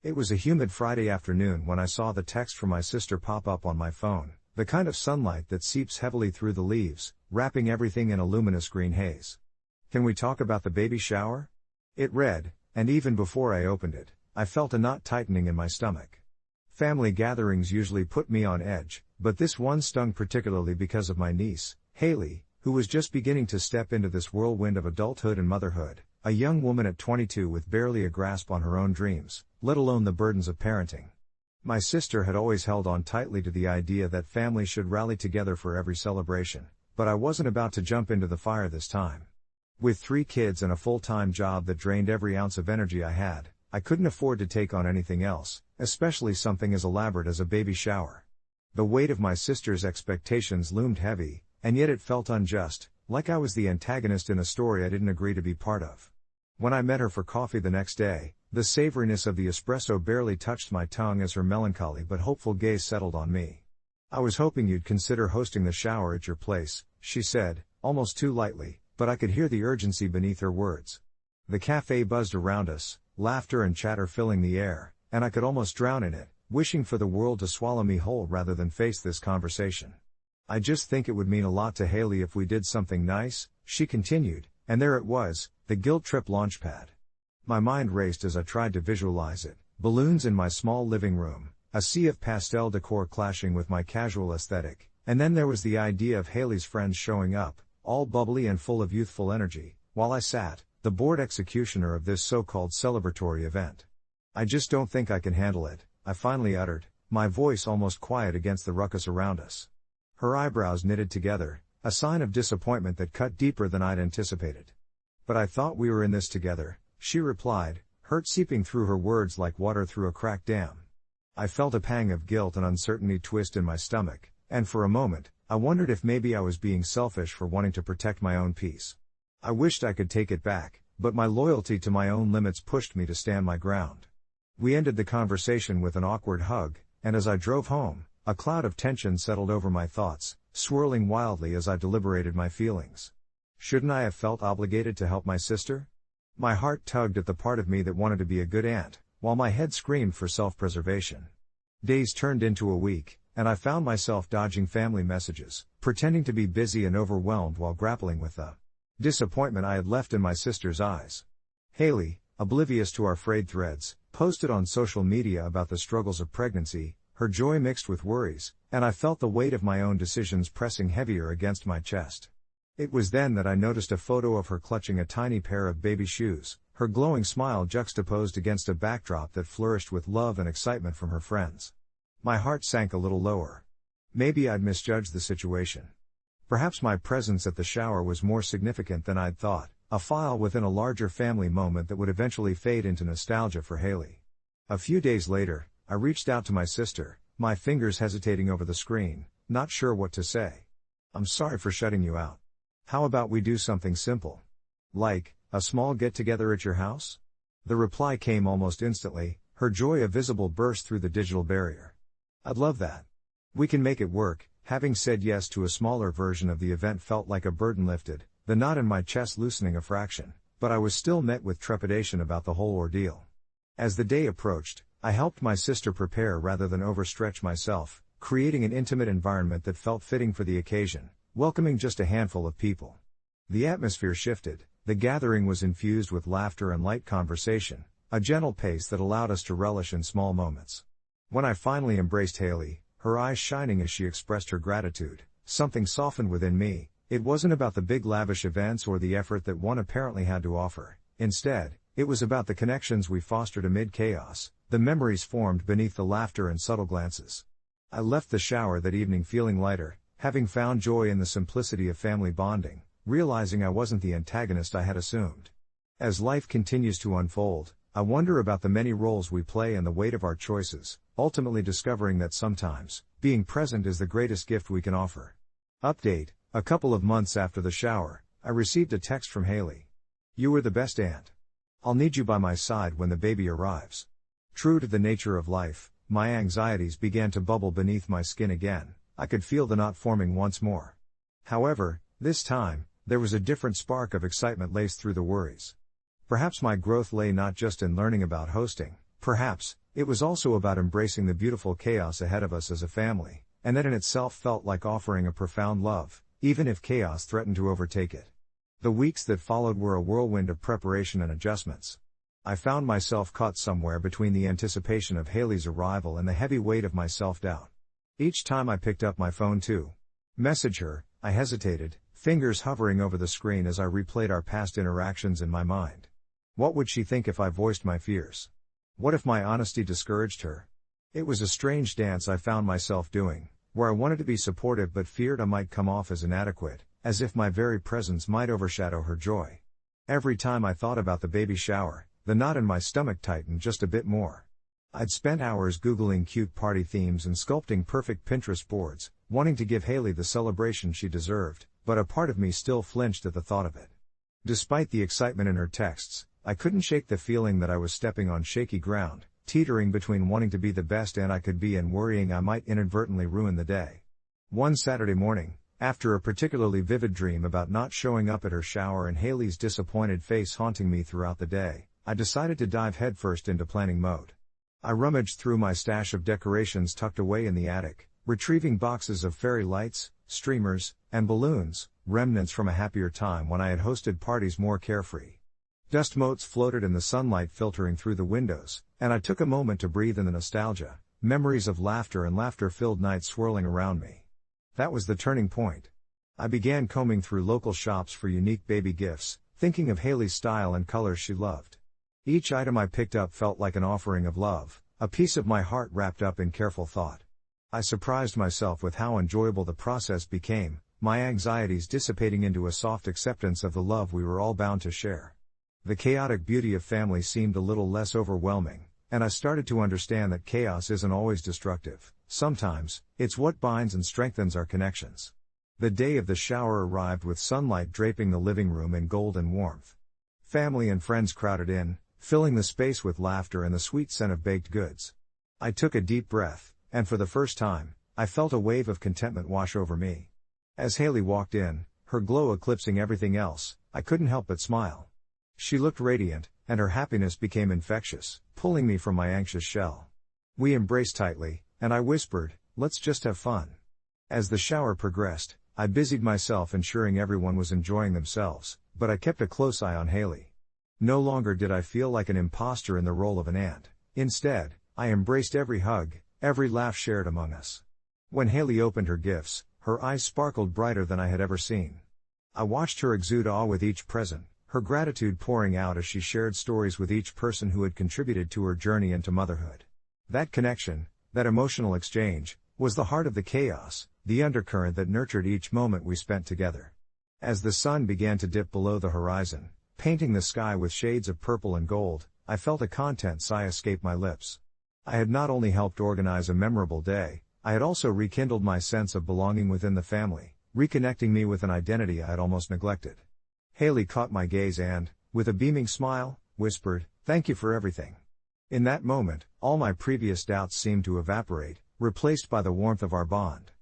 It was a humid Friday afternoon when I saw the text from my sister pop up on my phone, the kind of sunlight that seeps heavily through the leaves, wrapping everything in a luminous green haze. "Can we talk about the baby shower?" It read, and even before I opened it, I felt a knot tightening in my stomach. Family gatherings usually put me on edge, but this one stung particularly because of my niece, Haley, who was just beginning to step into this whirlwind of adulthood and motherhood, a young woman at 22 with barely a grasp on her own dreams, let alone the burdens of parenting. My sister had always held on tightly to the idea that families should rally together for every celebration, but I wasn't about to jump into the fire this time. With 3 kids and a full-time job that drained every ounce of energy I had, I couldn't afford to take on anything else, especially something as elaborate as a baby shower. The weight of my sister's expectations loomed heavy, and yet it felt unjust, like I was the antagonist in a story I didn't agree to be part of. When I met her for coffee the next day, the savoriness of the espresso barely touched my tongue as her melancholy but hopeful gaze settled on me. "I was hoping you'd consider hosting the shower at your place," she said, almost too lightly, but I could hear the urgency beneath her words. The cafe buzzed around us, laughter and chatter filling the air, and I could almost drown in it, wishing for the world to swallow me whole rather than face this conversation. "I just think it would mean a lot to Haley if we did something nice," she continued, and there it was, the guilt trip launchpad. My mind raced as I tried to visualize it, balloons in my small living room, a sea of pastel decor clashing with my casual aesthetic, and then there was the idea of Haley's friends showing up, all bubbly and full of youthful energy, while I sat, the bored executioner of this so-called celebratory event. "I just don't think I can handle it," I finally uttered, my voice almost quiet against the ruckus around us. Her eyebrows knitted together, a sign of disappointment that cut deeper than I'd anticipated. "But I thought we were in this together," she replied, hurt seeping through her words like water through a cracked dam. I felt a pang of guilt and uncertainty twist in my stomach, and for a moment, I wondered if maybe I was being selfish for wanting to protect my own peace. I wished I could take it back, but my loyalty to my own limits pushed me to stand my ground. We ended the conversation with an awkward hug, and as I drove home, a cloud of tension settled over my thoughts, swirling wildly as I deliberated my feelings. Shouldn't I have felt obligated to help my sister? My heart tugged at the part of me that wanted to be a good aunt, while my head screamed for self-preservation. Days turned into a week, and I found myself dodging family messages, pretending to be busy and overwhelmed while grappling with the disappointment I had left in my sister's eyes. Haley, oblivious to our frayed threads, posted on social media about the struggles of pregnancy, her joy mixed with worries, and I felt the weight of my own decisions pressing heavier against my chest. It was then that I noticed a photo of her clutching a tiny pair of baby shoes, her glowing smile juxtaposed against a backdrop that flourished with love and excitement from her friends. My heart sank a little lower. Maybe I'd misjudged the situation. Perhaps my presence at the shower was more significant than I'd thought, a file within a larger family moment that would eventually fade into nostalgia for Haley. A few days later, I reached out to my sister, my fingers hesitating over the screen, not sure what to say. "I'm sorry for shutting you out. How about we do something simple? Like, a small get-together at your house?" The reply came almost instantly, her joy a visible burst through the digital barrier. "I'd love that. We can make it work." Having said yes to a smaller version of the event felt like a burden lifted, the knot in my chest loosening a fraction, but I was still met with trepidation about the whole ordeal. As the day approached, I helped my sister prepare rather than overstretch myself, creating an intimate environment that felt fitting for the occasion, welcoming just a handful of people. The atmosphere shifted, the gathering was infused with laughter and light conversation, a gentle pace that allowed us to relish in small moments. When I finally embraced Haley, her eyes shining as she expressed her gratitude, something softened within me. It wasn't about the big lavish events or the effort that one apparently had to offer. Instead, it was about the connections we fostered amid chaos, the memories formed beneath the laughter and subtle glances. I left the shower that evening feeling lighter, having found joy in the simplicity of family bonding, realizing I wasn't the antagonist I had assumed. As life continues to unfold, I wonder about the many roles we play and the weight of our choices, ultimately discovering that sometimes, being present is the greatest gift we can offer. Update: a couple of months after the shower, I received a text from Haley. "You were the best aunt. I'll need you by my side when the baby arrives." True to the nature of life, my anxieties began to bubble beneath my skin again. I could feel the knot forming once more. However, this time, there was a different spark of excitement laced through the worries. Perhaps my growth lay not just in learning about hosting, perhaps, It was also about embracing the beautiful chaos ahead of us as a family, and that in itself felt like offering a profound love, even if chaos threatened to overtake it. The weeks that followed were a whirlwind of preparation and adjustments. I found myself caught somewhere between the anticipation of Haley's arrival and the heavy weight of my self-doubt. Each time I picked up my phone to message her, I hesitated, fingers hovering over the screen as I replayed our past interactions in my mind. What would she think if I voiced my fears? What if my honesty discouraged her? It was a strange dance I found myself doing, where I wanted to be supportive but feared I might come off as inadequate, as if my very presence might overshadow her joy. Every time I thought about the baby shower, the knot in my stomach tightened just a bit more. I'd spent hours Googling cute party themes and sculpting perfect Pinterest boards, wanting to give Haley the celebration she deserved, but a part of me still flinched at the thought of it. Despite the excitement in her texts, I couldn't shake the feeling that I was stepping on shaky ground, teetering between wanting to be the best I could be and worrying I might inadvertently ruin the day. One Saturday morning, after a particularly vivid dream about not showing up at her shower and Haley's disappointed face haunting me throughout the day, I decided to dive headfirst into planning mode. I rummaged through my stash of decorations tucked away in the attic, retrieving boxes of fairy lights, streamers, and balloons, remnants from a happier time when I had hosted parties more carefree. Dust motes floated in the sunlight filtering through the windows, and I took a moment to breathe in the nostalgia, memories of laughter and laughter-filled nights swirling around me. That was the turning point. I began combing through local shops for unique baby gifts, thinking of Haley's style and colors she loved. Each item I picked up felt like an offering of love, a piece of my heart wrapped up in careful thought. I surprised myself with how enjoyable the process became, my anxieties dissipating into a soft acceptance of the love we were all bound to share. The chaotic beauty of family seemed a little less overwhelming, and I started to understand that chaos isn't always destructive. Sometimes, it's what binds and strengthens our connections. The day of the shower arrived with sunlight draping the living room in golden warmth. Family and friends crowded in, filling the space with laughter and the sweet scent of baked goods. I took a deep breath, and for the first time, I felt a wave of contentment wash over me. As Haley walked in, her glow eclipsing everything else, I couldn't help but smile. She looked radiant, and her happiness became infectious, pulling me from my anxious shell. We embraced tightly, and I whispered, "Let's just have fun." As the shower progressed, I busied myself ensuring everyone was enjoying themselves, but I kept a close eye on Haley. No longer did I feel like an imposter in the role of an aunt. Instead, I embraced every hug, every laugh shared among us. When Haley opened her gifts, her eyes sparkled brighter than I had ever seen. I watched her exude awe with each present, her gratitude pouring out as she shared stories with each person who had contributed to her journey into motherhood. That connection, that emotional exchange, was the heart of the chaos, the undercurrent that nurtured each moment we spent together. As the sun began to dip below the horizon, painting the sky with shades of purple and gold, I felt a content sigh escape my lips. I had not only helped organize a memorable day, I had also rekindled my sense of belonging within the family, reconnecting me with an identity I had almost neglected. Haley caught my gaze and, with a beaming smile, whispered, "Thank you for everything." In that moment, all my previous doubts seemed to evaporate, replaced by the warmth of our bond.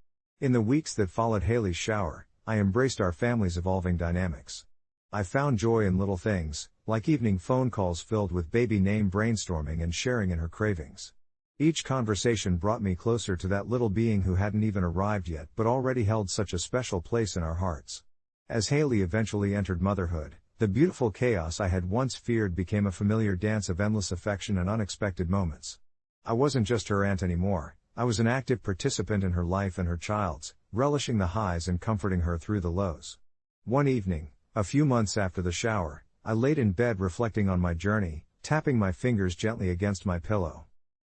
In the weeks that followed Haley's shower, I embraced our family's evolving dynamics. I found joy in little things, like evening phone calls filled with baby name brainstorming and sharing in her cravings. Each conversation brought me closer to that little being who hadn't even arrived yet but already held such a special place in our hearts. As Haley eventually entered motherhood, the beautiful chaos I had once feared became a familiar dance of endless affection and unexpected moments. I wasn't just her aunt anymore, I was an active participant in her life and her child's, relishing the highs and comforting her through the lows. One evening, a few months after the shower, I laid in bed reflecting on my journey, tapping my fingers gently against my pillow.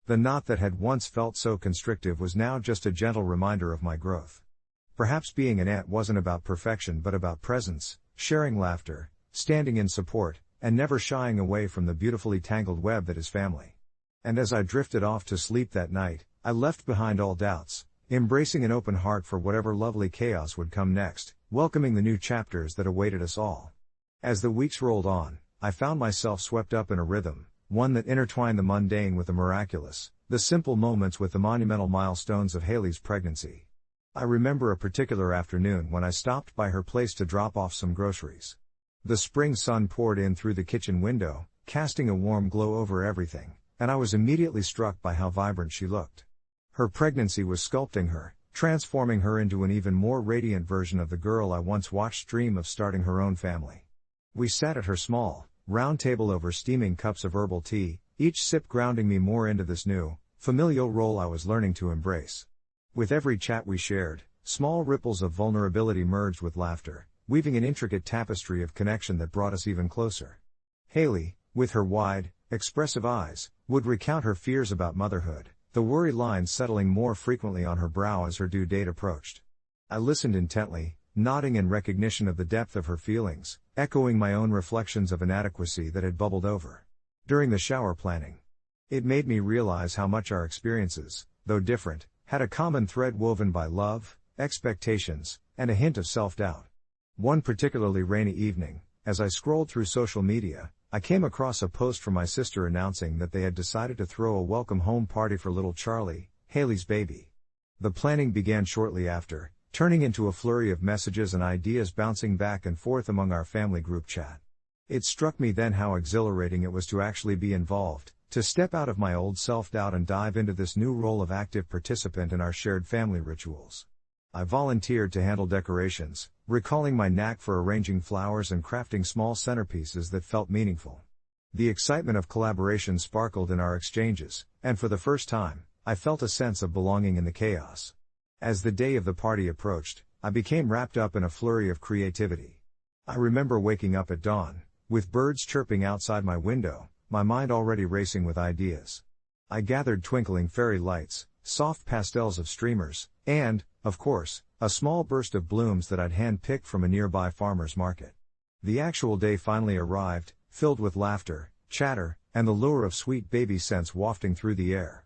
The knot that had once felt so constrictive was now just a gentle reminder of my growth. Perhaps being an aunt wasn't about perfection but about presence, sharing laughter, standing in support, and never shying away from the beautifully tangled web that is family. And as I drifted off to sleep that night, I left behind all doubts, embracing an open heart for whatever lovely chaos would come next, welcoming the new chapters that awaited us all. As the weeks rolled on, I found myself swept up in a rhythm, one that intertwined the mundane with the miraculous, the simple moments with the monumental milestones of Haley's pregnancy. I remember a particular afternoon when I stopped by her place to drop off some groceries. The spring sun poured in through the kitchen window, casting a warm glow over everything, and I was immediately struck by how vibrant she looked. Her pregnancy was sculpting her, transforming her into an even more radiant version of the girl I once watched dream of starting her own family. We sat at her small, round table over steaming cups of herbal tea, each sip grounding me more into this new, familial role I was learning to embrace. With every chat we shared, small ripples of vulnerability merged with laughter, weaving an intricate tapestry of connection that brought us even closer. Haley, with her wide, expressive eyes, would recount her fears about motherhood, the worry lines settling more frequently on her brow as her due date approached. I listened intently, nodding in recognition of the depth of her feelings, echoing my own reflections of inadequacy that had bubbled over. During the shower planning, it made me realize how much our experiences, though different, had a common thread woven by love, expectations, and a hint of self-doubt. One particularly rainy evening, as I scrolled through social media, I came across a post from my sister announcing that they had decided to throw a welcome home party for little Charlie, Haley's baby. The planning began shortly after, turning into a flurry of messages and ideas bouncing back and forth among our family group chat. It struck me then how exhilarating it was to actually be involved, to step out of my old self-doubt and dive into this new role of active participant in our shared family rituals. I volunteered to handle decorations, recalling my knack for arranging flowers and crafting small centerpieces that felt meaningful. The excitement of collaboration sparkled in our exchanges, and for the first time, I felt a sense of belonging in the chaos. As the day of the party approached, I became wrapped up in a flurry of creativity. I remember waking up at dawn, with birds chirping outside my window, my mind already racing with ideas. I gathered twinkling fairy lights, soft pastels of streamers, and, of course, a small burst of blooms that I'd hand-picked from a nearby farmer's market. The actual day finally arrived, filled with laughter, chatter, and the lure of sweet baby scents wafting through the air.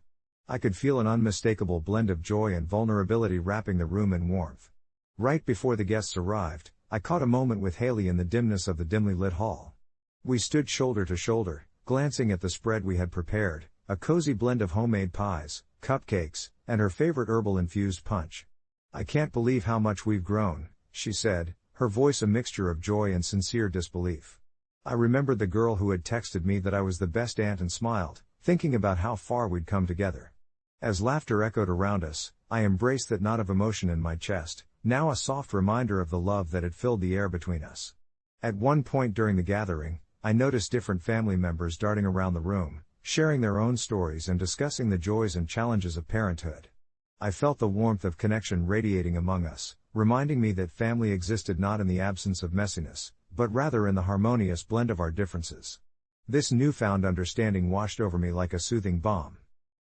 I could feel an unmistakable blend of joy and vulnerability wrapping the room in warmth. Right before the guests arrived, I caught a moment with Haley in the dimness of the dimly lit hall. We stood shoulder to shoulder, glancing at the spread we had prepared, a cozy blend of homemade pies, cupcakes, and her favorite herbal-infused punch. "I can't believe how much we've grown," she said, her voice a mixture of joy and sincere disbelief. I remembered the girl who had texted me that I was the best aunt and smiled, thinking about how far we'd come together. As laughter echoed around us, I embraced that knot of emotion in my chest, now a soft reminder of the love that had filled the air between us. At one point during the gathering, I noticed different family members darting around the room, sharing their own stories and discussing the joys and challenges of parenthood. I felt the warmth of connection radiating among us, reminding me that family existed not in the absence of messiness, but rather in the harmonious blend of our differences. This newfound understanding washed over me like a soothing balm.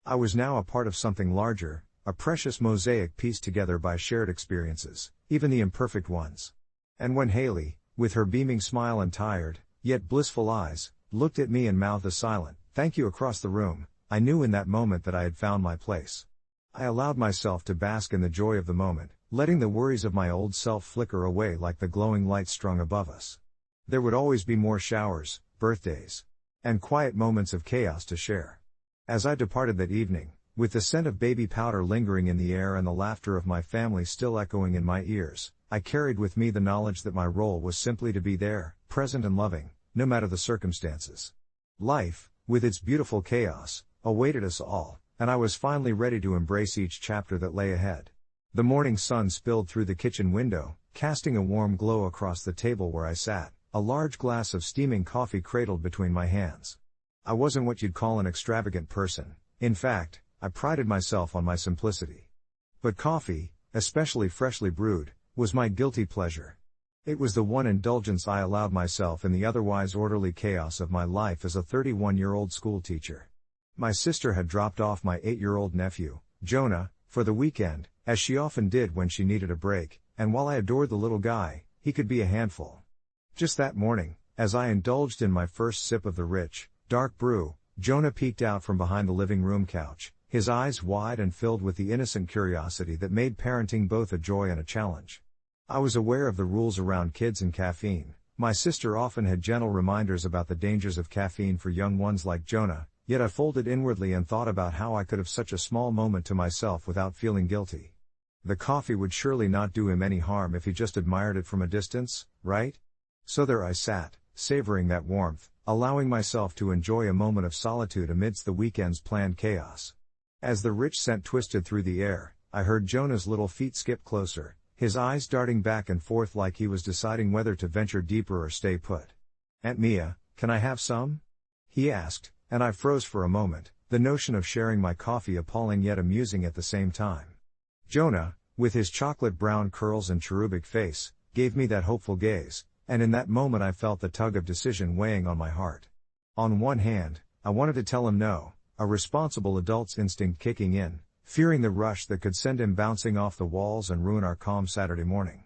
I was now a part of something larger, a precious mosaic pieced together by shared experiences, even the imperfect ones. And when Haley, with her beaming smile and tired, yet blissful eyes, looked at me and mouthed a silent "thank you" across the room, I knew in that moment that I had found my place. I allowed myself to bask in the joy of the moment, letting the worries of my old self flicker away like the glowing light strung above us. There would always be more showers, birthdays, and quiet moments of chaos to share. As I departed that evening, with the scent of baby powder lingering in the air and the laughter of my family still echoing in my ears, I carried with me the knowledge that my role was simply to be there, present and loving, no matter the circumstances. Life, with its beautiful chaos, awaited us all, and I was finally ready to embrace each chapter that lay ahead. The morning sun spilled through the kitchen window, casting a warm glow across the table where I sat, a large glass of steaming coffee cradled between my hands. I wasn't what you'd call an extravagant person. In fact, I prided myself on my simplicity. But coffee, especially freshly brewed, was my guilty pleasure. It was the one indulgence I allowed myself in the otherwise orderly chaos of my life as a 31-year-old school teacher. My sister had dropped off my 8-year-old nephew, Jonah, for the weekend, as she often did when she needed a break, and while I adored the little guy, he could be a handful. Just that morning, as I indulged in my first sip of the rich, dark brew, Jonah peeked out from behind the living room couch, his eyes wide and filled with the innocent curiosity that made parenting both a joy and a challenge. I was aware of the rules around kids and caffeine. My sister often had gentle reminders about the dangers of caffeine for young ones like Jonah, yet I folded inwardly and thought about how I could have such a small moment to myself without feeling guilty. The coffee would surely not do him any harm if he just admired it from a distance, right? So there I sat, savoring that warmth, allowing myself to enjoy a moment of solitude amidst the weekend's planned chaos. As the rich scent twisted through the air, I heard Jonah's little feet skip closer, his eyes darting back and forth like he was deciding whether to venture deeper or stay put. "Aunt Mia, can I have some?" he asked, and I froze for a moment, the notion of sharing my coffee appalling yet amusing at the same time. Jonah, with his chocolate brown curls and cherubic face, gave me that hopeful gaze, and in that moment I felt the tug of decision weighing on my heart. On one hand, I wanted to tell him no, a responsible adult's instinct kicking in, fearing the rush that could send him bouncing off the walls and ruin our calm Saturday morning.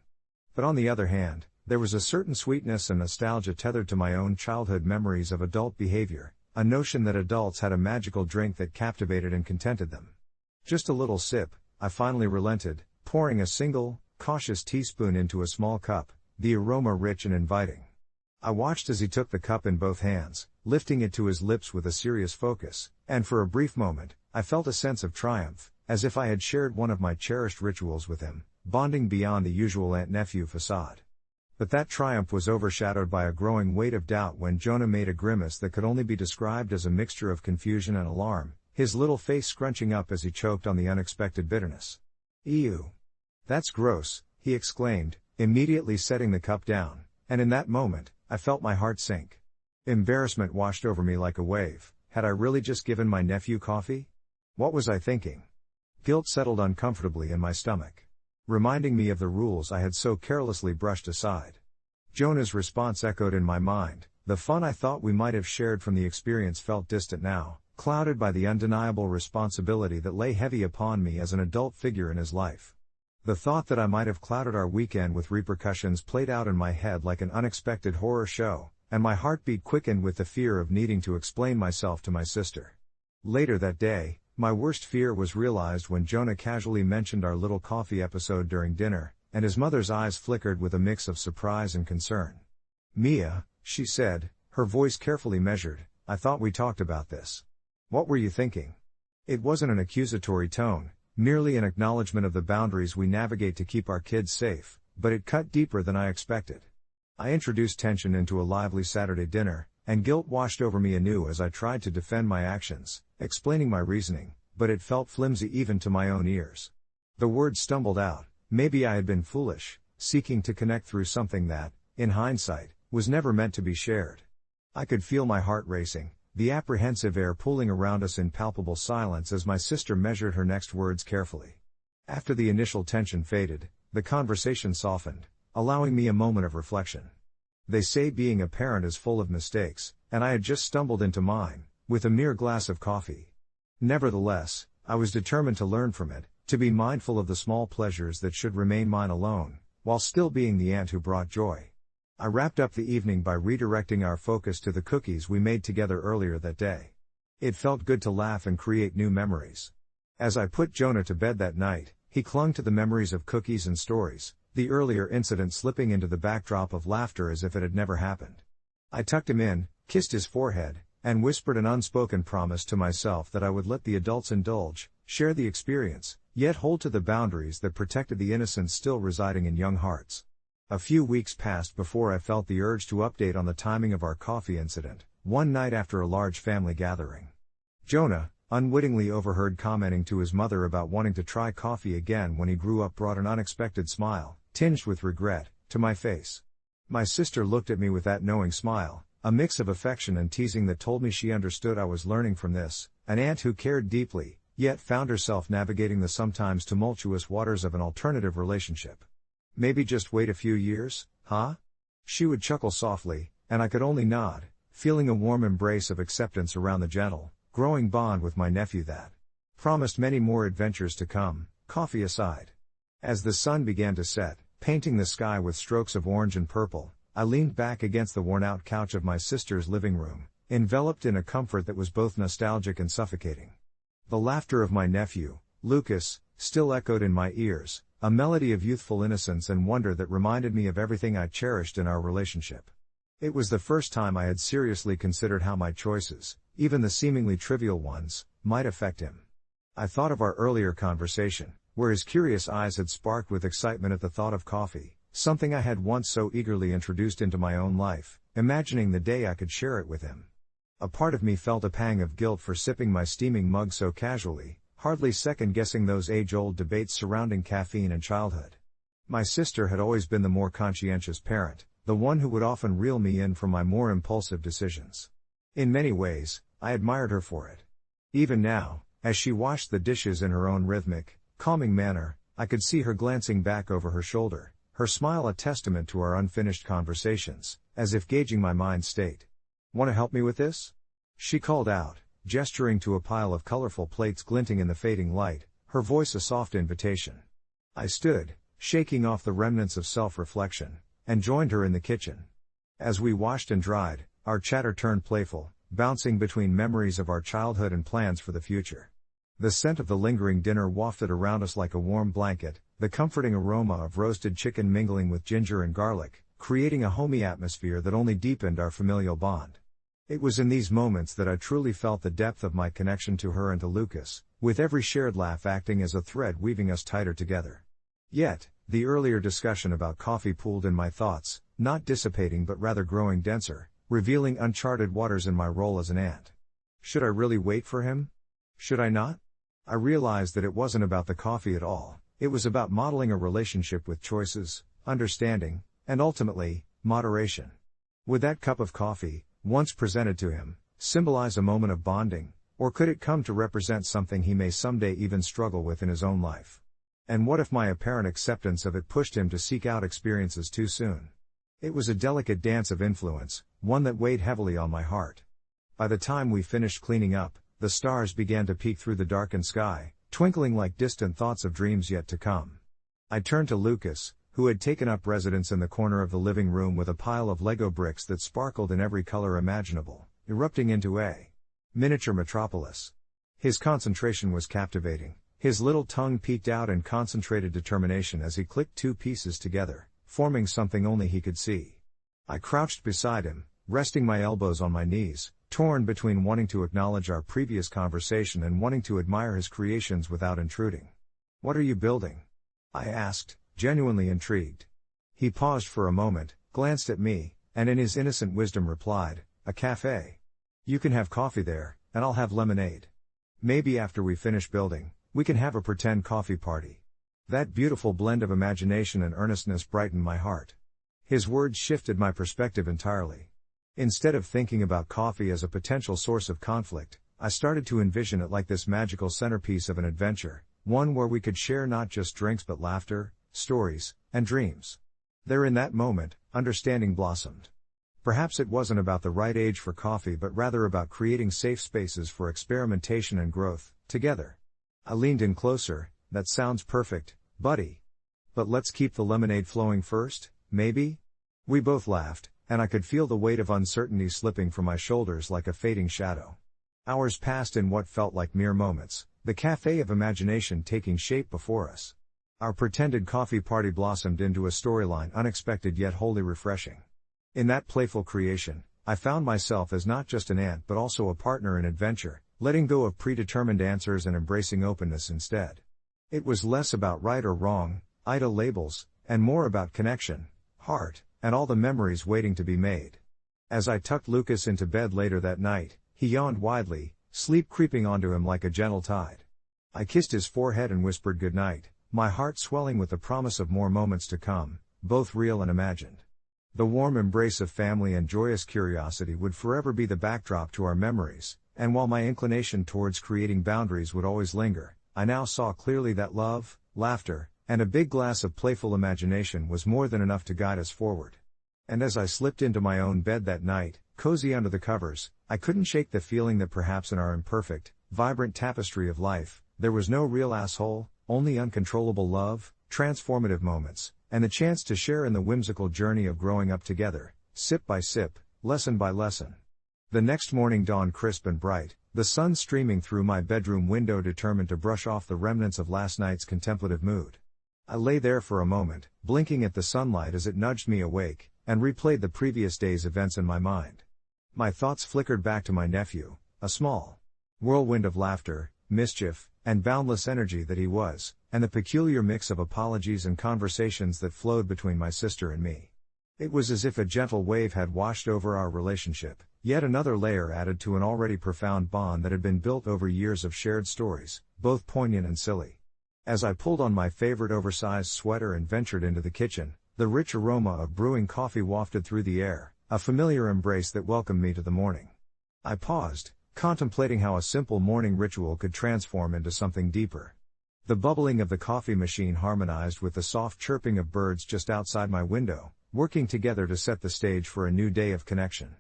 But on the other hand, there was a certain sweetness and nostalgia tethered to my own childhood memories of adult behavior, a notion that adults had a magical drink that captivated and contented them. Just a little sip, I finally relented, pouring a single, cautious teaspoon into a small cup, the aroma rich and inviting. I watched as he took the cup in both hands, lifting it to his lips with a serious focus, and for a brief moment, I felt a sense of triumph, as if I had shared one of my cherished rituals with him, bonding beyond the usual aunt-nephew facade. But that triumph was overshadowed by a growing weight of doubt when Jonah made a grimace that could only be described as a mixture of confusion and alarm, his little face scrunching up as he choked on the unexpected bitterness. "Ew. That's gross," he exclaimed, immediately setting the cup down, and in that moment, I felt my heart sink. Embarrassment washed over me like a wave. Had I really just given my nephew coffee? What was I thinking? Guilt settled uncomfortably in my stomach, reminding me of the rules I had so carelessly brushed aside. Jonah's response echoed in my mind. The fun I thought we might have shared from the experience felt distant now, clouded by the undeniable responsibility that lay heavy upon me as an adult figure in his life. The thought that I might have clouded our weekend with repercussions played out in my head like an unexpected horror show, and my heartbeat quickened with the fear of needing to explain myself to my sister. Later that day, my worst fear was realized when Jonah casually mentioned our little coffee episode during dinner, and his mother's eyes flickered with a mix of surprise and concern. "Mia," she said, her voice carefully measured, "I thought we talked about this. What were you thinking?" It wasn't an accusatory tone, merely an acknowledgement of the boundaries we navigate to keep our kids safe, but it cut deeper than I expected. I introduced tension into a lively Saturday dinner, and guilt washed over me anew as I tried to defend my actions, explaining my reasoning, but it felt flimsy even to my own ears. The words stumbled out. Maybe I had been foolish, seeking to connect through something that, in hindsight, was never meant to be shared. I could feel my heart racing, the apprehensive air pooling around us in palpable silence as my sister measured her next words carefully. After the initial tension faded, the conversation softened, allowing me a moment of reflection. They say being a parent is full of mistakes, and I had just stumbled into mine, with a mere glass of coffee. Nevertheless, I was determined to learn from it, to be mindful of the small pleasures that should remain mine alone, while still being the aunt who brought joy. I wrapped up the evening by redirecting our focus to the cookies we made together earlier that day. It felt good to laugh and create new memories. As I put Jonah to bed that night, he clung to the memories of cookies and stories, the earlier incident slipping into the backdrop of laughter as if it had never happened. I tucked him in, kissed his forehead, and whispered an unspoken promise to myself that I would let the adults indulge, share the experience, yet hold to the boundaries that protected the innocence still residing in young hearts. A few weeks passed before I felt the urge to update on the timing of our coffee incident, one night after a large family gathering. Jonah, unwittingly overheard commenting to his mother about wanting to try coffee again when he grew up, brought an unexpected smile, tinged with regret, to my face. My sister looked at me with that knowing smile, a mix of affection and teasing that told me she understood I was learning from this, an aunt who cared deeply, yet found herself navigating the sometimes tumultuous waters of an alternative relationship. "Maybe just wait a few years, huh?" She would chuckle softly, and I could only nod, feeling a warm embrace of acceptance around the gentle, growing bond with my nephew that promised many more adventures to come, coffee aside. As the sun began to set, painting the sky with strokes of orange and purple, I leaned back against the worn-out couch of my sister's living room, enveloped in a comfort that was both nostalgic and suffocating. The laughter of my nephew, Lucas, still echoed in my ears, a melody of youthful innocence and wonder that reminded me of everything I cherished in our relationship. It was the first time I had seriously considered how my choices, even the seemingly trivial ones, might affect him. I thought of our earlier conversation, where his curious eyes had sparked with excitement at the thought of coffee, something I had once so eagerly introduced into my own life, imagining the day I could share it with him. A part of me felt a pang of guilt for sipping my steaming mug so casually, hardly second-guessing those age-old debates surrounding caffeine and childhood. My sister had always been the more conscientious parent, the one who would often reel me in from my more impulsive decisions. In many ways, I admired her for it. Even now, as she washed the dishes in her own rhythmic, calming manner, I could see her glancing back over her shoulder, her smile a testament to our unfinished conversations, as if gauging my mind state. "Want to help me with this?" she called out, gesturing to a pile of colorful plates glinting in the fading light, her voice a soft invitation. I stood, shaking off the remnants of self-reflection, and joined her in the kitchen. As we washed and dried, our chatter turned playful, bouncing between memories of our childhood and plans for the future. The scent of the lingering dinner wafted around us like a warm blanket, the comforting aroma of roasted chicken mingling with ginger and garlic, creating a homey atmosphere that only deepened our familial bond. It was in these moments that I truly felt the depth of my connection to her and to Lucas, with every shared laugh acting as a thread weaving us tighter together. Yet, the earlier discussion about coffee pooled in my thoughts, not dissipating but rather growing denser, revealing uncharted waters in my role as an aunt. Should I really wait for him? Should I not? I realized that it wasn't about the coffee at all, it was about modeling a relationship with choices, understanding, and ultimately, moderation. Would that cup of coffee, once presented to him, symbolize a moment of bonding, or could it come to represent something he may someday even struggle with in his own life? And what if my apparent acceptance of it pushed him to seek out experiences too soon? It was a delicate dance of influence, one that weighed heavily on my heart. By the time we finished cleaning up, the stars began to peek through the darkened sky, twinkling like distant thoughts of dreams yet to come. I turned to Lucas, who had taken up residence in the corner of the living room with a pile of Lego bricks that sparkled in every color imaginable, erupting into a miniature metropolis. His concentration was captivating, his little tongue peeked out in concentrated determination as he clicked two pieces together, forming something only he could see. I crouched beside him, resting my elbows on my knees, torn between wanting to acknowledge our previous conversation and wanting to admire his creations without intruding. "What are you building?" I asked, genuinely intrigued. He paused for a moment, glanced at me, and in his innocent wisdom replied, "A cafe. You can have coffee there, and I'll have lemonade. Maybe after we finish building, we can have a pretend coffee party." That beautiful blend of imagination and earnestness brightened my heart. His words shifted my perspective entirely. Instead of thinking about coffee as a potential source of conflict, I started to envision it like this magical centerpiece of an adventure, one where we could share not just drinks but laughter, stories, and dreams. There in that moment, understanding blossomed. Perhaps it wasn't about the right age for coffee but rather about creating safe spaces for experimentation and growth, together. I leaned in closer. "That sounds perfect, buddy. But let's keep the lemonade flowing first, maybe?" We both laughed, and I could feel the weight of uncertainty slipping from my shoulders like a fading shadow. Hours passed in what felt like mere moments, the cafe of imagination taking shape before us. Our pretended coffee party blossomed into a storyline unexpected yet wholly refreshing. In that playful creation, I found myself as not just an aunt but also a partner in adventure, letting go of predetermined answers and embracing openness instead. It was less about right or wrong, AITA labels, and more about connection, heart, and all the memories waiting to be made. As I tucked Lucas into bed later that night, he yawned widely, sleep creeping onto him like a gentle tide. I kissed his forehead and whispered goodnight, my heart swelling with the promise of more moments to come, both real and imagined. The warm embrace of family and joyous curiosity would forever be the backdrop to our memories, and while my inclination towards creating boundaries would always linger, I now saw clearly that love, laughter, and a big glass of playful imagination was more than enough to guide us forward. And as I slipped into my own bed that night, cozy under the covers, I couldn't shake the feeling that perhaps in our imperfect, vibrant tapestry of life, there was no real asshole, only uncontrollable love, transformative moments, and the chance to share in the whimsical journey of growing up together, sip by sip, lesson by lesson. The next morning dawned crisp and bright, the sun streaming through my bedroom window determined to brush off the remnants of last night's contemplative mood. I lay there for a moment, blinking at the sunlight as it nudged me awake, and replayed the previous day's events in my mind. My thoughts flickered back to my nephew, a small whirlwind of laughter, mischief, and boundless energy that he was, and the peculiar mix of apologies and conversations that flowed between my sister and me. It was as if a gentle wave had washed over our relationship, yet another layer added to an already profound bond that had been built over years of shared stories, both poignant and silly. As I pulled on my favorite oversized sweater and ventured into the kitchen, the rich aroma of brewing coffee wafted through the air, a familiar embrace that welcomed me to the morning. I paused, contemplating how a simple morning ritual could transform into something deeper. The bubbling of the coffee machine harmonized with the soft chirping of birds just outside my window, working together to set the stage for a new day of connection.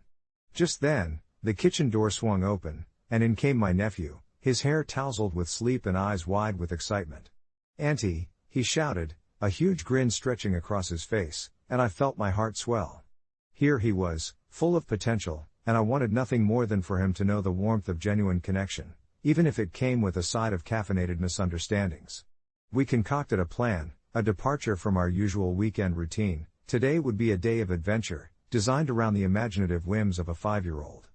Just then, the kitchen door swung open, and in came my nephew, his hair tousled with sleep and eyes wide with excitement. "Auntie," he shouted, a huge grin stretching across his face, and I felt my heart swell. Here he was, full of potential, and I wanted nothing more than for him to know the warmth of genuine connection, even if it came with a side of caffeinated misunderstandings. We concocted a plan, a departure from our usual weekend routine. Today would be a day of adventure, designed around the imaginative whims of a 5-year-old.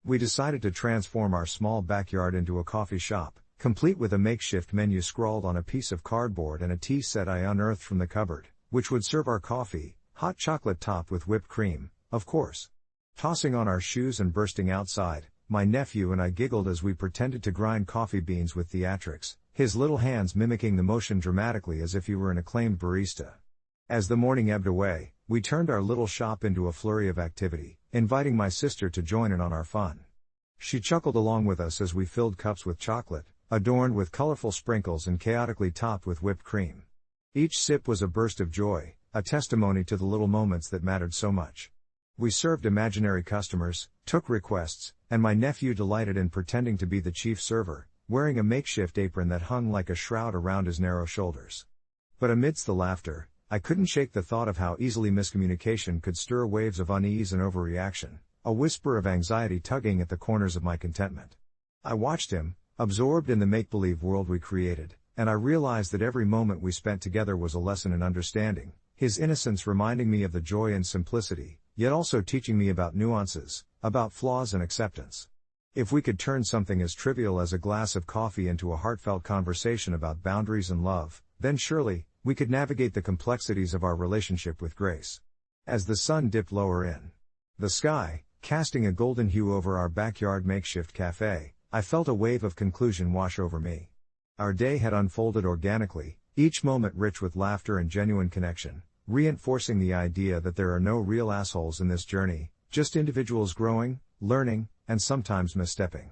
We decided to transform our small backyard into a coffee shop, complete with a makeshift menu scrawled on a piece of cardboard and a tea set I unearthed from the cupboard, which would serve our coffee, hot chocolate topped with whipped cream, of course. Tossing on our shoes and bursting outside, my nephew and I giggled as we pretended to grind coffee beans with theatrics, his little hands mimicking the motion dramatically as if he were an acclaimed barista. As the morning ebbed away, we turned our little shop into a flurry of activity, inviting my sister to join in on our fun. She chuckled along with us as we filled cups with chocolate, adorned with colorful sprinkles and chaotically topped with whipped cream. Each sip was a burst of joy, a testimony to the little moments that mattered so much. We served imaginary customers, took requests, and my nephew delighted in pretending to be the chief server, wearing a makeshift apron that hung like a shroud around his narrow shoulders. But amidst the laughter, I couldn't shake the thought of how easily miscommunication could stir waves of unease and overreaction, a whisper of anxiety tugging at the corners of my contentment. I watched him, absorbed in the make-believe world we created, and I realized that every moment we spent together was a lesson in understanding, his innocence reminding me of the joy and simplicity, yet also teaching me about nuances, about flaws and acceptance. If we could turn something as trivial as a glass of coffee into a heartfelt conversation about boundaries and love, then surely, we could navigate the complexities of our relationship with grace. As the sun dipped lower in the sky, casting a golden hue over our backyard makeshift cafe, I felt a wave of conclusion wash over me. Our day had unfolded organically, each moment rich with laughter and genuine connection, reinforcing the idea that there are no real assholes in this journey, just individuals growing, learning, and sometimes misstepping.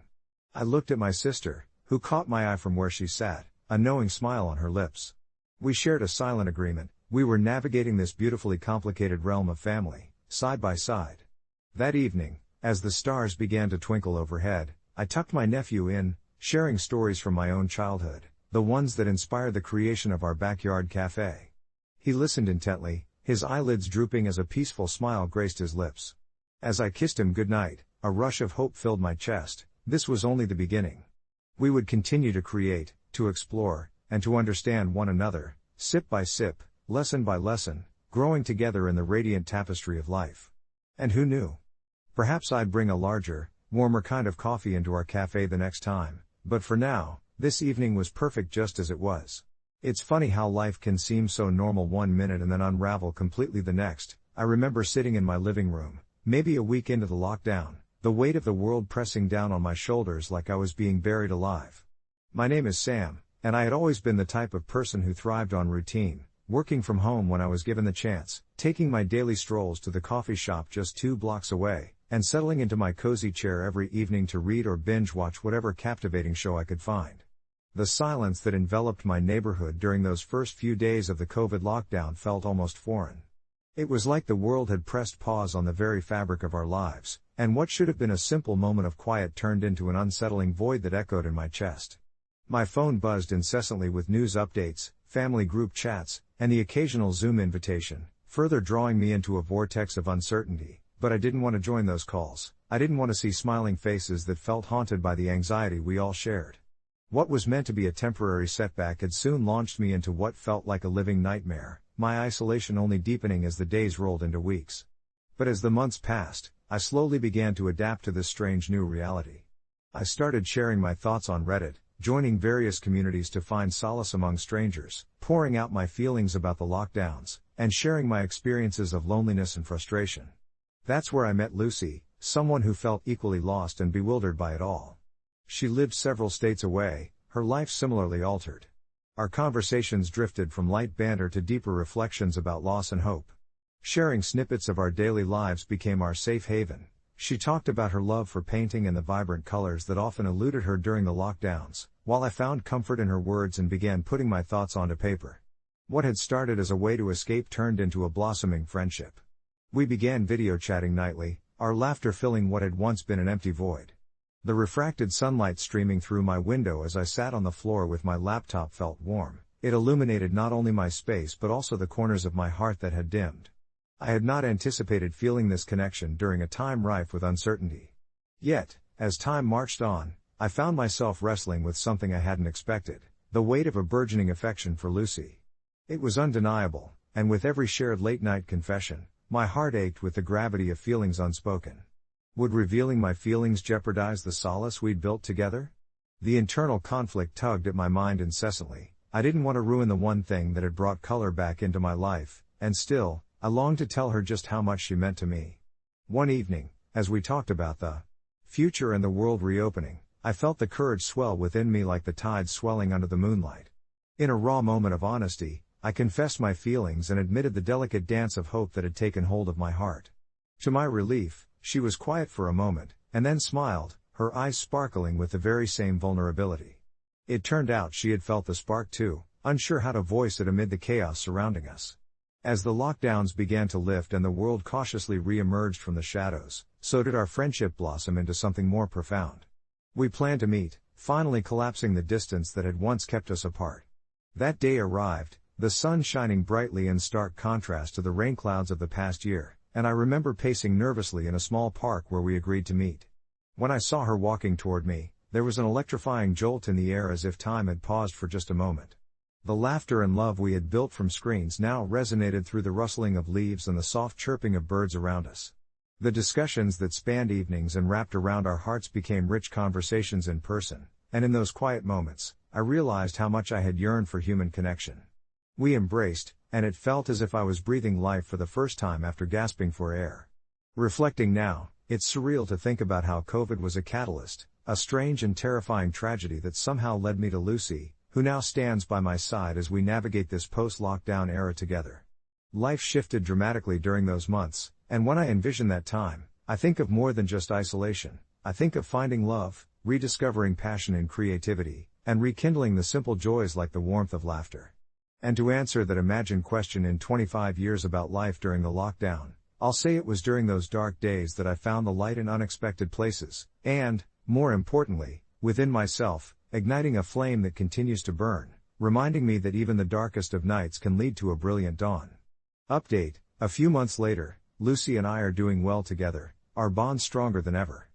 I looked at my sister, who caught my eye from where she sat, a knowing smile on her lips. We shared a silent agreement: we were navigating this beautifully complicated realm of family, side by side. That evening, as the stars began to twinkle overhead, I tucked my nephew in, sharing stories from my own childhood, the ones that inspired the creation of our backyard cafe. He listened intently, his eyelids drooping as a peaceful smile graced his lips. As I kissed him goodnight, a rush of hope filled my chest. This was only the beginning. We would continue to create, to explore, and to understand one another, sip by sip, lesson by lesson, growing together in the radiant tapestry of life. And who knew? Perhaps I'd bring a larger, warmer kind of coffee into our cafe the next time, but for now, this evening was perfect just as it was. It's funny how life can seem so normal one minute and then unravel completely the next. I remember sitting in my living room, maybe a week into the lockdown, the weight of the world pressing down on my shoulders like I was being buried alive. My name is Sam, and I had always been the type of person who thrived on routine, working from home when I was given the chance, taking my daily strolls to the coffee shop just 2 blocks away, and settling into my cozy chair every evening to read or binge watch whatever captivating show I could find. The silence that enveloped my neighborhood during those first few days of the COVID lockdown felt almost foreign. It was like the world had pressed pause on the very fabric of our lives, and what should have been a simple moment of quiet turned into an unsettling void that echoed in my chest. My phone buzzed incessantly with news updates, family group chats, and the occasional Zoom invitation, further drawing me into a vortex of uncertainty, but I didn't want to join those calls. I didn't want to see smiling faces that felt haunted by the anxiety we all shared. What was meant to be a temporary setback had soon launched me into what felt like a living nightmare, my isolation only deepening as the days rolled into weeks. But as the months passed, I slowly began to adapt to this strange new reality. I started sharing my thoughts on Reddit, joining various communities to find solace among strangers, pouring out my feelings about the lockdowns, and sharing my experiences of loneliness and frustration. That's where I met Lucy, someone who felt equally lost and bewildered by it all. She lived several states away, her life similarly altered. Our conversations drifted from light banter to deeper reflections about loss and hope. Sharing snippets of our daily lives became our safe haven. She talked about her love for painting and the vibrant colors that often eluded her during the lockdowns, while I found comfort in her words and began putting my thoughts onto paper. What had started as a way to escape turned into a blossoming friendship. We began video chatting nightly, our laughter filling what had once been an empty void. The refracted sunlight streaming through my window as I sat on the floor with my laptop felt warm. It illuminated not only my space but also the corners of my heart that had dimmed. I had not anticipated feeling this connection during a time rife with uncertainty. Yet, as time marched on, I found myself wrestling with something I hadn't expected, the weight of a burgeoning affection for Lucy. It was undeniable, and with every shared late-night confession, my heart ached with the gravity of feelings unspoken. Would revealing my feelings jeopardize the solace we'd built together? The internal conflict tugged at my mind incessantly. I didn't want to ruin the one thing that had brought color back into my life, and still, I longed to tell her just how much she meant to me. One evening, as we talked about the future and the world reopening, I felt the courage swell within me like the tides swelling under the moonlight. In a raw moment of honesty, I confessed my feelings and admitted the delicate dance of hope that had taken hold of my heart. To my relief, she was quiet for a moment, and then smiled, her eyes sparkling with the very same vulnerability. It turned out she had felt the spark too, unsure how to voice it amid the chaos surrounding us. As the lockdowns began to lift and the world cautiously re-emerged from the shadows, so did our friendship blossom into something more profound. We planned to meet, finally collapsing the distance that had once kept us apart. That day arrived, the sun shining brightly in stark contrast to the rain clouds of the past year, and I remember pacing nervously in a small park where we agreed to meet. When I saw her walking toward me, there was an electrifying jolt in the air as if time had paused for just a moment. The laughter and love we had built from screens now resonated through the rustling of leaves and the soft chirping of birds around us. The discussions that spanned evenings and wrapped around our hearts became rich conversations in person, and in those quiet moments, I realized how much I had yearned for human connection. We embraced, and it felt as if I was breathing life for the first time after gasping for air. Reflecting now, it's surreal to think about how COVID was a catalyst, a strange and terrifying tragedy that somehow led me to Lucy, who now stands by my side as we navigate this post-lockdown era together. Life shifted dramatically during those months, and when I envision that time, I think of more than just isolation. I think of finding love, rediscovering passion and creativity, and rekindling the simple joys like the warmth of laughter. And to answer that imagined question in 25 years about life during the lockdown, I'll say it was during those dark days that I found the light in unexpected places, and, more importantly, within myself, igniting a flame that continues to burn, reminding me that even the darkest of nights can lead to a brilliant dawn. Update: a few months later, Lucy and I are doing well together, our bond stronger than ever.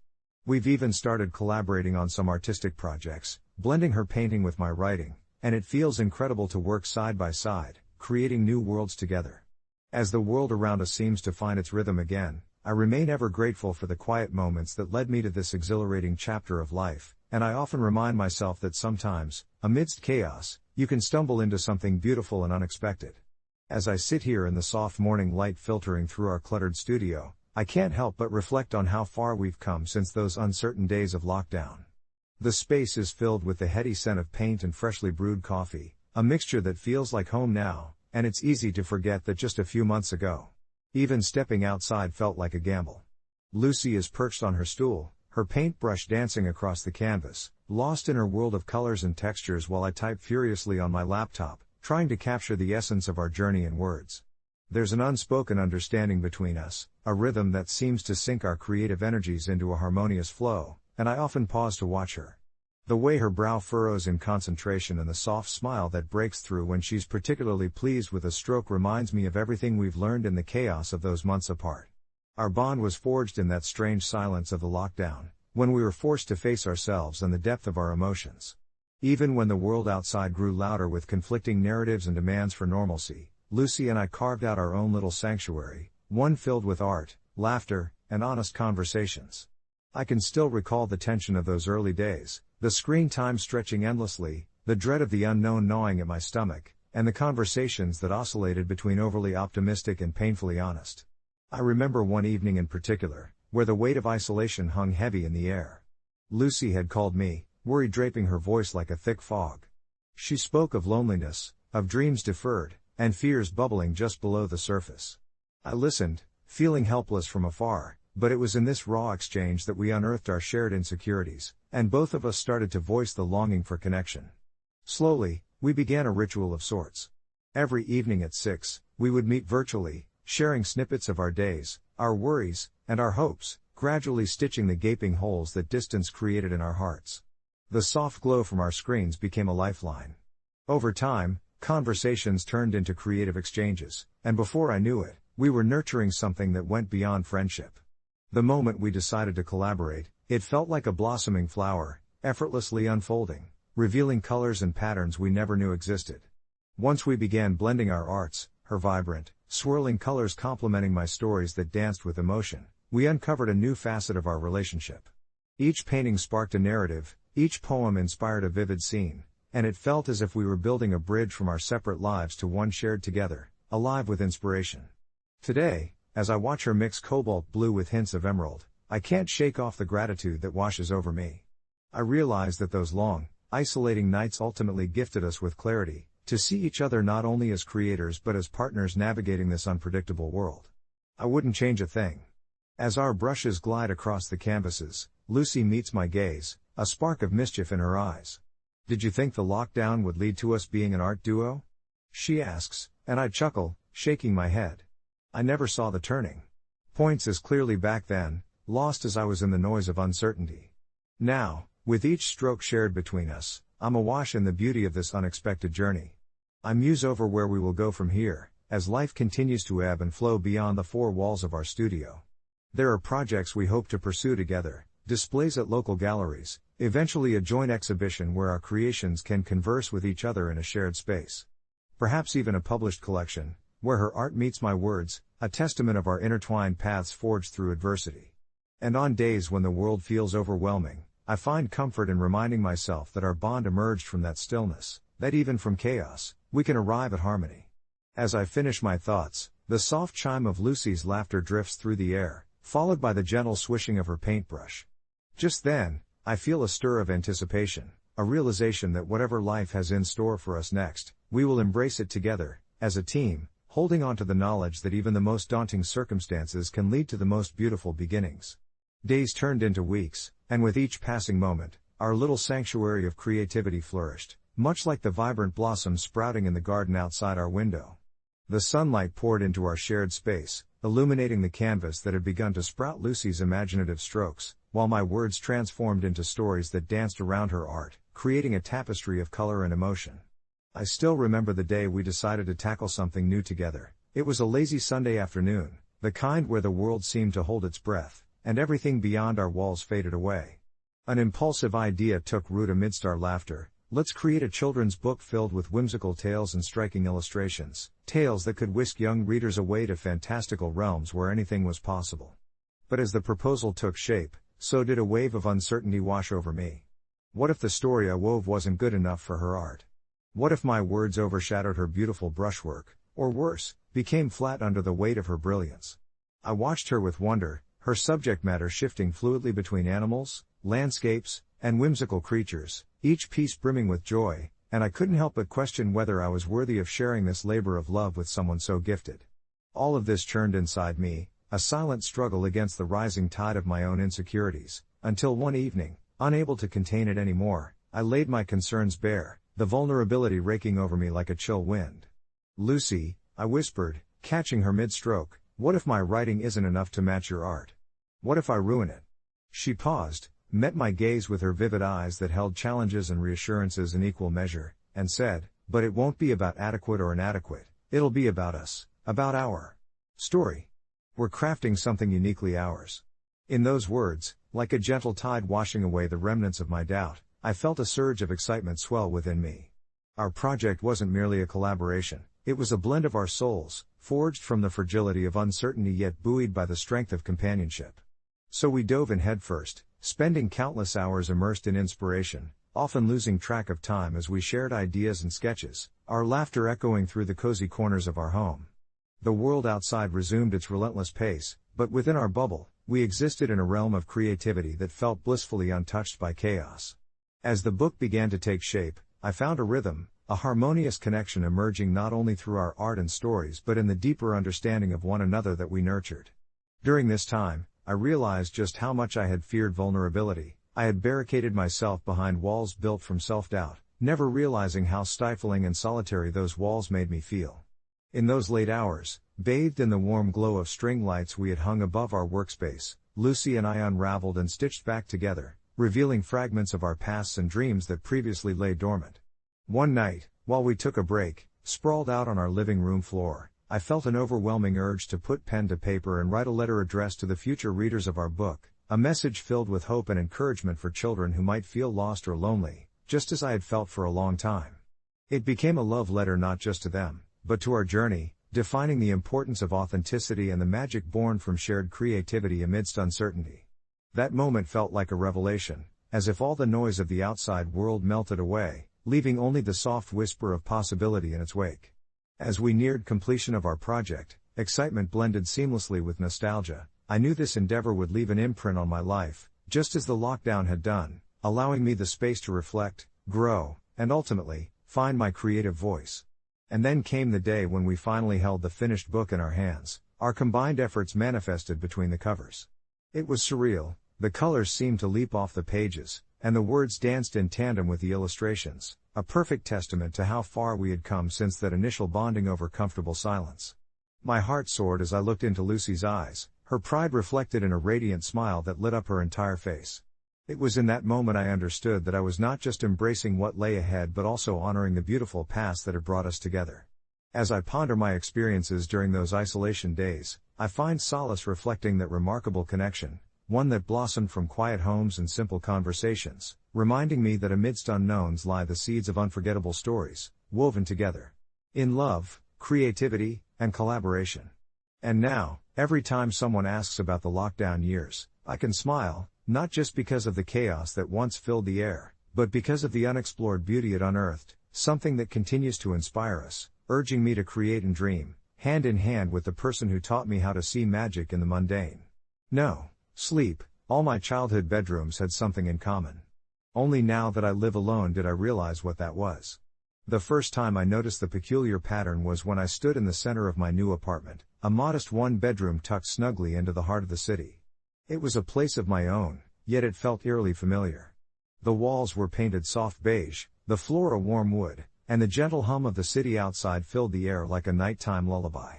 We've even started collaborating on some artistic projects, blending her painting with my writing, and it feels incredible to work side by side, creating new worlds together. As the world around us seems to find its rhythm again, I remain ever grateful for the quiet moments that led me to this exhilarating chapter of life, and I often remind myself that sometimes, amidst chaos, you can stumble into something beautiful and unexpected. As I sit here in the soft morning light filtering through our cluttered studio, I can't help but reflect on how far we've come since those uncertain days of lockdown. The space is filled with the heady scent of paint and freshly brewed coffee, a mixture that feels like home now, and it's easy to forget that just a few months ago, even stepping outside felt like a gamble. Lucy is perched on her stool, her paintbrush dancing across the canvas, lost in her world of colors and textures while I type furiously on my laptop, trying to capture the essence of our journey in words. There's an unspoken understanding between us, a rhythm that seems to sync our creative energies into a harmonious flow, and I often pause to watch her. The way her brow furrows in concentration and the soft smile that breaks through when she's particularly pleased with a stroke reminds me of everything we've learned in the chaos of those months apart. Our bond was forged in that strange silence of the lockdown, when we were forced to face ourselves and the depth of our emotions. Even when the world outside grew louder with conflicting narratives and demands for normalcy, Lucy and I carved out our own little sanctuary, one filled with art, laughter, and honest conversations. I can still recall the tension of those early days, The screen time stretching endlessly, the dread of the unknown gnawing at my stomach, and the conversations that oscillated between overly optimistic and painfully honest. I remember one evening in particular, where the weight of isolation hung heavy in the air. Lucy had called me, worry draping her voice like a thick fog. She spoke of loneliness, of dreams deferred, and fears bubbling just below the surface. I listened, feeling helpless from afar, but it was in this raw exchange that we unearthed our shared insecurities, and both of us started to voice the longing for connection. Slowly, we began a ritual of sorts. Every evening at 6, we would meet virtually, sharing snippets of our days, our worries, and our hopes, gradually stitching the gaping holes that distance created in our hearts. The soft glow from our screens became a lifeline. Over time, conversations turned into creative exchanges, and before I knew it, we were nurturing something that went beyond friendship. The moment we decided to collaborate, it felt like a blossoming flower, effortlessly unfolding, revealing colors and patterns we never knew existed. Once we began blending our arts, her vibrant, swirling colors complementing my stories that danced with emotion, we uncovered a new facet of our relationship. Each painting sparked a narrative, each poem inspired a vivid scene, and it felt as if we were building a bridge from our separate lives to one shared together, alive with inspiration. Today, as I watch her mix cobalt blue with hints of emerald, I can't shake off the gratitude that washes over me. I realize that those long, isolating nights ultimately gifted us with clarity, to see each other not only as creators but as partners navigating this unpredictable world. I wouldn't change a thing. As our brushes glide across the canvases, Lucy meets my gaze, a spark of mischief in her eyes. "Did you think the lockdown would lead to us being an art duo?" she asks, and I chuckle, shaking my head. I never saw the turning points as clearly back then, lost as I was in the noise of uncertainty. Now, with each stroke shared between us, I'm awash in the beauty of this unexpected journey. I muse over where we will go from here, as life continues to ebb and flow beyond the four walls of our studio. There are projects we hope to pursue together, displays at local galleries, eventually a joint exhibition where our creations can converse with each other in a shared space. Perhaps even a published collection, where her art meets my words, a testament of our intertwined paths forged through adversity. And on days when the world feels overwhelming, I find comfort in reminding myself that our bond emerged from that stillness, that even from chaos, we can arrive at harmony. As I finish my thoughts, the soft chime of Lucy's laughter drifts through the air, followed by the gentle swishing of her paintbrush. Just then, I feel a stir of anticipation, a realization that whatever life has in store for us next, we will embrace it together, as a team, holding on to the knowledge that even the most daunting circumstances can lead to the most beautiful beginnings. Days turned into weeks, and with each passing moment, our little sanctuary of creativity flourished, much like the vibrant blossoms sprouting in the garden outside our window. The sunlight poured into our shared space, illuminating the canvas that had begun to sprout Lucy's imaginative strokes, while my words transformed into stories that danced around her art, creating a tapestry of color and emotion. I still remember the day we decided to tackle something new together. It was a lazy Sunday afternoon, the kind where the world seemed to hold its breath, and everything beyond our walls faded away. An impulsive idea took root amidst our laughter. Let's create a children's book filled with whimsical tales and striking illustrations, tales that could whisk young readers away to fantastical realms where anything was possible. But as the proposal took shape, so did a wave of uncertainty wash over me. What if the story I wove wasn't good enough for her art? What if my words overshadowed her beautiful brushwork, or worse, became flat under the weight of her brilliance? I watched her with wonder, her subject matter shifting fluidly between animals, landscapes, and whimsical creatures, each piece brimming with joy, and I couldn't help but question whether I was worthy of sharing this labor of love with someone so gifted. All of this churned inside me, a silent struggle against the rising tide of my own insecurities, until one evening, unable to contain it anymore, I laid my concerns bare, the vulnerability raking over me like a chill wind. "Lucy," I whispered, catching her mid-stroke, "what if my writing isn't enough to match your art? What if I ruin it?" She paused, met my gaze with her vivid eyes that held challenges and reassurances in equal measure, and said, "But it won't be about adequate or inadequate, it'll be about us, about our story. We're crafting something uniquely ours." In those words, like a gentle tide washing away the remnants of my doubt, I felt a surge of excitement swell within me. Our project wasn't merely a collaboration, it was a blend of our souls, forged from the fragility of uncertainty yet buoyed by the strength of companionship. So we dove in headfirst, spending countless hours immersed in inspiration, often losing track of time as we shared ideas and sketches, our laughter echoing through the cozy corners of our home. The world outside resumed its relentless pace, but within our bubble, we existed in a realm of creativity that felt blissfully untouched by chaos. As the book began to take shape, I found a rhythm, a harmonious connection emerging not only through our art and stories but in the deeper understanding of one another that we nurtured. During this time, I realized just how much I had feared vulnerability. I had barricaded myself behind walls built from self-doubt, never realizing how stifling and solitary those walls made me feel. In those late hours, bathed in the warm glow of string lights we had hung above our workspace, Lucy and I unraveled and stitched back together, revealing fragments of our pasts and dreams that previously lay dormant. One night, while we took a break, sprawled out on our living room floor, I felt an overwhelming urge to put pen to paper and write a letter addressed to the future readers of our book, a message filled with hope and encouragement for children who might feel lost or lonely, just as I had felt for a long time. It became a love letter not just to them, but to our journey, defining the importance of authenticity and the magic born from shared creativity amidst uncertainty. That moment felt like a revelation, as if all the noise of the outside world melted away, leaving only the soft whisper of possibility in its wake. As we neared completion of our project, excitement blended seamlessly with nostalgia. I knew this endeavor would leave an imprint on my life, just as the lockdown had done, allowing me the space to reflect, grow, and ultimately, find my creative voice. And then came the day when we finally held the finished book in our hands, our combined efforts manifested between the covers. It was surreal, the colors seemed to leap off the pages, and the words danced in tandem with the illustrations, a perfect testament to how far we had come since that initial bonding over comfortable silence. My heart soared as I looked into Lucy's eyes, her pride reflected in a radiant smile that lit up her entire face. It was in that moment I understood that I was not just embracing what lay ahead but also honoring the beautiful past that had brought us together. As I ponder my experiences during those isolation days, I find solace reflecting that remarkable connection, one that blossomed from quiet homes and simple conversations, reminding me that amidst unknowns lie the seeds of unforgettable stories, woven together in love, creativity, and collaboration. And now, every time someone asks about the lockdown years, I can smile, not just because of the chaos that once filled the air, but because of the unexplored beauty it unearthed, something that continues to inspire us, urging me to create and dream, hand in hand with the person who taught me how to see magic in the mundane. No, sleep, all my childhood bedrooms had something in common. Only now that I live alone did I realize what that was. The first time I noticed the peculiar pattern was when I stood in the center of my new apartment, a modest one-bedroom tucked snugly into the heart of the city. It was a place of my own, yet it felt eerily familiar. The walls were painted soft beige, the floor a warm wood, and the gentle hum of the city outside filled the air like a nighttime lullaby.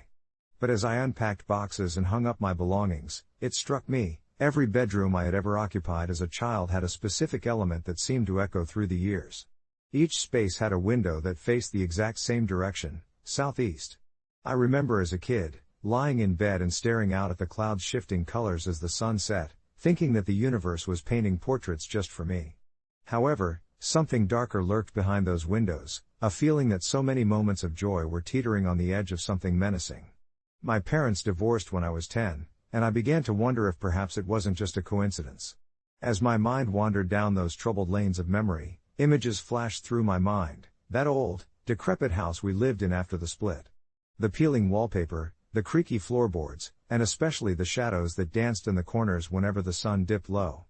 But as I unpacked boxes and hung up my belongings, it struck me, every bedroom I had ever occupied as a child had a specific element that seemed to echo through the years. Each space had a window that faced the exact same direction, southeast. I remember as a kid, lying in bed and staring out at the clouds shifting colors as the sun set, thinking that the universe was painting portraits just for me. However, something darker lurked behind those windows, a feeling that so many moments of joy were teetering on the edge of something menacing. My parents divorced when I was 10, and I began to wonder if perhaps it wasn't just a coincidence. As my mind wandered down those troubled lanes of memory, images flashed through my mind, that old, decrepit house we lived in after the split. The peeling wallpaper, the creaky floorboards, and especially the shadows that danced in the corners whenever the sun dipped low.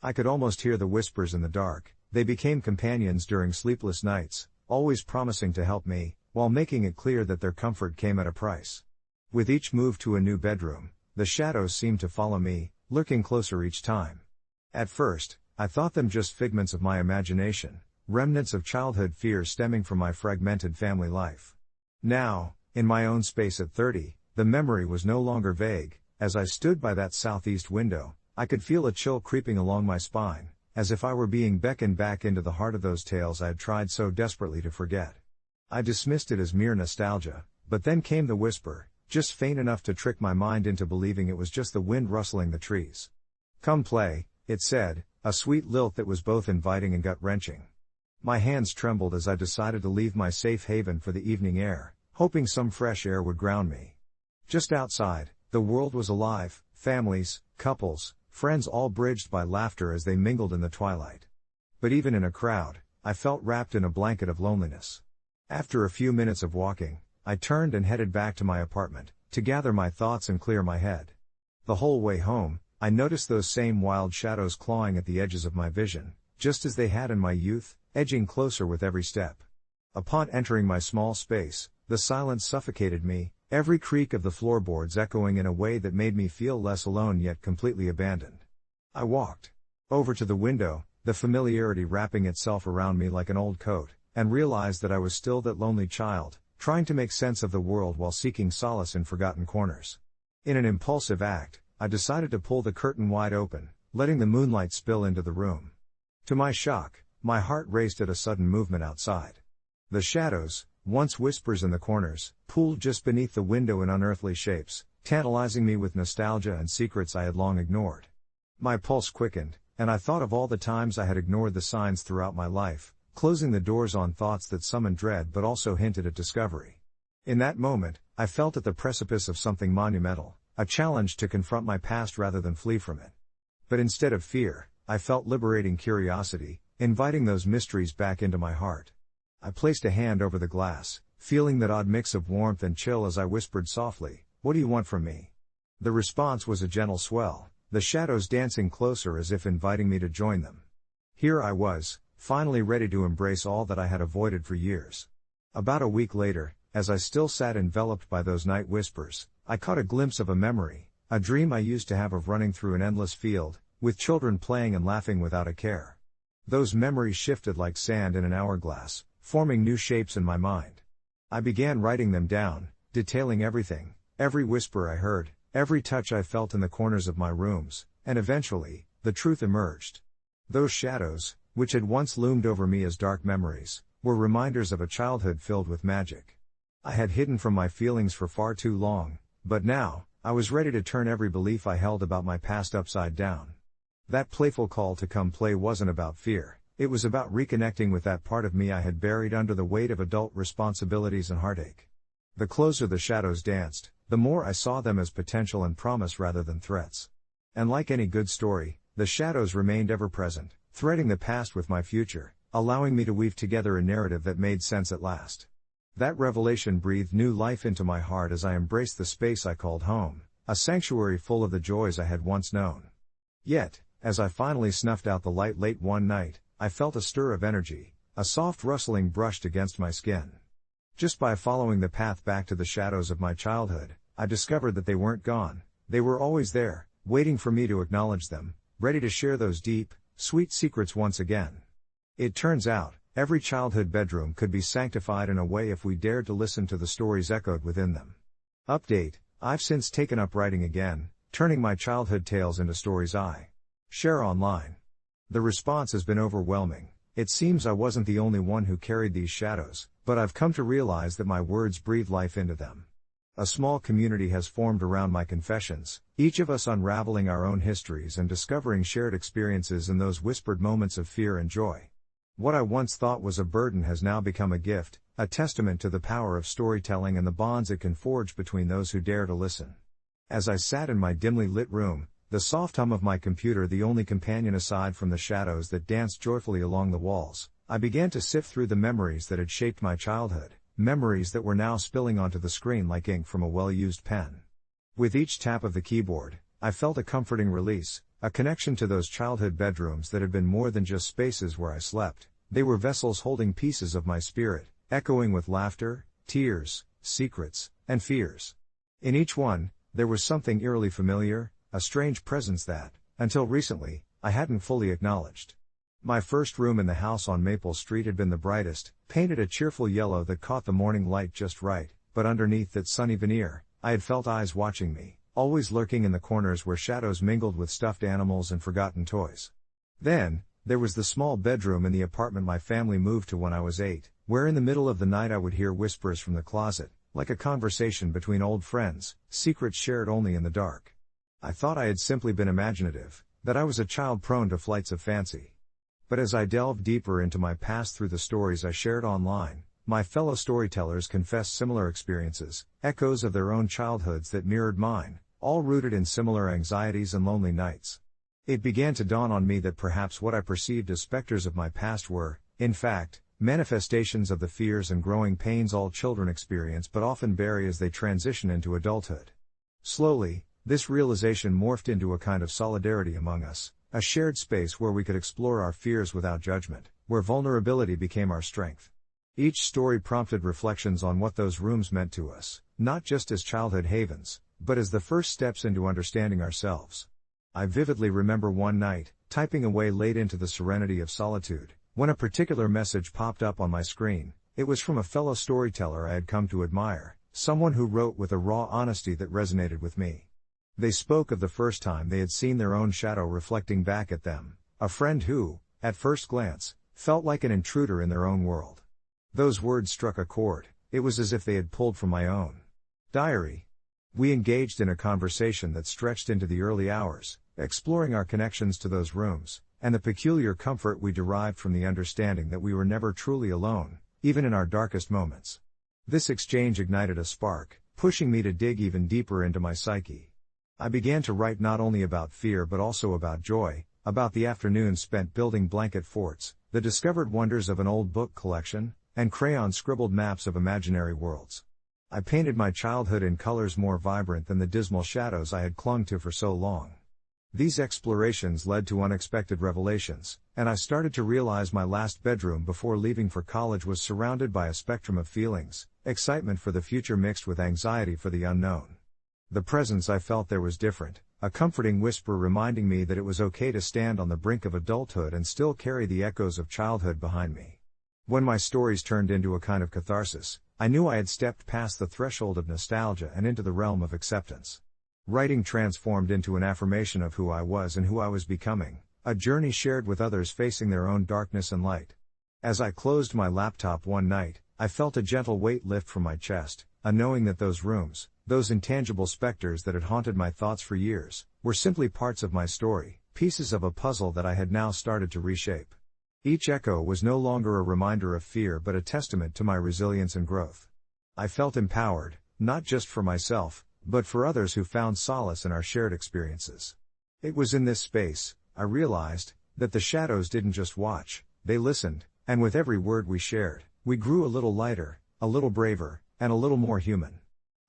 I could almost hear the whispers in the dark. They became companions during sleepless nights, always promising to help me, while making it clear that their comfort came at a price. With each move to a new bedroom, the shadows seemed to follow me, lurking closer each time. At first, I thought them just figments of my imagination, remnants of childhood fears stemming from my fragmented family life. Now, in my own space at 30, the memory was no longer vague. As I stood by that southeast window, I could feel a chill creeping along my spine, as if I were being beckoned back into the heart of those tales I had tried so desperately to forget. I dismissed it as mere nostalgia, but then came the whisper, just faint enough to trick my mind into believing it was just the wind rustling the trees. "Come play," it said, a sweet lilt that was both inviting and gut-wrenching. My hands trembled as I decided to leave my safe haven for the evening air, hoping some fresh air would ground me. Just outside, the world was alive, families, couples, friends all bridged by laughter as they mingled in the twilight. But even in a crowd, I felt wrapped in a blanket of loneliness. After a few minutes of walking, I turned and headed back to my apartment, to gather my thoughts and clear my head. The whole way home, I noticed those same wild shadows clawing at the edges of my vision, just as they had in my youth, edging closer with every step. Upon entering my small space, the silence suffocated me, every creak of the floorboards echoing in a way that made me feel less alone yet completely abandoned. I walked over to the window, the familiarity wrapping itself around me like an old coat, and realized that I was still that lonely child, trying to make sense of the world while seeking solace in forgotten corners. In an impulsive act, I decided to pull the curtain wide open, letting the moonlight spill into the room. To my shock, my heart raced at a sudden movement outside. The shadows, once whispers in the corners, pooled just beneath the window in unearthly shapes, tantalizing me with nostalgia and secrets I had long ignored. My pulse quickened, and I thought of all the times I had ignored the signs throughout my life, closing the doors on thoughts that summoned dread but also hinted at discovery. In that moment, I felt at the precipice of something monumental, a challenge to confront my past rather than flee from it. But instead of fear, I felt liberating curiosity, inviting those mysteries back into my heart. I placed a hand over the glass, feeling that odd mix of warmth and chill as I whispered softly, "What do you want from me?" The response was a gentle swell, the shadows dancing closer as if inviting me to join them. Here I was, finally ready to embrace all that I had avoided for years. About a week later, as I still sat enveloped by those night whispers, I caught a glimpse of a memory, a dream I used to have of running through an endless field, with children playing and laughing without a care. Those memories shifted like sand in an hourglass, forming new shapes in my mind. I began writing them down, detailing everything, every whisper I heard, every touch I felt in the corners of my rooms, and eventually, the truth emerged. Those shadows, which had once loomed over me as dark memories, were reminders of a childhood filled with magic. I had hidden from my feelings for far too long, but now, I was ready to turn every belief I held about my past upside down. That playful call to come play wasn't about fear. It was about reconnecting with that part of me I had buried under the weight of adult responsibilities and heartache. The closer the shadows danced, the more I saw them as potential and promise rather than threats. And like any good story, the shadows remained ever present, threading the past with my future, allowing me to weave together a narrative that made sense at last. That revelation breathed new life into my heart as I embraced the space I called home, a sanctuary full of the joys I had once known. Yet, as I finally snuffed out the light late one night, I felt a stir of energy, a soft rustling brushed against my skin. Just by following the path back to the shadows of my childhood, I discovered that they weren't gone, they were always there, waiting for me to acknowledge them, ready to share those deep, sweet secrets once again. It turns out, every childhood bedroom could be sanctified in a way if we dared to listen to the stories echoed within them. Update: I've since taken up writing again, turning my childhood tales into stories I share online. The response has been overwhelming. It seems I wasn't the only one who carried these shadows, but I've come to realize that my words breathe life into them. A small community has formed around my confessions, each of us unraveling our own histories and discovering shared experiences in those whispered moments of fear and joy. What I once thought was a burden has now become a gift, a testament to the power of storytelling and the bonds it can forge between those who dare to listen. As I sat in my dimly lit room, the soft hum of my computer the only companion aside from the shadows that danced joyfully along the walls, I began to sift through the memories that had shaped my childhood, memories that were now spilling onto the screen like ink from a well-used pen. With each tap of the keyboard, I felt a comforting release, a connection to those childhood bedrooms that had been more than just spaces where I slept. They were vessels holding pieces of my spirit, echoing with laughter, tears, secrets, and fears. In each one, there was something eerily familiar, a strange presence that, until recently, I hadn't fully acknowledged. My first room in the house on Maple Street had been the brightest, painted a cheerful yellow that caught the morning light just right, but underneath that sunny veneer, I had felt eyes watching me, always lurking in the corners where shadows mingled with stuffed animals and forgotten toys. Then, there was the small bedroom in the apartment my family moved to when I was 8, where in the middle of the night I would hear whispers from the closet, like a conversation between old friends, secrets shared only in the dark. I thought I had simply been imaginative, that I was a child prone to flights of fancy. But as I delved deeper into my past through the stories I shared online, my fellow storytellers confessed similar experiences, echoes of their own childhoods that mirrored mine, all rooted in similar anxieties and lonely nights. It began to dawn on me that perhaps what I perceived as specters of my past were, in fact, manifestations of the fears and growing pains all children experience but often bury as they transition into adulthood. Slowly, this realization morphed into a kind of solidarity among us, a shared space where we could explore our fears without judgment, where vulnerability became our strength. Each story prompted reflections on what those rooms meant to us, not just as childhood havens, but as the first steps into understanding ourselves. I vividly remember one night, typing away late into the serenity of solitude, when a particular message popped up on my screen. It was from a fellow storyteller I had come to admire, someone who wrote with a raw honesty that resonated with me. They spoke of the first time they had seen their own shadow reflecting back at them, a friend who, at first glance, felt like an intruder in their own world. Those words struck a chord. It was as if they had pulled from my own diary. We engaged in a conversation that stretched into the early hours, exploring our connections to those rooms, and the peculiar comfort we derived from the understanding that we were never truly alone, even in our darkest moments. This exchange ignited a spark, pushing me to dig even deeper into my psyche. I began to write not only about fear but also about joy, about the afternoons spent building blanket forts, the discovered wonders of an old book collection, and crayon-scribbled maps of imaginary worlds. I painted my childhood in colors more vibrant than the dismal shadows I had clung to for so long. These explorations led to unexpected revelations, and I started to realize my last bedroom before leaving for college was surrounded by a spectrum of feelings, excitement for the future mixed with anxiety for the unknown. The presence I felt there was different, a comforting whisper reminding me that it was okay to stand on the brink of adulthood and still carry the echoes of childhood behind me. When my stories turned into a kind of catharsis, I knew I had stepped past the threshold of nostalgia and into the realm of acceptance. Writing transformed into an affirmation of who I was and who I was becoming, a journey shared with others facing their own darkness and light. As I closed my laptop one night, I felt a gentle weight lift from my chest, a knowing that those rooms, those intangible specters that had haunted my thoughts for years, were simply parts of my story, pieces of a puzzle that I had now started to reshape. Each echo was no longer a reminder of fear but a testament to my resilience and growth. I felt empowered, not just for myself, but for others who found solace in our shared experiences. It was in this space, I realized, that the shadows didn't just watch, they listened, and with every word we shared, we grew a little lighter, a little braver, and a little more human.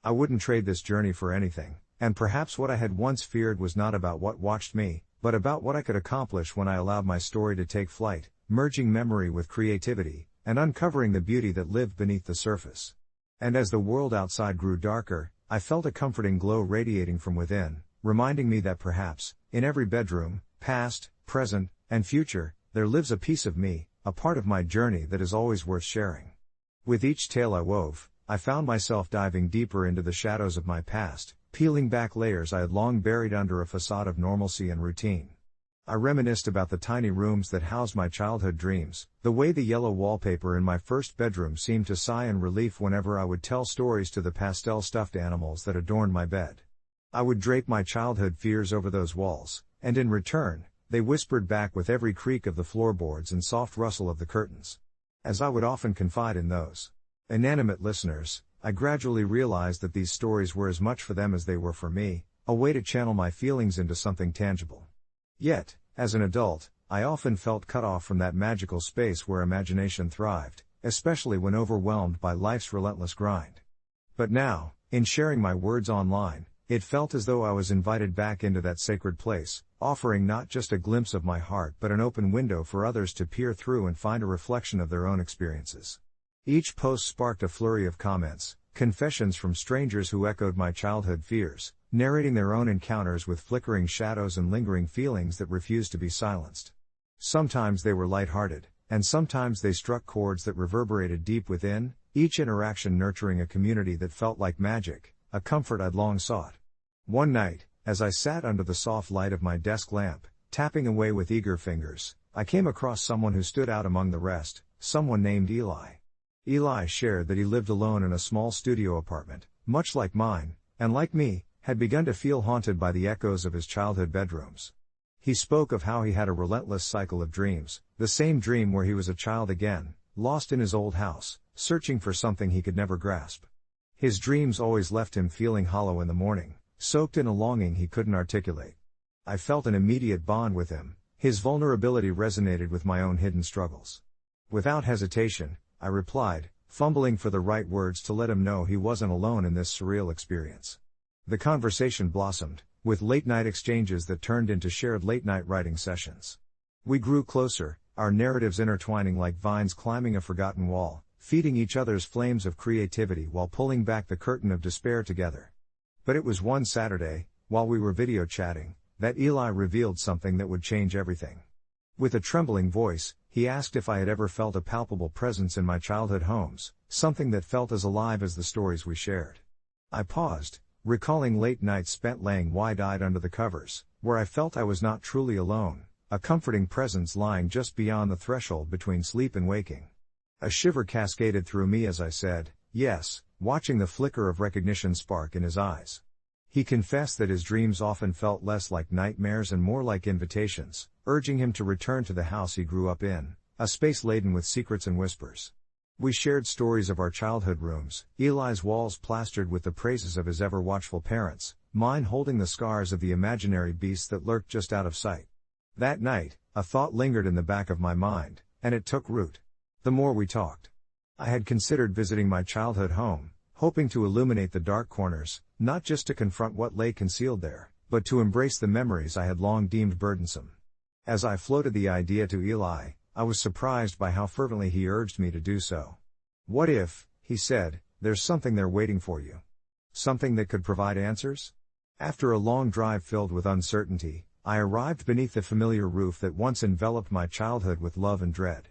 I wouldn't trade this journey for anything, and perhaps what I had once feared was not about what watched me, but about what I could accomplish when I allowed my story to take flight, merging memory with creativity, and uncovering the beauty that lived beneath the surface. And as the world outside grew darker, I felt a comforting glow radiating from within, reminding me that perhaps, in every bedroom, past, present, and future, there lives a piece of me, a part of my journey that is always worth sharing. With each tale I wove, I found myself diving deeper into the shadows of my past, peeling back layers I had long buried under a facade of normalcy and routine. I reminisced about the tiny rooms that housed my childhood dreams, the way the yellow wallpaper in my first bedroom seemed to sigh in relief whenever I would tell stories to the pastel stuffed animals that adorned my bed. I would drape my childhood fears over those walls, and in return, they whispered back with every creak of the floorboards and soft rustle of the curtains. As I would often confide in those inanimate listeners, I gradually realized that these stories were as much for them as they were for me, a way to channel my feelings into something tangible. Yet, as an adult, I often felt cut off from that magical space where imagination thrived, especially when overwhelmed by life's relentless grind. But now, in sharing my words online, it felt as though I was invited back into that sacred place, offering not just a glimpse of my heart but an open window for others to peer through and find a reflection of their own experiences. Each post sparked a flurry of comments, confessions from strangers who echoed my childhood fears, narrating their own encounters with flickering shadows and lingering feelings that refused to be silenced. Sometimes they were lighthearted, and sometimes they struck chords that reverberated deep within, each interaction nurturing a community that felt like magic, a comfort I'd long sought. One night, as I sat under the soft light of my desk lamp, tapping away with eager fingers, I came across someone who stood out among the rest, someone named Eli. Eli shared that he lived alone in a small studio apartment, much like mine, and like me, had begun to feel haunted by the echoes of his childhood bedrooms. He spoke of how he had a relentless cycle of dreams, the same dream where he was a child again, lost in his old house, searching for something he could never grasp. His dreams always left him feeling hollow in the morning, soaked in a longing he couldn't articulate. I felt an immediate bond with him. His vulnerability resonated with my own hidden struggles. Without hesitation, I replied, fumbling for the right words to let him know he wasn't alone in this surreal experience. The conversation blossomed, with late-night exchanges that turned into shared late-night writing sessions. We grew closer, our narratives intertwining like vines climbing a forgotten wall, feeding each other's flames of creativity while pulling back the curtain of despair together. But it was one Saturday, while we were video chatting, that Eli revealed something that would change everything. With a trembling voice, he asked if I had ever felt a palpable presence in my childhood homes, something that felt as alive as the stories we shared. I paused, recalling late nights spent laying wide-eyed under the covers, where I felt I was not truly alone, a comforting presence lying just beyond the threshold between sleep and waking. A shiver cascaded through me as I said, yes, watching the flicker of recognition spark in his eyes. He confessed that his dreams often felt less like nightmares and more like invitations, urging him to return to the house he grew up in, a space laden with secrets and whispers. We shared stories of our childhood rooms, Eli's walls plastered with the praises of his ever-watchful parents, mine holding the scars of the imaginary beasts that lurked just out of sight. That night, a thought lingered in the back of my mind, and it took root. The more we talked, I had considered visiting my childhood home, hoping to illuminate the dark corners, not just to confront what lay concealed there, but to embrace the memories I had long deemed burdensome. As I floated the idea to Eli, I was surprised by how fervently he urged me to do so. What if, he said, there's something there waiting for you? Something that could provide answers? After a long drive filled with uncertainty, I arrived beneath the familiar roof that once enveloped my childhood with love and dread.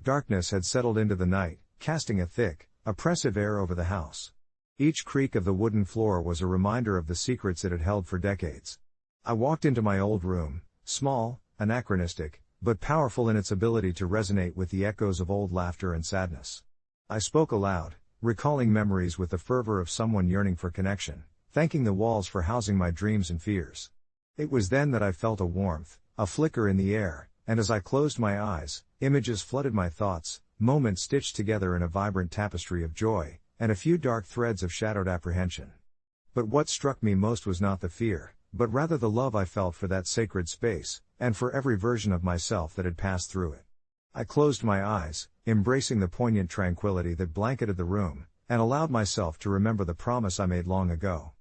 Darkness had settled into the night, casting a thick, oppressive air over the house. Each creak of the wooden floor was a reminder of the secrets it had held for decades. I walked into my old room, small, anachronistic, but powerful in its ability to resonate with the echoes of old laughter and sadness. I spoke aloud, recalling memories with the fervor of someone yearning for connection, thanking the walls for housing my dreams and fears. It was then that I felt a warmth, a flicker in the air, and as I closed my eyes, images flooded my thoughts, moments stitched together in a vibrant tapestry of joy, and a few dark threads of shadowed apprehension. But what struck me most was not the fear, but rather the love I felt for that sacred space, and for every version of myself that had passed through it. I closed my eyes, embracing the poignant tranquility that blanketed the room, and allowed myself to remember the promise I made long ago.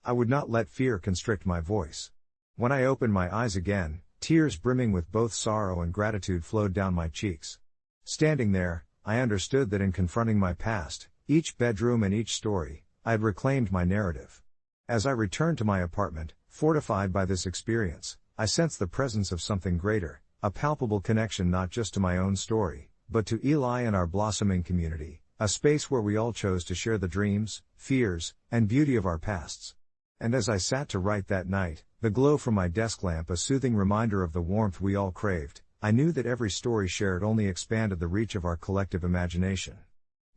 I would not let fear constrict my voice. When I opened my eyes again, tears brimming with both sorrow and gratitude flowed down my cheeks. Standing there, I understood that in confronting my past, each bedroom and each story, I had reclaimed my narrative. As I returned to my apartment, fortified by this experience, I sensed the presence of something greater, a palpable connection not just to my own story, but to Eli and our blossoming community, a space where we all chose to share the dreams, fears, and beauty of our pasts. And as I sat to write that night, the glow from my desk lamp a soothing reminder of the warmth we all craved, I knew that every story shared only expanded the reach of our collective imagination.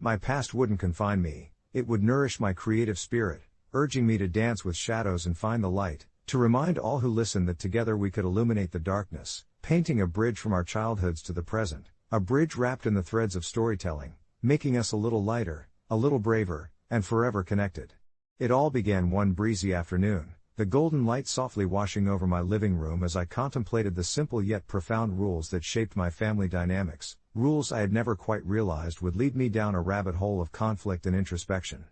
My past wouldn't confine me, it would nourish my creative spirit, urging me to dance with shadows and find the light, to remind all who listen that together we could illuminate the darkness, painting a bridge from our childhoods to the present, a bridge wrapped in the threads of storytelling, making us a little lighter, a little braver, and forever connected. It all began one breezy afternoon, the golden light softly washing over my living room as I contemplated the simple yet profound rules that shaped my family dynamics, rules I had never quite realized would lead me down a rabbit hole of conflict and introspection.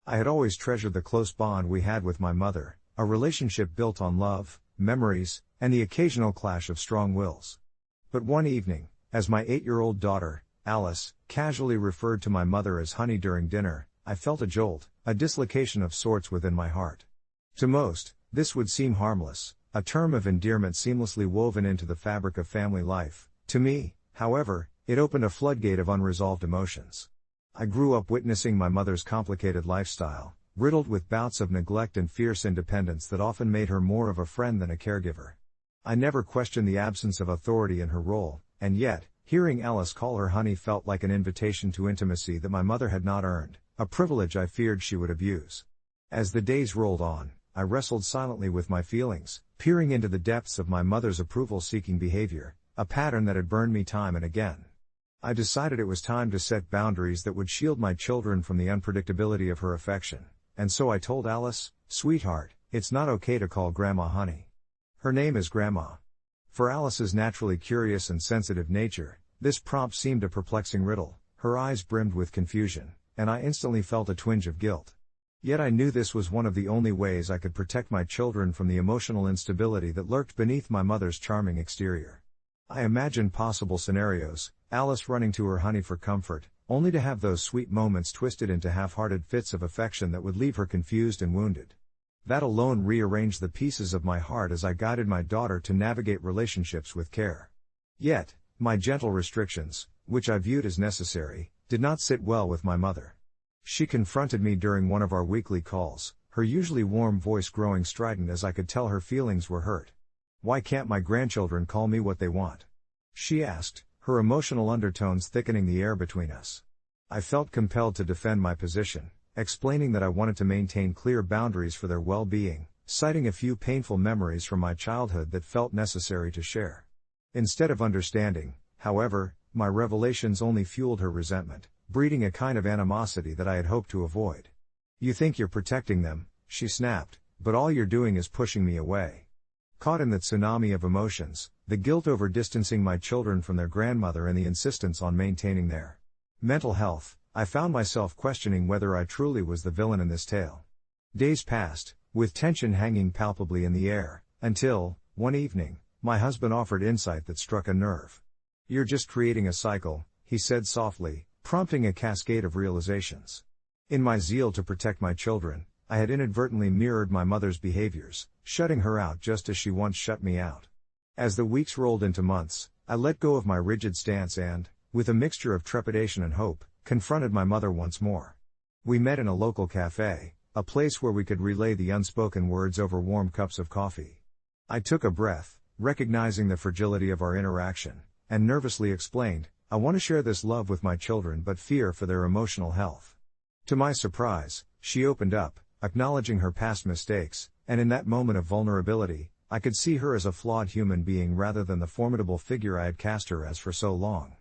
I had always treasured the close bond we had with my mother, a relationship built on love, memories, and the occasional clash of strong wills. But one evening, as my 8-year-old daughter, Alice, casually referred to my mother as honey during dinner, I felt a jolt, a dislocation of sorts within my heart. To most, this would seem harmless, a term of endearment seamlessly woven into the fabric of family life. To me, however, it opened a floodgate of unresolved emotions. I grew up witnessing my mother's complicated lifestyle, riddled with bouts of neglect and fierce independence that often made her more of a friend than a caregiver. I never questioned the absence of authority in her role, and yet, hearing Alice call her honey felt like an invitation to intimacy that my mother had not earned, a privilege I feared she would abuse. As the days rolled on, I wrestled silently with my feelings, peering into the depths of my mother's approval-seeking behavior, a pattern that had burned me time and again. I decided it was time to set boundaries that would shield my children from the unpredictability of her affection, and so I told Alice, "Sweetheart, it's not okay to call Grandma honey." Her name is Grandma. For Alice's naturally curious and sensitive nature, this prompt seemed a perplexing riddle. Her eyes brimmed with confusion, and I instantly felt a twinge of guilt. Yet I knew this was one of the only ways I could protect my children from the emotional instability that lurked beneath my mother's charming exterior. I imagined possible scenarios, Alice running to her honey for comfort, only to have those sweet moments twisted into half-hearted fits of affection that would leave her confused and wounded. That alone rearranged the pieces of my heart as I guided my daughter to navigate relationships with care. Yet, my gentle restrictions, which I viewed as necessary, did not sit well with my mother. She confronted me during one of our weekly calls, her usually warm voice growing strident as I could tell her feelings were hurt. "Why can't my grandchildren call me what they want?" she asked, her emotional undertones thickening the air between us. I felt compelled to defend my position, explaining that I wanted to maintain clear boundaries for their well-being, citing a few painful memories from my childhood that felt necessary to share. Instead of understanding, however, my revelations only fueled her resentment, breeding a kind of animosity that I had hoped to avoid. "You think you're protecting them," she snapped, "but all you're doing is pushing me away." Caught in that tsunami of emotions, the guilt over distancing my children from their grandmother and the insistence on maintaining their mental health, I found myself questioning whether I truly was the villain in this tale. Days passed, with tension hanging palpably in the air, until, one evening, my husband offered insight that struck a nerve. "You're just creating a cycle," he said softly, prompting a cascade of realizations. In my zeal to protect my children, I had inadvertently mirrored my mother's behaviors, shutting her out just as she once shut me out. As the weeks rolled into months, I let go of my rigid stance and, with a mixture of trepidation and hope, confronted my mother once more. We met in a local cafe, a place where we could relay the unspoken words over warm cups of coffee. I took a breath, recognizing the fragility of our interaction, and nervously explained, "I want to share this love with my children but fear for their emotional health." To my surprise, she opened up, acknowledging her past mistakes, and in that moment of vulnerability, I could see her as a flawed human being rather than the formidable figure I had cast her as for so long.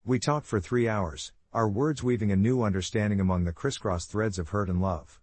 We talked for 3 hours, our words weaving a new understanding among the crisscross threads of hurt and love.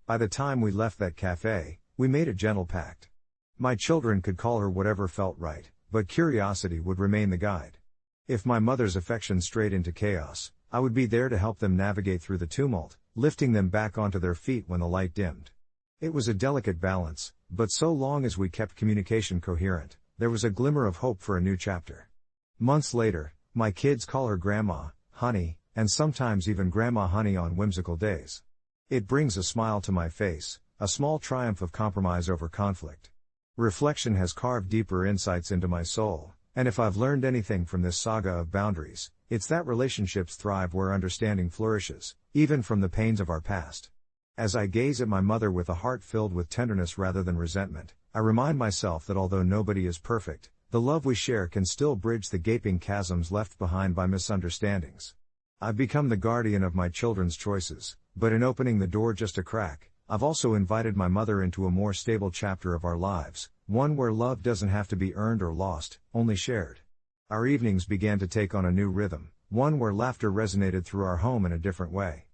By the time we left that cafe, we made a gentle pact. My children could call her whatever felt right, but curiosity would remain the guide. If my mother's affection strayed into chaos, I would be there to help them navigate through the tumult, lifting them back onto their feet when the light dimmed. It was a delicate balance, but so long as we kept communication coherent, there was a glimmer of hope for a new chapter. Months later, my kids call her Grandma, Honey, and sometimes even Grandma Honey on whimsical days. It brings a smile to my face, a small triumph of compromise over conflict. Reflection has carved deeper insights into my soul, and if I've learned anything from this saga of boundaries, it's that relationships thrive where understanding flourishes, even from the pains of our past. As I gaze at my mother with a heart filled with tenderness rather than resentment, I remind myself that although nobody is perfect, the love we share can still bridge the gaping chasms left behind by misunderstandings. I've become the guardian of my children's choices, but in opening the door just a crack, I've also invited my mother into a more stable chapter of our lives, one where love doesn't have to be earned or lost, only shared. Our evenings began to take on a new rhythm, one where laughter resonated through our home in a different way.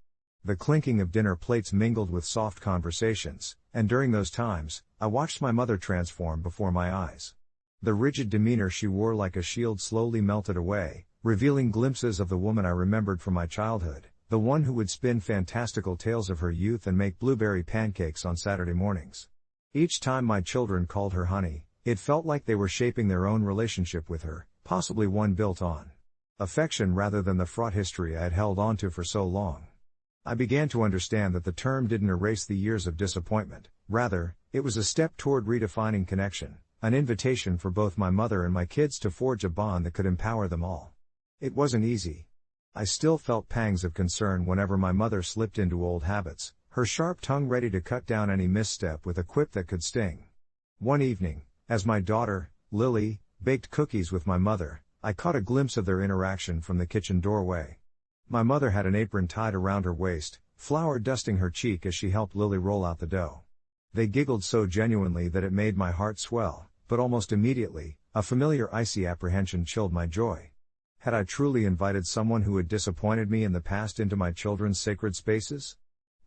The clinking of dinner plates mingled with soft conversations, and during those times, I watched my mother transform before my eyes. The rigid demeanor she wore like a shield slowly melted away, revealing glimpses of the woman I remembered from my childhood, the one who would spin fantastical tales of her youth and make blueberry pancakes on Saturday mornings. Each time my children called her Honey, it felt like they were shaping their own relationship with her, possibly one built on affection rather than the fraught history I had held onto for so long. I began to understand that the term didn't erase the years of disappointment, rather, it was a step toward redefining connection, an invitation for both my mother and my kids to forge a bond that could empower them all. It wasn't easy. I still felt pangs of concern whenever my mother slipped into old habits, her sharp tongue ready to cut down any misstep with a quip that could sting. One evening, as my daughter, Lily, baked cookies with my mother, I caught a glimpse of their interaction from the kitchen doorway. My mother had an apron tied around her waist, flour dusting her cheek as she helped Lily roll out the dough. They giggled so genuinely that it made my heart swell, but almost immediately, a familiar icy apprehension chilled my joy. Had I truly invited someone who had disappointed me in the past into my children's sacred spaces?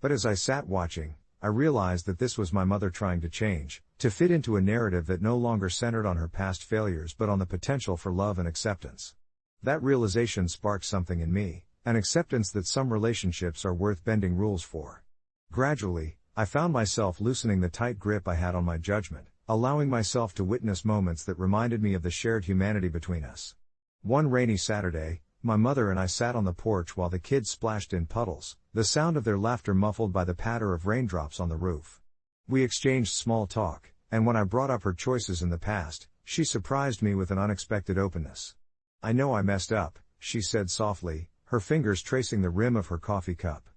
But as I sat watching, I realized that this was my mother trying to change, to fit into a narrative that no longer centered on her past failures but on the potential for love and acceptance. That realization sparked something in me, an acceptance that some relationships are worth bending rules for. Gradually, I found myself loosening the tight grip I had on my judgment, allowing myself to witness moments that reminded me of the shared humanity between us. One rainy Saturday, my mother and I sat on the porch while the kids splashed in puddles, the sound of their laughter muffled by the patter of raindrops on the roof. We exchanged small talk, and when I brought up her choices in the past, she surprised me with an unexpected openness. "I know I messed up," she said softly, her fingers tracing the rim of her coffee cup.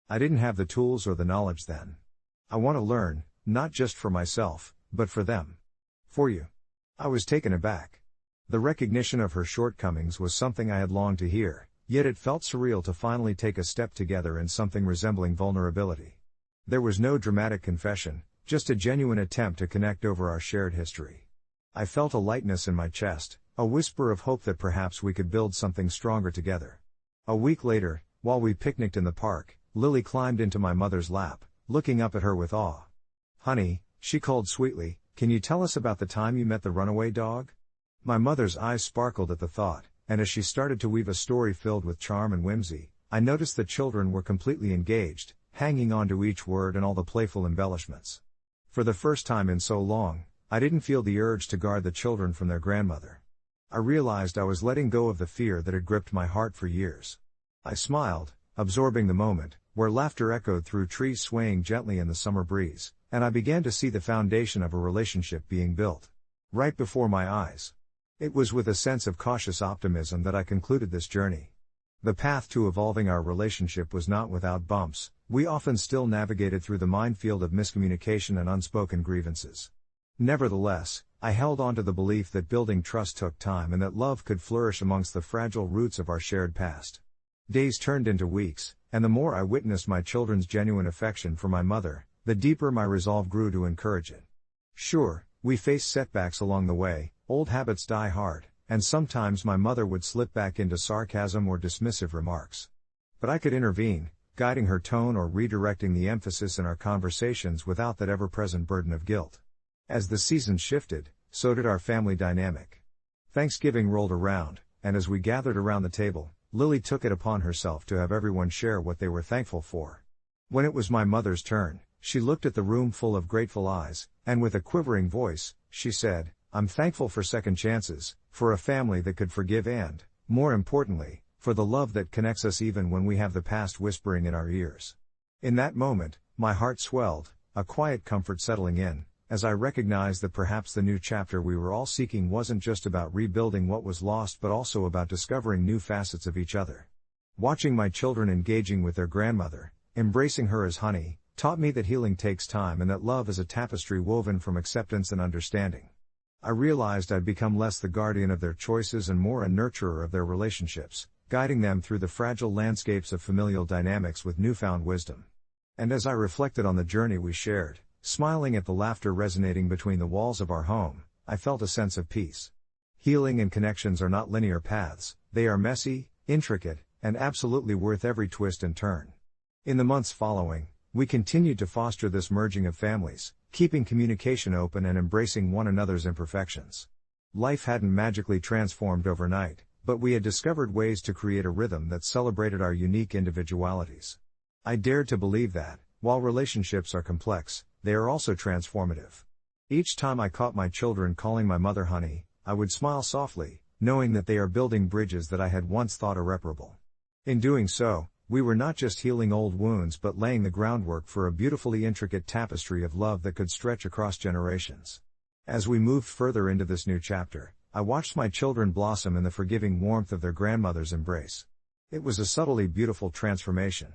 "I didn't have the tools or the knowledge then. I want to learn, not just for myself, but for them. For you." I was taken aback. The recognition of her shortcomings was something I had longed to hear, yet it felt surreal to finally take a step together in something resembling vulnerability. There was no dramatic confession, just a genuine attempt to connect over our shared history. I felt a lightness in my chest, a whisper of hope that perhaps we could build something stronger together. A week later, while we picnicked in the park, Lily climbed into my mother's lap, looking up at her with awe. "Honey," she called sweetly, "can you tell us about the time you met the runaway dog?" My mother's eyes sparkled at the thought, and as she started to weave a story filled with charm and whimsy, I noticed the children were completely engaged, hanging on to each word and all the playful embellishments. For the first time in so long, I didn't feel the urge to guard the children from their grandmother. I realized I was letting go of the fear that had gripped my heart for years. I smiled, absorbing the moment, where laughter echoed through trees swaying gently in the summer breeze, and I began to see the foundation of a relationship being built. Right before my eyes. It was with a sense of cautious optimism that I concluded this journey. The path to evolving our relationship was not without bumps. We often still navigated through the minefield of miscommunication and unspoken grievances. Nevertheless, I held on to the belief that building trust took time and that love could flourish amongst the fragile roots of our shared past. Days turned into weeks, and the more I witnessed my children's genuine affection for my mother, the deeper my resolve grew to encourage it. Sure, we faced setbacks along the way, old habits die hard, and sometimes my mother would slip back into sarcasm or dismissive remarks. But I could intervene, guiding her tone or redirecting the emphasis in our conversations without that ever-present burden of guilt. As the seasons shifted, so did our family dynamic. Thanksgiving rolled around, and as we gathered around the table, Lily took it upon herself to have everyone share what they were thankful for. When it was my mother's turn, she looked at the room full of grateful eyes, and with a quivering voice, she said, "I'm thankful for second chances, for a family that could forgive and, more importantly, for the love that connects us even when we have the past whispering in our ears." In that moment, my heart swelled, a quiet comfort settling in, as I recognized that perhaps the new chapter we were all seeking wasn't just about rebuilding what was lost but also about discovering new facets of each other. Watching my children engaging with their grandmother, embracing her as honey, taught me that healing takes time and that love is a tapestry woven from acceptance and understanding. I realized I'd become less the guardian of their choices and more a nurturer of their relationships, guiding them through the fragile landscapes of familial dynamics with newfound wisdom. And as I reflected on the journey we shared, smiling at the laughter resonating between the walls of our home, I felt a sense of peace. Healing and connections are not linear paths, they are messy, intricate, and absolutely worth every twist and turn. In the months following, we continued to foster this merging of families, keeping communication open and embracing one another's imperfections. Life hadn't magically transformed overnight, but we had discovered ways to create a rhythm that celebrated our unique individualities. I dared to believe that, while relationships are complex, they are also transformative. Each time I caught my children calling my mother honey, I would smile softly, knowing that they are building bridges that I had once thought irreparable. In doing so, we were not just healing old wounds but laying the groundwork for a beautifully intricate tapestry of love that could stretch across generations. As we moved further into this new chapter, I watched my children blossom in the forgiving warmth of their grandmother's embrace. It was a subtly beautiful transformation.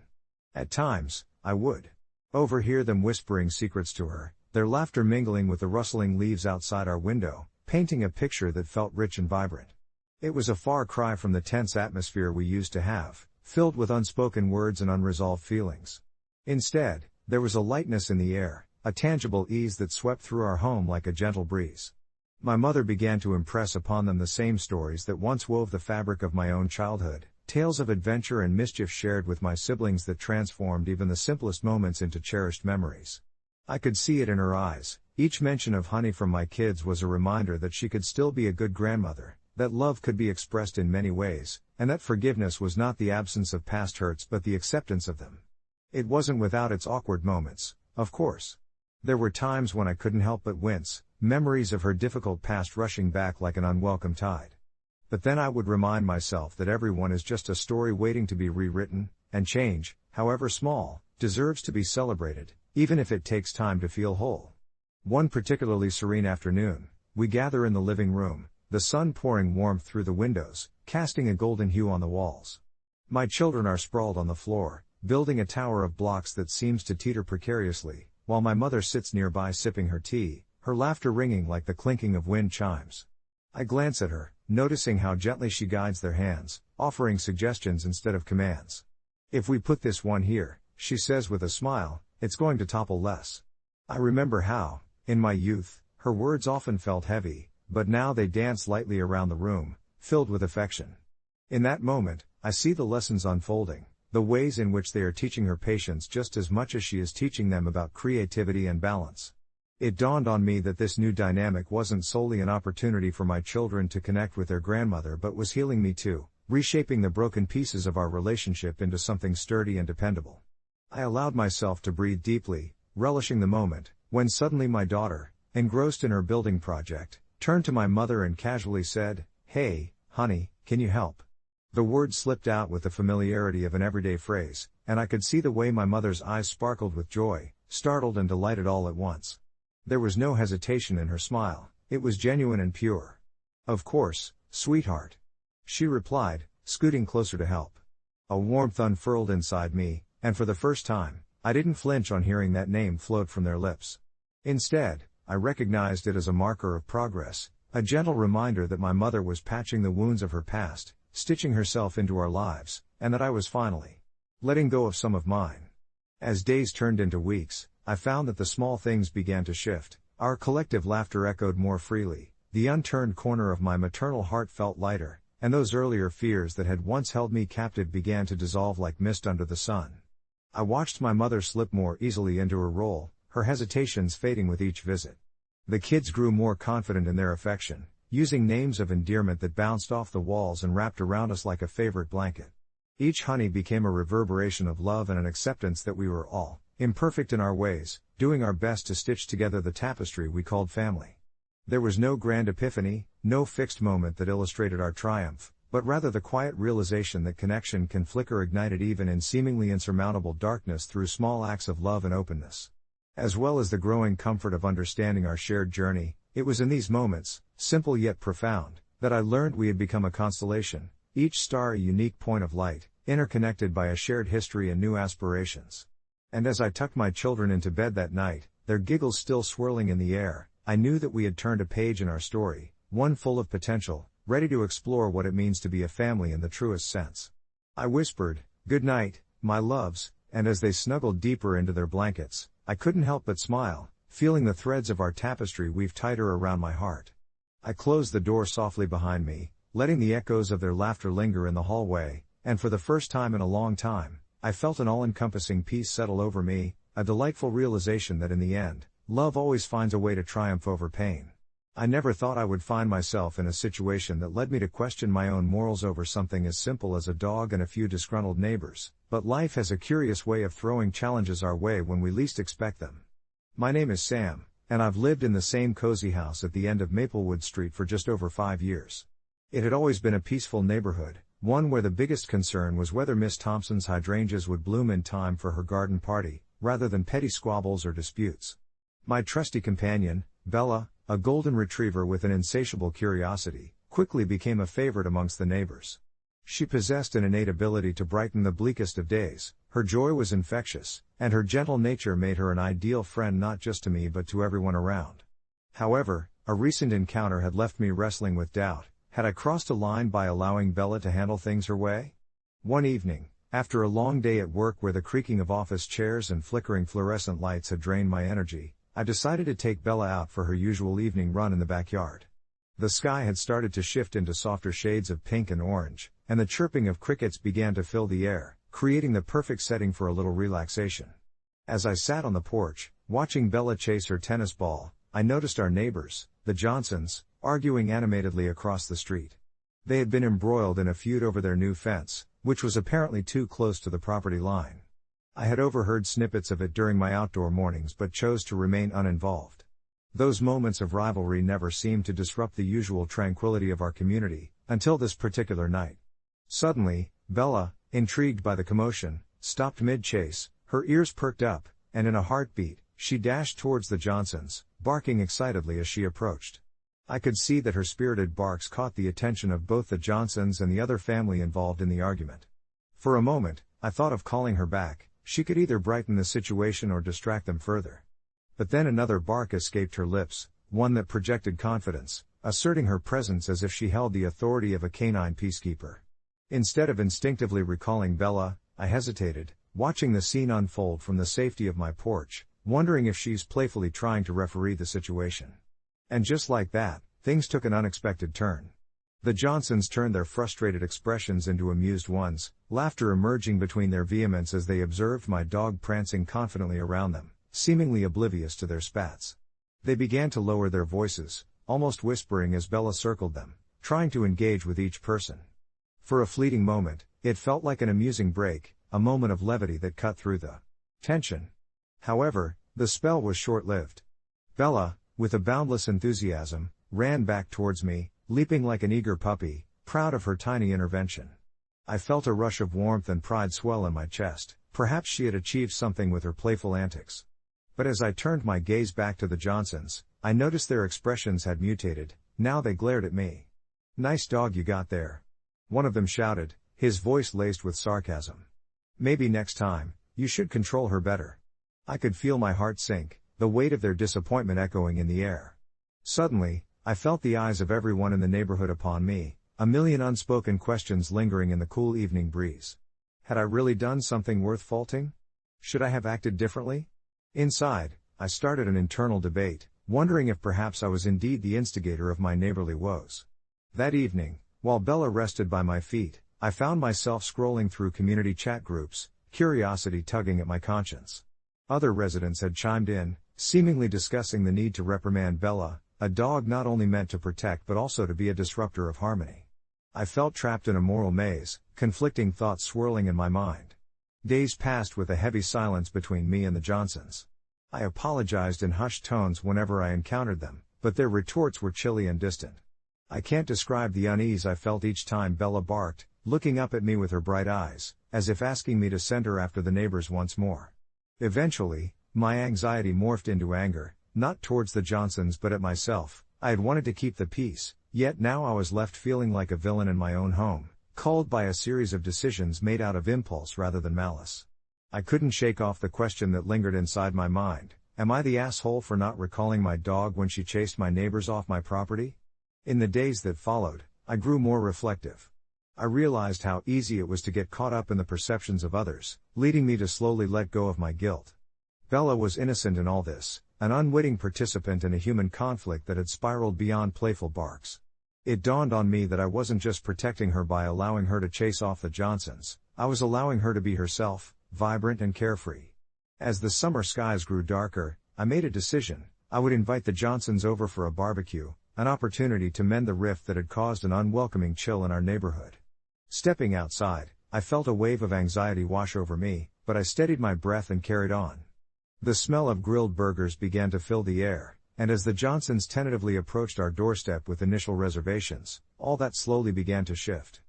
At times, I would overhear them whispering secrets to her, their laughter mingling with the rustling leaves outside our window, painting a picture that felt rich and vibrant. It was a far cry from the tense atmosphere we used to have, filled with unspoken words and unresolved feelings. Instead, there was a lightness in the air, a tangible ease that swept through our home like a gentle breeze. My mother began to impress upon them the same stories that once wove the fabric of my own childhood, tales of adventure and mischief shared with my siblings that transformed even the simplest moments into cherished memories. I could see it in her eyes. Each mention of honey from my kids was a reminder that she could still be a good grandmother, that love could be expressed in many ways, and that forgiveness was not the absence of past hurts but the acceptance of them. It wasn't without its awkward moments, of course. There were times when I couldn't help but wince, memories of her difficult past rushing back like an unwelcome tide. But then I would remind myself that everyone is just a story waiting to be rewritten, and change, however small, deserves to be celebrated, even if it takes time to feel whole. One particularly serene afternoon, we gather in the living room, the sun pouring warmth through the windows, casting a golden hue on the walls. My children are sprawled on the floor, building a tower of blocks that seems to teeter precariously, while my mother sits nearby sipping her tea, her laughter ringing like the clinking of wind chimes. I glance at her, noticing how gently she guides their hands, offering suggestions instead of commands. "If we put this one here," she says with a smile, "it's going to topple less." I remember how, in my youth, her words often felt heavy, but now they dance lightly around the room, filled with affection. In that moment, I see the lessons unfolding, the ways in which they are teaching her patience just as much as she is teaching them about creativity and balance. It dawned on me that this new dynamic wasn't solely an opportunity for my children to connect with their grandmother but was healing me too, reshaping the broken pieces of our relationship into something sturdy and dependable. I allowed myself to breathe deeply, relishing the moment, when suddenly my daughter, engrossed in her building project, turned to my mother and casually said, "Hey, honey, can you help?" The word slipped out with the familiarity of an everyday phrase, and I could see the way my mother's eyes sparkled with joy, startled and delighted all at once. There was no hesitation in her smile, it was genuine and pure. "Of course, sweetheart," she replied, scooting closer to help. A warmth unfurled inside me, and for the first time, I didn't flinch on hearing that name float from their lips. Instead, I recognized it as a marker of progress, a gentle reminder that my mother was patching the wounds of her past, stitching herself into our lives, and that I was finally letting go of some of mine. As days turned into weeks, I found that the small things began to shift. Our collective laughter echoed more freely, the unturned corner of my maternal heart felt lighter, and those earlier fears that had once held me captive began to dissolve like mist under the sun. I watched my mother slip more easily into her role, her hesitations fading with each visit. The kids grew more confident in their affection, using names of endearment that bounced off the walls and wrapped around us like a favorite blanket. Each honey became a reverberation of love and an acceptance that we were all imperfect in our ways, doing our best to stitch together the tapestry we called family. There was no grand epiphany, no fixed moment that illustrated our triumph, but rather the quiet realization that connection can flicker ignited even in seemingly insurmountable darkness through small acts of love and openness. As well as the growing comfort of understanding our shared journey, it was in these moments, simple yet profound, that I learned we had become a constellation, each star a unique point of light, interconnected by a shared history and new aspirations. And as I tucked my children into bed that night, their giggles still swirling in the air, I knew that we had turned a page in our story, one full of potential, ready to explore what it means to be a family in the truest sense. I whispered, "Good night, my loves," and as they snuggled deeper into their blankets, I couldn't help but smile, feeling the threads of our tapestry weave tighter around my heart. I closed the door softly behind me, letting the echoes of their laughter linger in the hallway, and for the first time in a long time, I felt an all-encompassing peace settle over me, a delightful realization that in the end, love always finds a way to triumph over pain. I never thought I would find myself in a situation that led me to question my own morals over something as simple as a dog and a few disgruntled neighbors, but life has a curious way of throwing challenges our way when we least expect them. My name is Sam, and I've lived in the same cozy house at the end of Maplewood Street for just over 5 years. It had always been a peaceful neighborhood, one where the biggest concern was whether Miss Thompson's hydrangeas would bloom in time for her garden party, rather than petty squabbles or disputes. My trusty companion, Bella, a golden retriever with an insatiable curiosity, quickly became a favorite amongst the neighbors. She possessed an innate ability to brighten the bleakest of days, her joy was infectious, and her gentle nature made her an ideal friend not just to me but to everyone around. However, a recent encounter had left me wrestling with doubt. Had I crossed a line by allowing Bella to handle things her way? One evening, after a long day at work where the creaking of office chairs and flickering fluorescent lights had drained my energy, I decided to take Bella out for her usual evening run in the backyard. The sky had started to shift into softer shades of pink and orange, and the chirping of crickets began to fill the air, creating the perfect setting for a little relaxation. As I sat on the porch, watching Bella chase her tennis ball, I noticed our neighbors, the Johnsons, arguing animatedly across the street. They had been embroiled in a feud over their new fence, which was apparently too close to the property line. I had overheard snippets of it during my outdoor mornings but chose to remain uninvolved. Those moments of rivalry never seemed to disrupt the usual tranquility of our community, until this particular night. Suddenly, Bella, intrigued by the commotion, stopped mid-chase, her ears perked up, and in a heartbeat, she dashed towards the Johnsons, barking excitedly as she approached. I could see that her spirited barks caught the attention of both the Johnsons and the other family involved in the argument. For a moment, I thought of calling her back. She could either brighten the situation or distract them further. But then another bark escaped her lips, one that projected confidence, asserting her presence as if she held the authority of a canine peacekeeper. Instead of instinctively recalling Bella, I hesitated, watching the scene unfold from the safety of my porch, wondering if she's playfully trying to referee the situation. And just like that, things took an unexpected turn. The Johnsons turned their frustrated expressions into amused ones, laughter emerging between their vehemence as they observed my dog prancing confidently around them, seemingly oblivious to their spats. They began to lower their voices, almost whispering as Bella circled them, trying to engage with each person. For a fleeting moment, it felt like an amusing break, a moment of levity that cut through the tension. However, the spell was short-lived. Bella, with a boundless enthusiasm, ran back towards me, leaping like an eager puppy, proud of her tiny intervention. I felt a rush of warmth and pride swell in my chest, perhaps she had achieved something with her playful antics. But as I turned my gaze back to the Johnsons, I noticed their expressions had mutated. Now they glared at me. "Nice dog you got there," one of them shouted, his voice laced with sarcasm. "Maybe next time, you should control her better." I could feel my heart sink, the weight of their disappointment echoing in the air. Suddenly, I felt the eyes of everyone in the neighborhood upon me, a million unspoken questions lingering in the cool evening breeze. Had I really done something worth faulting? Should I have acted differently? Inside, I started an internal debate, wondering if perhaps I was indeed the instigator of my neighborly woes. That evening, while Bella rested by my feet, I found myself scrolling through community chat groups, curiosity tugging at my conscience. Other residents had chimed in, seemingly discussing the need to reprimand Bella, a dog not only meant to protect but also to be a disruptor of harmony. I felt trapped in a moral maze, conflicting thoughts swirling in my mind. Days passed with a heavy silence between me and the Johnsons. I apologized in hushed tones whenever I encountered them, but their retorts were chilly and distant. I can't describe the unease I felt each time Bella barked, looking up at me with her bright eyes, as if asking me to send her after the neighbors once more. Eventually, my anxiety morphed into anger, not towards the Johnsons but at myself. I had wanted to keep the peace, yet now I was left feeling like a villain in my own home, called by a series of decisions made out of impulse rather than malice. I couldn't shake off the question that lingered inside my mind: am I the asshole for not recalling my dog when she chased my neighbors off my property? In the days that followed, I grew more reflective. I realized how easy it was to get caught up in the perceptions of others, leading me to slowly let go of my guilt. Bella was innocent in all this, an unwitting participant in a human conflict that had spiraled beyond playful barks. It dawned on me that I wasn't just protecting her by allowing her to chase off the Johnsons, I was allowing her to be herself, vibrant and carefree. As the summer skies grew darker, I made a decision: I would invite the Johnsons over for a barbecue, an opportunity to mend the rift that had caused an unwelcoming chill in our neighborhood. Stepping outside, I felt a wave of anxiety wash over me, but I steadied my breath and carried on. The smell of grilled burgers began to fill the air, and as the Johnsons tentatively approached our doorstep with initial reservations, all that slowly began to shift.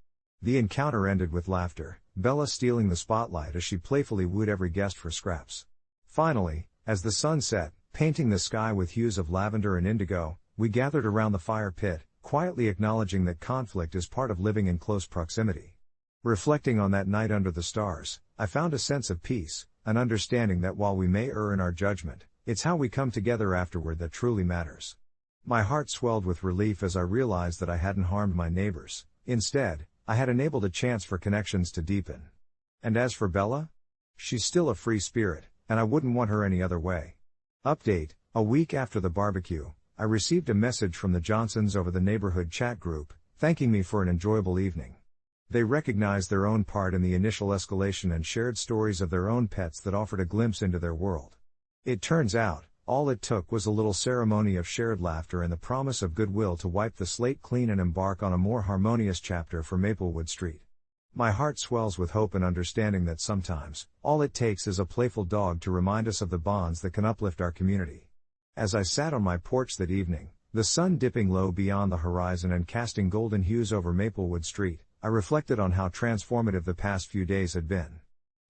The encounter ended with laughter, Bella stealing the spotlight as she playfully wooed every guest for scraps. Finally, as the sun set, painting the sky with hues of lavender and indigo, we gathered around the fire pit, quietly acknowledging that conflict is part of living in close proximity. Reflecting on that night under the stars, I found a sense of peace, an understanding that while we may err in our judgment, it's how we come together afterward that truly matters. My heart swelled with relief as I realized that I hadn't harmed my neighbors. Instead, I had enabled a chance for connections to deepen. And as for Bella? She's still a free spirit, and I wouldn't want her any other way. Update: a week after the barbecue, I received a message from the Johnsons over the neighborhood chat group, thanking me for an enjoyable evening. They recognized their own part in the initial escalation and shared stories of their own pets that offered a glimpse into their world. It turns out, all it took was a little ceremony of shared laughter and the promise of goodwill to wipe the slate clean and embark on a more harmonious chapter for Maplewood Street. My heart swells with hope and understanding that sometimes, all it takes is a playful dog to remind us of the bonds that can uplift our community. As I sat on my porch that evening, the sun dipping low beyond the horizon and casting golden hues over Maplewood Street, I reflected on how transformative the past few days had been.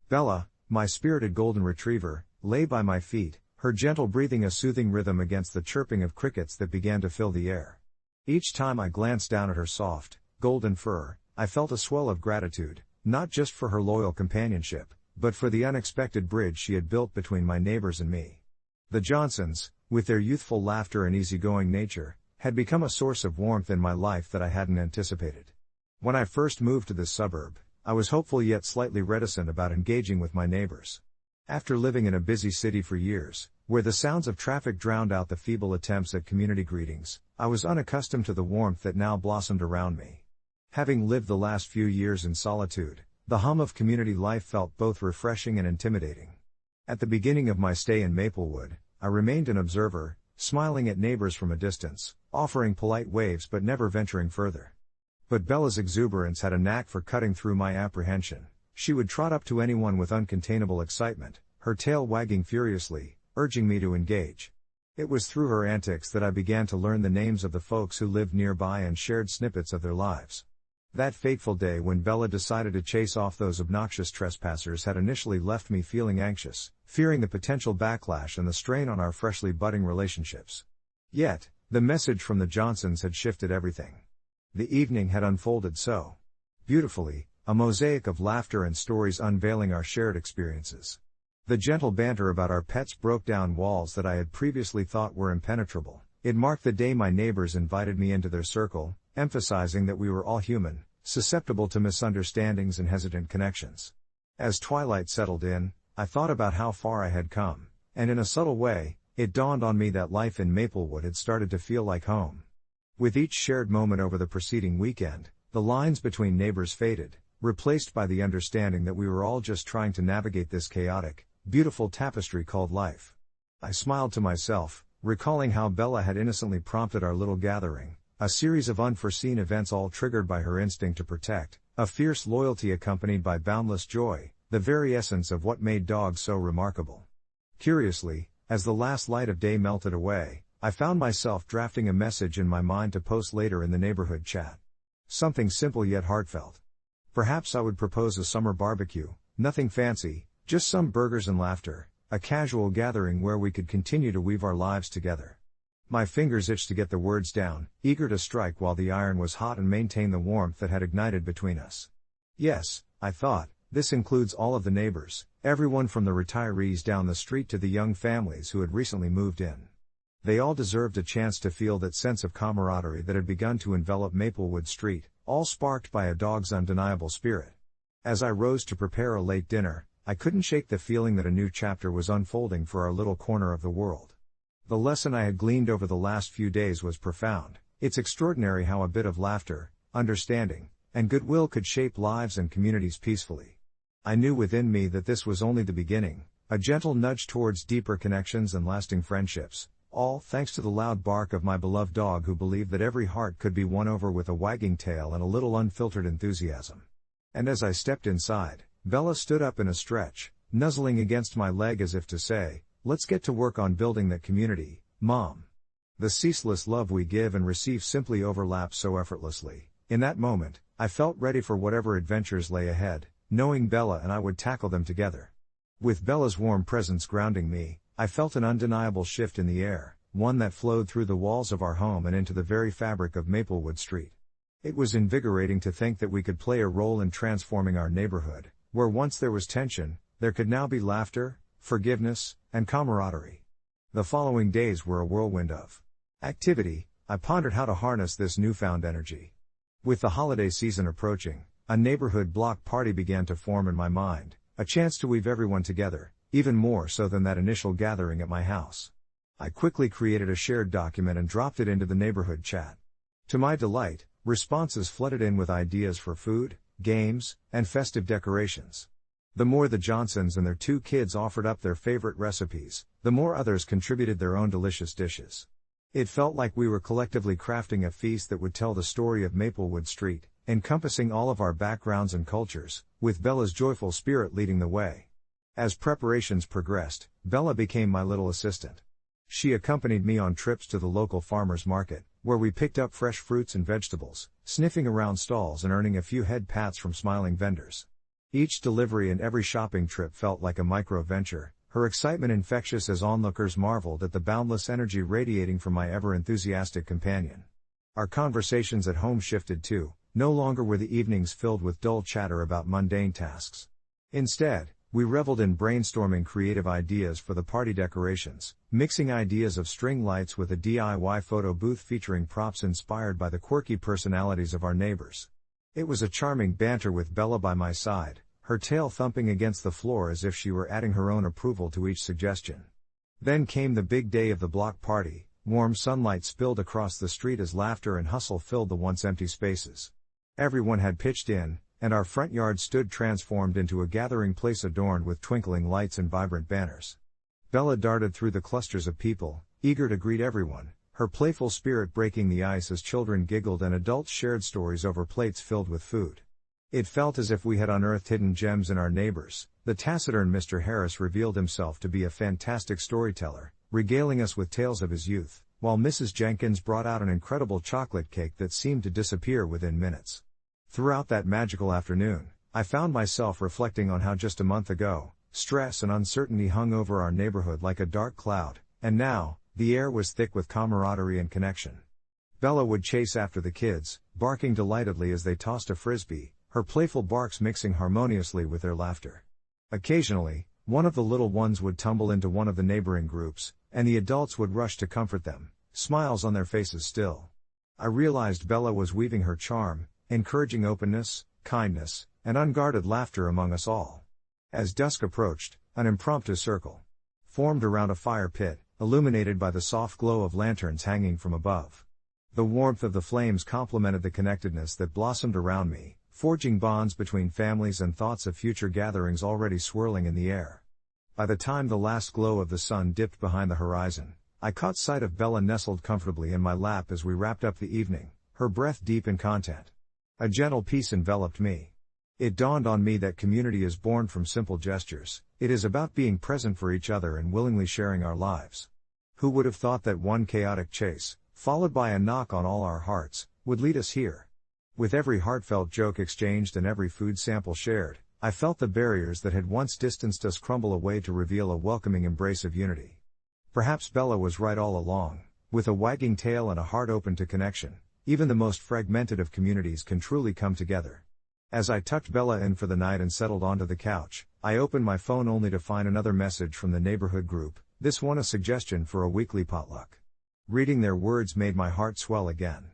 Bella, my spirited golden retriever, lay by my feet, her gentle breathing a soothing rhythm against the chirping of crickets that began to fill the air. Each time I glanced down at her soft, golden fur, I felt a swell of gratitude, not just for her loyal companionship, but for the unexpected bridge she had built between my neighbors and me. The Johnsons, with their youthful laughter and easygoing nature, had become a source of warmth in my life that I hadn't anticipated. When I first moved to this suburb, I was hopeful yet slightly reticent about engaging with my neighbors. After living in a busy city for years, where the sounds of traffic drowned out the feeble attempts at community greetings, I was unaccustomed to the warmth that now blossomed around me. Having lived the last few years in solitude, the hum of community life felt both refreshing and intimidating. At the beginning of my stay in Maplewood, I remained an observer, smiling at neighbors from a distance, offering polite waves but never venturing further. But Bella's exuberance had a knack for cutting through my apprehension. She would trot up to anyone with uncontainable excitement, her tail wagging furiously, urging me to engage. It was through her antics that I began to learn the names of the folks who lived nearby and shared snippets of their lives. That fateful day when Bella decided to chase off those obnoxious trespassers had initially left me feeling anxious, fearing the potential backlash and the strain on our freshly budding relationships. Yet, the message from the Johnsons had shifted everything. The evening had unfolded so beautifully, a mosaic of laughter and stories unveiling our shared experiences. The gentle banter about our pets broke down walls that I had previously thought were impenetrable. It marked the day my neighbors invited me into their circle, emphasizing that we were all human, susceptible to misunderstandings and hesitant connections. As twilight settled in, I thought about how far I had come, and in a subtle way, it dawned on me that life in Maplewood had started to feel like home. With each shared moment over the preceding weekend, the lines between neighbors faded, replaced by the understanding that we were all just trying to navigate this chaotic, beautiful tapestry called life. I smiled to myself, recalling how Bella had innocently prompted our little gathering, a series of unforeseen events all triggered by her instinct to protect, a fierce loyalty accompanied by boundless joy, the very essence of what made dogs so remarkable. Curiously, as the last light of day melted away, I found myself drafting a message in my mind to post later in the neighborhood chat. Something simple yet heartfelt. Perhaps I would propose a summer barbecue, nothing fancy, just some burgers and laughter, a casual gathering where we could continue to weave our lives together. My fingers itched to get the words down, eager to strike while the iron was hot and maintain the warmth that had ignited between us. Yes, I thought, this includes all of the neighbors, everyone from the retirees down the street to the young families who had recently moved in. They all deserved a chance to feel that sense of camaraderie that had begun to envelop Maplewood Street, all sparked by a dog's undeniable spirit. As I rose to prepare a late dinner, I couldn't shake the feeling that a new chapter was unfolding for our little corner of the world. The lesson I had gleaned over the last few days was profound. It's extraordinary how a bit of laughter, understanding, and goodwill could shape lives and communities peacefully. I knew within me that this was only the beginning, a gentle nudge towards deeper connections and lasting friendships, all thanks to the loud bark of my beloved dog who believed that every heart could be won over with a wagging tail and a little unfiltered enthusiasm. And as I stepped inside, Bella stood up in a stretch, nuzzling against my leg as if to say, "Let's get to work on building that community, Mom." The ceaseless love we give and receive simply overlaps so effortlessly. In that moment, I felt ready for whatever adventures lay ahead, knowing Bella and I would tackle them together. With Bella's warm presence grounding me, I felt an undeniable shift in the air, one that flowed through the walls of our home and into the very fabric of Maplewood Street. It was invigorating to think that we could play a role in transforming our neighborhood, where once there was tension, there could now be laughter, forgiveness, and camaraderie. The following days were a whirlwind of activity. I pondered how to harness this newfound energy. With the holiday season approaching, a neighborhood block party began to form in my mind, a chance to weave everyone together, even more so than that initial gathering at my house. I quickly created a shared document and dropped it into the neighborhood chat. To my delight, responses flooded in with ideas for food, games, and festive decorations. The more the Johnsons and their 2 kids offered up their favorite recipes, the more others contributed their own delicious dishes. It felt like we were collectively crafting a feast that would tell the story of Maplewood Street, encompassing all of our backgrounds and cultures, with Bella's joyful spirit leading the way. As preparations progressed, Bella became my little assistant. She accompanied me on trips to the local farmer's market, where we picked up fresh fruits and vegetables, sniffing around stalls and earning a few head pats from smiling vendors. Each delivery and every shopping trip felt like a micro-venture, her excitement infectious as onlookers marveled at the boundless energy radiating from my ever-enthusiastic companion. Our conversations at home shifted too. No longer were the evenings filled with dull chatter about mundane tasks. Instead, we reveled in brainstorming creative ideas for the party decorations, mixing ideas of string lights with a DIY photo booth featuring props inspired by the quirky personalities of our neighbors. It was a charming banter with Bella by my side, her tail thumping against the floor as if she were adding her own approval to each suggestion. Then came the big day of the block party. Warm sunlight spilled across the street as laughter and hustle filled the once empty spaces. Everyone had pitched in, and our front yard stood transformed into a gathering place adorned with twinkling lights and vibrant banners. Bella darted through the clusters of people, eager to greet everyone, her playful spirit breaking the ice as children giggled and adults shared stories over plates filled with food. It felt as if we had unearthed hidden gems in our neighbors. The taciturn Mr. Harris revealed himself to be a fantastic storyteller, regaling us with tales of his youth, while Mrs. Jenkins brought out an incredible chocolate cake that seemed to disappear within minutes. Throughout that magical afternoon, I found myself reflecting on how just a month ago, stress and uncertainty hung over our neighborhood like a dark cloud, and now, the air was thick with camaraderie and connection. Bella would chase after the kids, barking delightedly as they tossed a frisbee, her playful barks mixing harmoniously with their laughter. Occasionally, one of the little ones would tumble into one of the neighboring groups, and the adults would rush to comfort them, smiles on their faces still. I realized Bella was weaving her charm, encouraging openness, kindness, and unguarded laughter among us all. As dusk approached, an impromptu circle formed around a fire pit, illuminated by the soft glow of lanterns hanging from above. The warmth of the flames complemented the connectedness that blossomed around me, forging bonds between families and thoughts of future gatherings already swirling in the air. By the time the last glow of the sun dipped behind the horizon, I caught sight of Bella nestled comfortably in my lap as we wrapped up the evening, her breath deep in content. A gentle peace enveloped me. It dawned on me that community is born from simple gestures. It is about being present for each other and willingly sharing our lives. Who would have thought that one chaotic chase, followed by a knock on all our hearts, would lead us here? With every heartfelt joke exchanged and every food sample shared, I felt the barriers that had once distanced us crumble away to reveal a welcoming embrace of unity. Perhaps Bella was right all along. With a wagging tail and a heart open to connection, even the most fragmented of communities can truly come together. As I tucked Bella in for the night and settled onto the couch, I opened my phone only to find another message from the neighborhood group, this one a suggestion for a weekly potluck. Reading their words made my heart swell again.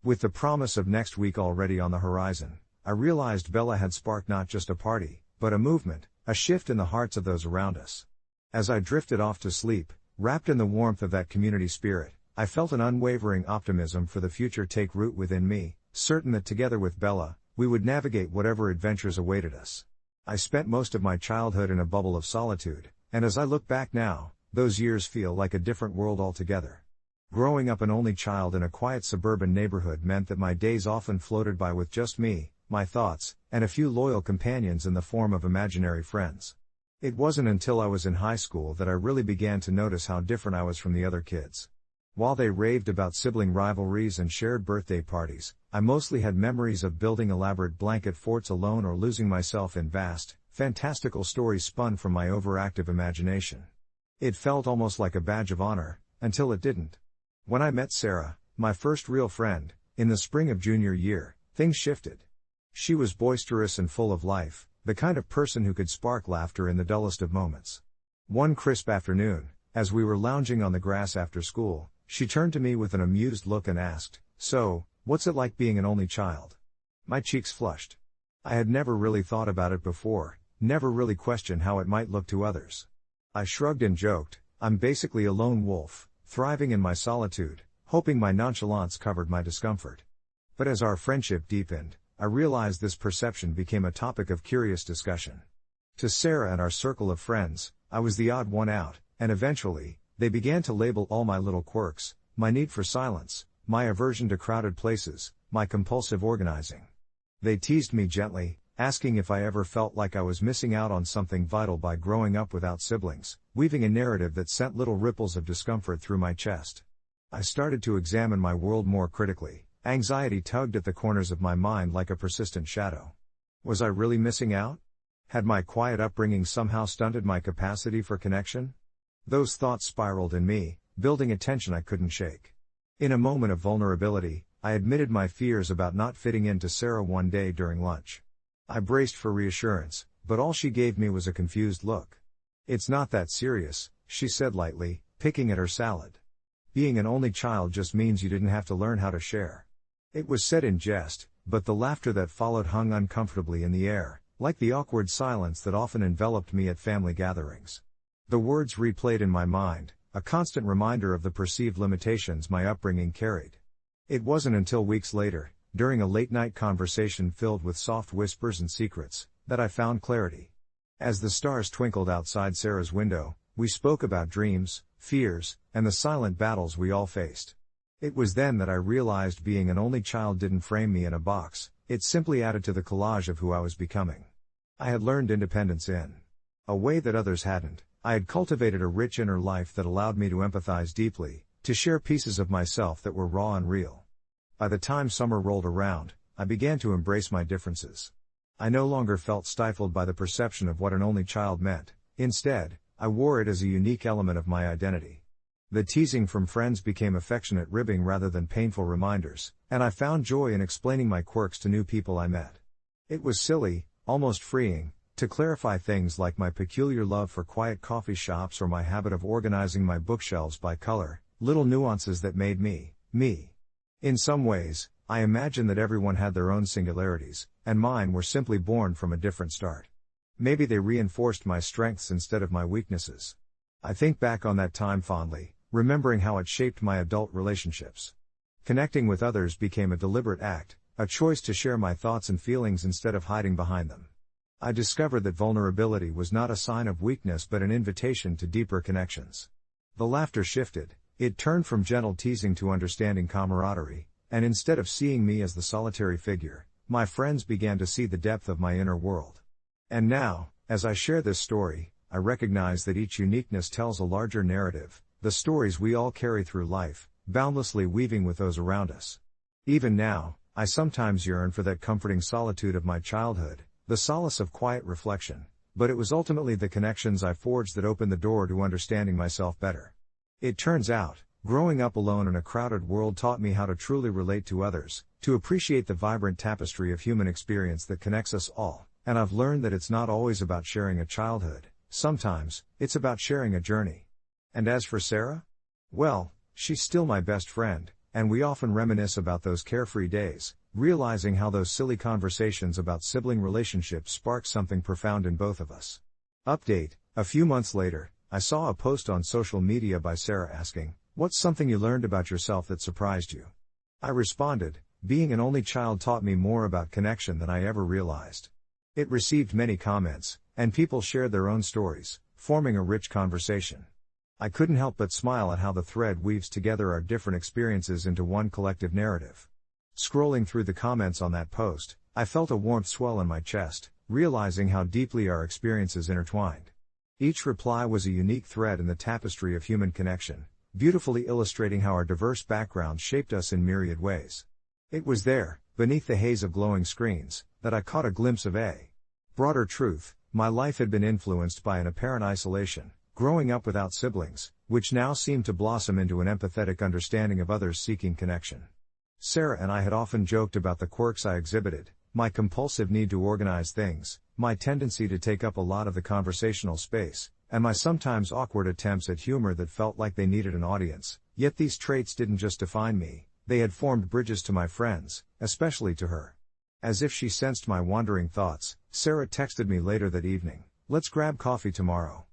With the promise of next week already on the horizon, I realized Bella had sparked not just a party, but a movement, a shift in the hearts of those around us. As I drifted off to sleep, wrapped in the warmth of that community spirit, I felt an unwavering optimism for the future take root within me, certain that together with Bella, we would navigate whatever adventures awaited us. I spent most of my childhood in a bubble of solitude, and as I look back now, those years feel like a different world altogether. Growing up an only child in a quiet suburban neighborhood meant that my days often floated by with just me, my thoughts, and a few loyal companions in the form of imaginary friends. It wasn't until I was in high school that I really began to notice how different I was from the other kids. While they raved about sibling rivalries and shared birthday parties, I mostly had memories of building elaborate blanket forts alone or losing myself in vast, fantastical stories spun from my overactive imagination. It felt almost like a badge of honor, until it didn't. When I met Sarah, my first real friend, in the spring of junior year, things shifted. She was boisterous and full of life, the kind of person who could spark laughter in the dullest of moments. One crisp afternoon, as we were lounging on the grass after school, she turned to me with an amused look and asked, "So, what's it like being an only child?" My cheeks flushed. I had never really thought about it before, never really questioned how it might look to others. I shrugged and joked, "I'm basically a lone wolf, thriving in my solitude, hoping my nonchalance covered my discomfort." But as our friendship deepened, I realized this perception became a topic of curious discussion. To Sarah and our circle of friends, I was the odd one out, and eventually, they began to label all my little quirks, my need for silence, my aversion to crowded places, my compulsive organizing. They teased me gently, asking if I ever felt like I was missing out on something vital by growing up without siblings, weaving a narrative that sent little ripples of discomfort through my chest. I started to examine my world more critically. Anxiety tugged at the corners of my mind like a persistent shadow. Was I really missing out? Had my quiet upbringing somehow stunted my capacity for connection? Those thoughts spiraled in me, building a tension I couldn't shake. In a moment of vulnerability, I admitted my fears about not fitting in to Sarah one day during lunch. I braced for reassurance, but all she gave me was a confused look. "It's not that serious," she said lightly, picking at her salad. "Being an only child just means you didn't have to learn how to share." It was said in jest, but the laughter that followed hung uncomfortably in the air, like the awkward silence that often enveloped me at family gatherings. The words replayed in my mind, a constant reminder of the perceived limitations my upbringing carried. It wasn't until weeks later, during a late-night conversation filled with soft whispers and secrets, that I found clarity. As the stars twinkled outside Sarah's window, we spoke about dreams, fears, and the silent battles we all faced. It was then that I realized being an only child didn't frame me in a box, it simply added to the collage of who I was becoming. I had learned independence in a way that others hadn't. I had cultivated a rich inner life that allowed me to empathize deeply, to share pieces of myself that were raw and real. By the time summer rolled around, I began to embrace my differences. I no longer felt stifled by the perception of what an only child meant. Instead, I wore it as a unique element of my identity. The teasing from friends became affectionate ribbing rather than painful reminders, and I found joy in explaining my quirks to new people I met. It was silly, almost freeing, to clarify things like my peculiar love for quiet coffee shops or my habit of organizing my bookshelves by color, little nuances that made me, me. In some ways, I imagine that everyone had their own singularities, and mine were simply born from a different start. Maybe they reinforced my strengths instead of my weaknesses. I think back on that time fondly, remembering how it shaped my adult relationships. Connecting with others became a deliberate act, a choice to share my thoughts and feelings instead of hiding behind them. I discovered that vulnerability was not a sign of weakness but an invitation to deeper connections. The laughter shifted, it turned from gentle teasing to understanding camaraderie, and instead of seeing me as the solitary figure, my friends began to see the depth of my inner world. And now, as I share this story, I recognize that each uniqueness tells a larger narrative, the stories we all carry through life, boundlessly weaving with those around us. Even now, I sometimes yearn for that comforting solitude of my childhood, the solace of quiet reflection, but it was ultimately the connections I forged that opened the door to understanding myself better. It turns out, growing up alone in a crowded world taught me how to truly relate to others, to appreciate the vibrant tapestry of human experience that connects us all, and I've learned that it's not always about sharing a childhood, sometimes, it's about sharing a journey. And as for Sarah? Well, she's still my best friend, and we often reminisce about those carefree days, realizing how those silly conversations about sibling relationships sparked something profound in both of us. Update: a few months later, I saw a post on social media by Sarah asking, "What's something you learned about yourself that surprised you?" I responded, "Being an only child taught me more about connection than I ever realized." It received many comments, and people shared their own stories, forming a rich conversation. I couldn't help but smile at how the thread weaves together our different experiences into one collective narrative. Scrolling through the comments on that post, I felt a warmth swell in my chest, realizing how deeply our experiences intertwined. Each reply was a unique thread in the tapestry of human connection, beautifully illustrating how our diverse backgrounds shaped us in myriad ways. It was there, beneath the haze of glowing screens, that I caught a glimpse of a broader truth. My life had been influenced by an apparent isolation, growing up without siblings, which now seemed to blossom into an empathetic understanding of others seeking connection. Sarah and I had often joked about the quirks I exhibited, my compulsive need to organize things, my tendency to take up a lot of the conversational space, and my sometimes awkward attempts at humor that felt like they needed an audience. Yet these traits didn't just define me, they had formed bridges to my friends, especially to her. As if she sensed my wandering thoughts, Sarah texted me later that evening, "Let's grab coffee tomorrow.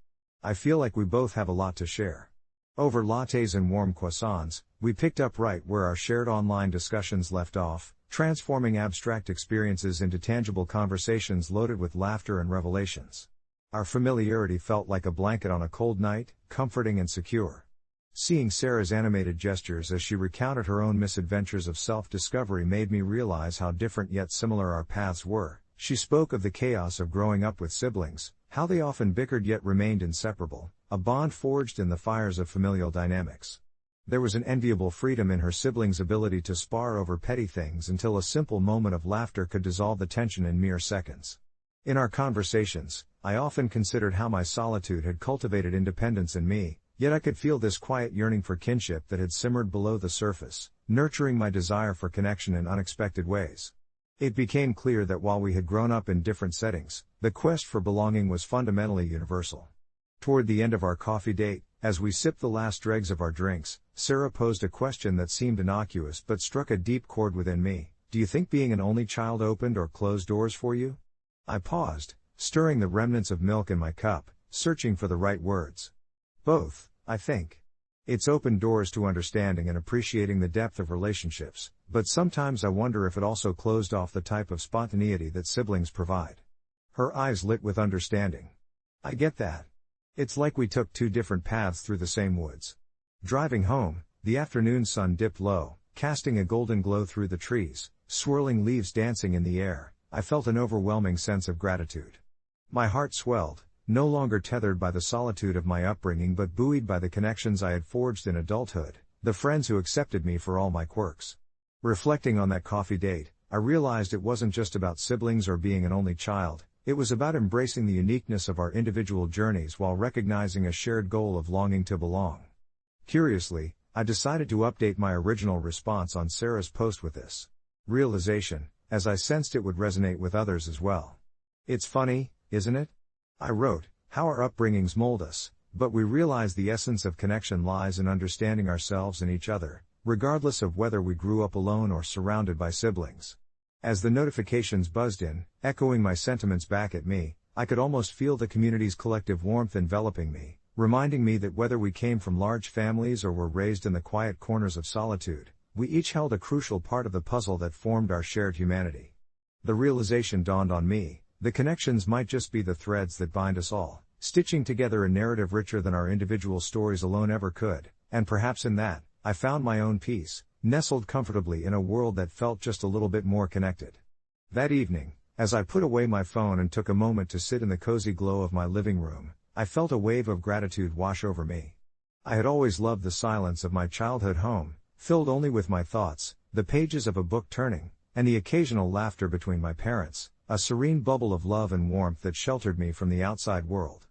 I feel like we both have a lot to share." Over lattes and warm croissants, we picked up right where our shared online discussions left off, transforming abstract experiences into tangible conversations loaded with laughter and revelations. Our familiarity felt like a blanket on a cold night, comforting and secure. Seeing Sarah's animated gestures as she recounted her own misadventures of self-discovery made me realize how different yet similar our paths were. She spoke of the chaos of growing up with siblings, how they often bickered yet remained inseparable, a bond forged in the fires of familial dynamics. There was an enviable freedom in her siblings' ability to spar over petty things until a simple moment of laughter could dissolve the tension in mere seconds. In our conversations, I often considered how my solitude had cultivated independence in me, yet I could feel this quiet yearning for kinship that had simmered below the surface, nurturing my desire for connection in unexpected ways. It became clear that while we had grown up in different settings, the quest for belonging was fundamentally universal. Toward the end of our coffee date, as we sipped the last dregs of our drinks, Sarah posed a question that seemed innocuous but struck a deep chord within me. Do you think being an only child opened or closed doors for you? I paused, stirring the remnants of milk in my cup, searching for the right words. Both, I think. It's opened doors to understanding and appreciating the depth of relationships, but sometimes I wonder if it also closed off the type of spontaneity that siblings provide. Her eyes lit with understanding. I get that. It's like we took two different paths through the same woods. Driving home, the afternoon sun dipped low, casting a golden glow through the trees, swirling leaves dancing in the air. I felt an overwhelming sense of gratitude. My heart swelled, no longer tethered by the solitude of my upbringing but buoyed by the connections I had forged in adulthood, the friends who accepted me for all my quirks. Reflecting on that coffee date, I realized it wasn't just about siblings or being an only child, it was about embracing the uniqueness of our individual journeys while recognizing a shared goal of longing to belong. Curiously, I decided to update my original response on Sarah's post with this realization, as I sensed it would resonate with others as well. It's funny, isn't it? I wrote, how our upbringings mold us, but we realize the essence of connection lies in understanding ourselves and each other, regardless of whether we grew up alone or surrounded by siblings. As the notifications buzzed in, echoing my sentiments back at me, I could almost feel the community's collective warmth enveloping me, reminding me that whether we came from large families or were raised in the quiet corners of solitude, we each held a crucial part of the puzzle that formed our shared humanity. The realization dawned on me. The connections might just be the threads that bind us all, stitching together a narrative richer than our individual stories alone ever could, and perhaps in that, I found my own peace, nestled comfortably in a world that felt just a little bit more connected. That evening, as I put away my phone and took a moment to sit in the cozy glow of my living room, I felt a wave of gratitude wash over me. I had always loved the silence of my childhood home, filled only with my thoughts, the pages of a book turning, and the occasional laughter between my parents. A serene bubble of love and warmth that sheltered me from the outside world.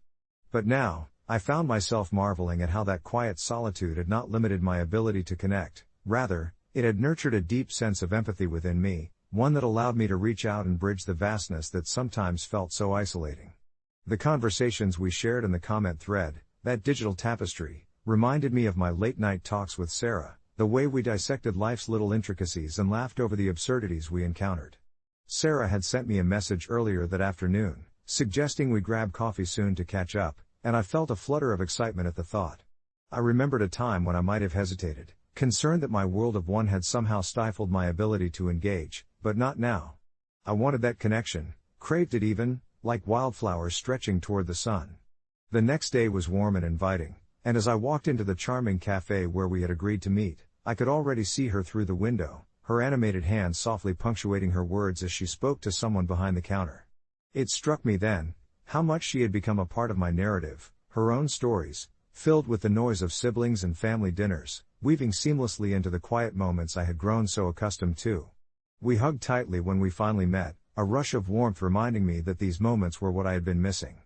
But now, I found myself marveling at how that quiet solitude had not limited my ability to connect, rather, it had nurtured a deep sense of empathy within me, one that allowed me to reach out and bridge the vastness that sometimes felt so isolating. The conversations we shared in the comment thread, that digital tapestry, reminded me of my late-night talks with Sarah, the way we dissected life's little intricacies and laughed over the absurdities we encountered. Sarah had sent me a message earlier that afternoon, suggesting we grab coffee soon to catch up, and I felt a flutter of excitement at the thought. I remembered a time when I might have hesitated, concerned that my world of one had somehow stifled my ability to engage, but not now. I wanted that connection, craved it even, like wildflowers stretching toward the sun. The next day was warm and inviting, and as I walked into the charming cafe where we had agreed to meet, I could already see her through the window, her animated hand softly punctuating her words as she spoke to someone behind the counter. It struck me then, how much she had become a part of my narrative, her own stories, filled with the noise of siblings and family dinners, weaving seamlessly into the quiet moments I had grown so accustomed to. We hugged tightly when we finally met, a rush of warmth reminding me that these moments were what I had been missing.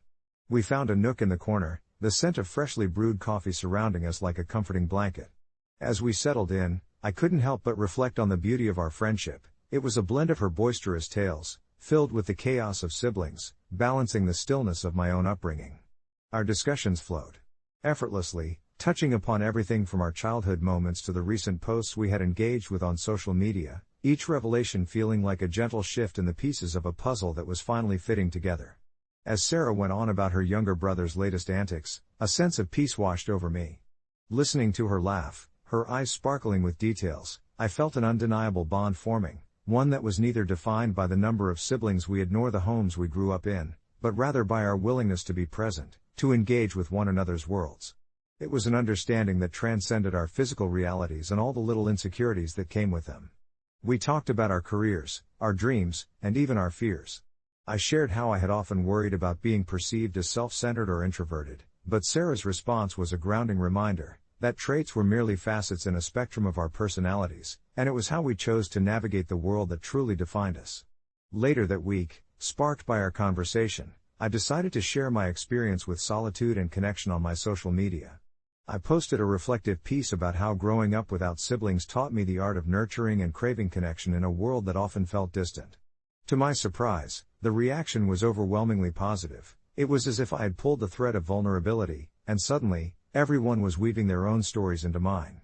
We found a nook in the corner, the scent of freshly brewed coffee surrounding us like a comforting blanket. As we settled in, I couldn't help but reflect on the beauty of our friendship. It was a blend of her boisterous tales, filled with the chaos of siblings, balancing the stillness of my own upbringing. Our discussions flowed effortlessly, touching upon everything from our childhood moments to the recent posts we had engaged with on social media, each revelation feeling like a gentle shift in the pieces of a puzzle that was finally fitting together. As Sarah went on about her younger brother's latest antics, a sense of peace washed over me. Listening to her laugh, her eyes sparkling with details, I felt an undeniable bond forming, one that was neither defined by the number of siblings we had nor the homes we grew up in, but rather by our willingness to be present, to engage with one another's worlds. It was an understanding that transcended our physical realities and all the little insecurities that came with them. We talked about our careers, our dreams, and even our fears. I shared how I had often worried about being perceived as self-centered or introverted, but Sarah's response was a grounding reminder that traits were merely facets in a spectrum of our personalities, and it was how we chose to navigate the world that truly defined us. Later that week, sparked by our conversation, I decided to share my experience with solitude and connection on my social media. I posted a reflective piece about how growing up without siblings taught me the art of nurturing and craving connection in a world that often felt distant. To my surprise, the reaction was overwhelmingly positive. It was as if I had pulled the thread of vulnerability, and suddenly, everyone was weaving their own stories into mine.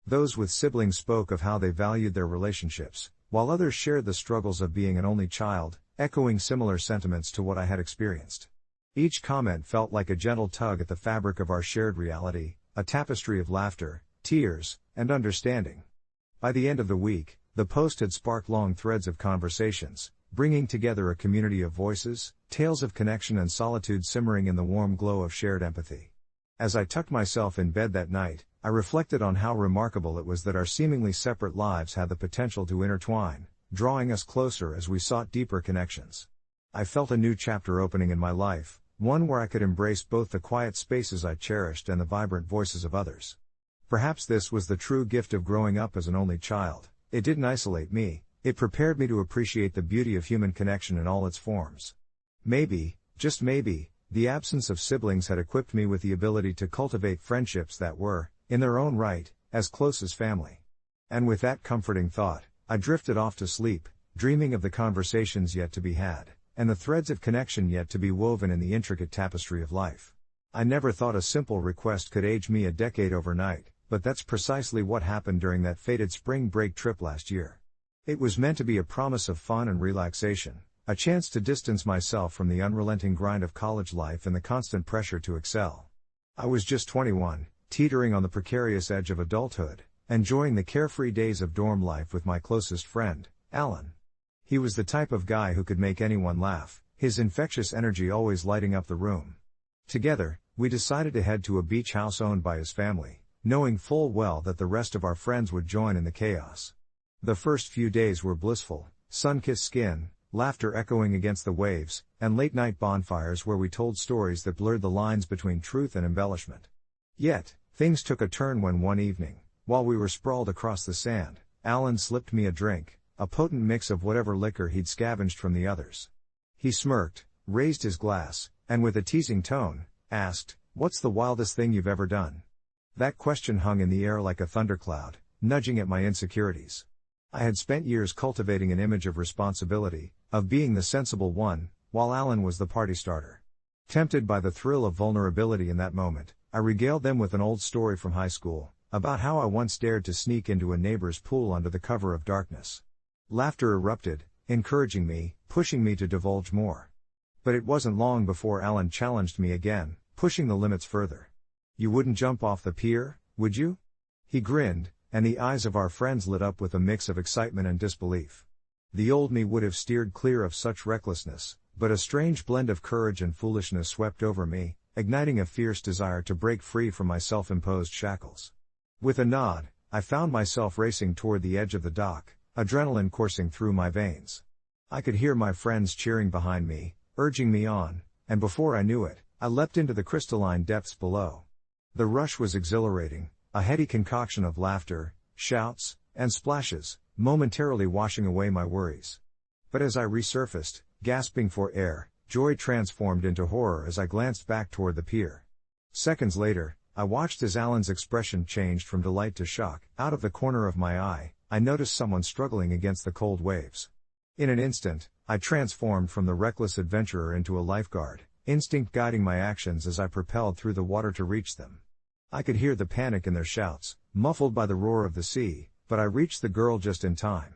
Those with siblings spoke of how they valued their relationships, while others shared the struggles of being an only child, echoing similar sentiments to what I had experienced. Each comment felt like a gentle tug at the fabric of our shared reality, a tapestry of laughter, tears, and understanding. By the end of the week, the post had sparked long threads of conversations, bringing together a community of voices, tales of connection and solitude simmering in the warm glow of shared empathy. As I tucked myself in bed that night, I reflected on how remarkable it was that our seemingly separate lives had the potential to intertwine, drawing us closer as we sought deeper connections. I felt a new chapter opening in my life, one where I could embrace both the quiet spaces I cherished and the vibrant voices of others. Perhaps this was the true gift of growing up as an only child. It didn't isolate me, it prepared me to appreciate the beauty of human connection in all its forms. Maybe, just maybe, the absence of siblings had equipped me with the ability to cultivate friendships that were, in their own right, as close as family. And with that comforting thought, I drifted off to sleep, dreaming of the conversations yet to be had, and the threads of connection yet to be woven in the intricate tapestry of life. I never thought a simple request could age me a decade overnight, but that's precisely what happened during that fated spring break trip last year. It was meant to be a promise of fun and relaxation, a chance to distance myself from the unrelenting grind of college life and the constant pressure to excel. I was just 21, teetering on the precarious edge of adulthood, enjoying the carefree days of dorm life with my closest friend, Alan. He was the type of guy who could make anyone laugh, his infectious energy always lighting up the room. Together, we decided to head to a beach house owned by his family, knowing full well that the rest of our friends would join in the chaos. The first few days were blissful, sun-kissed skin, laughter echoing against the waves, and late-night bonfires where we told stories that blurred the lines between truth and embellishment. Yet, things took a turn when one evening, while we were sprawled across the sand, Alan slipped me a drink, a potent mix of whatever liquor he'd scavenged from the others. He smirked, raised his glass, and with a teasing tone, asked, "What's the wildest thing you've ever done?" That question hung in the air like a thundercloud, nudging at my insecurities. I had spent years cultivating an image of responsibility, of being the sensible one, while Alan was the party starter. Tempted by the thrill of vulnerability in that moment, I regaled them with an old story from high school, about how I once dared to sneak into a neighbor's pool under the cover of darkness. Laughter erupted, encouraging me, pushing me to divulge more. But it wasn't long before Alan challenged me again, pushing the limits further. "You wouldn't jump off the pier, would you?" He grinned, and the eyes of our friends lit up with a mix of excitement and disbelief. The old me would have steered clear of such recklessness, but a strange blend of courage and foolishness swept over me, igniting a fierce desire to break free from my self-imposed shackles. With a nod, I found myself racing toward the edge of the dock, adrenaline coursing through my veins. I could hear my friends cheering behind me, urging me on, and before I knew it, I leapt into the crystalline depths below. The rush was exhilarating, a heady concoction of laughter, shouts, and splashes, momentarily washing away my worries. But as I resurfaced, gasping for air, joy transformed into horror as I glanced back toward the pier. Seconds later, I watched as Alan's expression changed from delight to shock. Out of the corner of my eye, I noticed someone struggling against the cold waves. In an instant, I transformed from the reckless adventurer into a lifeguard, instinct guiding my actions as I propelled through the water to reach them. I could hear the panic in their shouts, muffled by the roar of the sea, but I reached the girl just in time.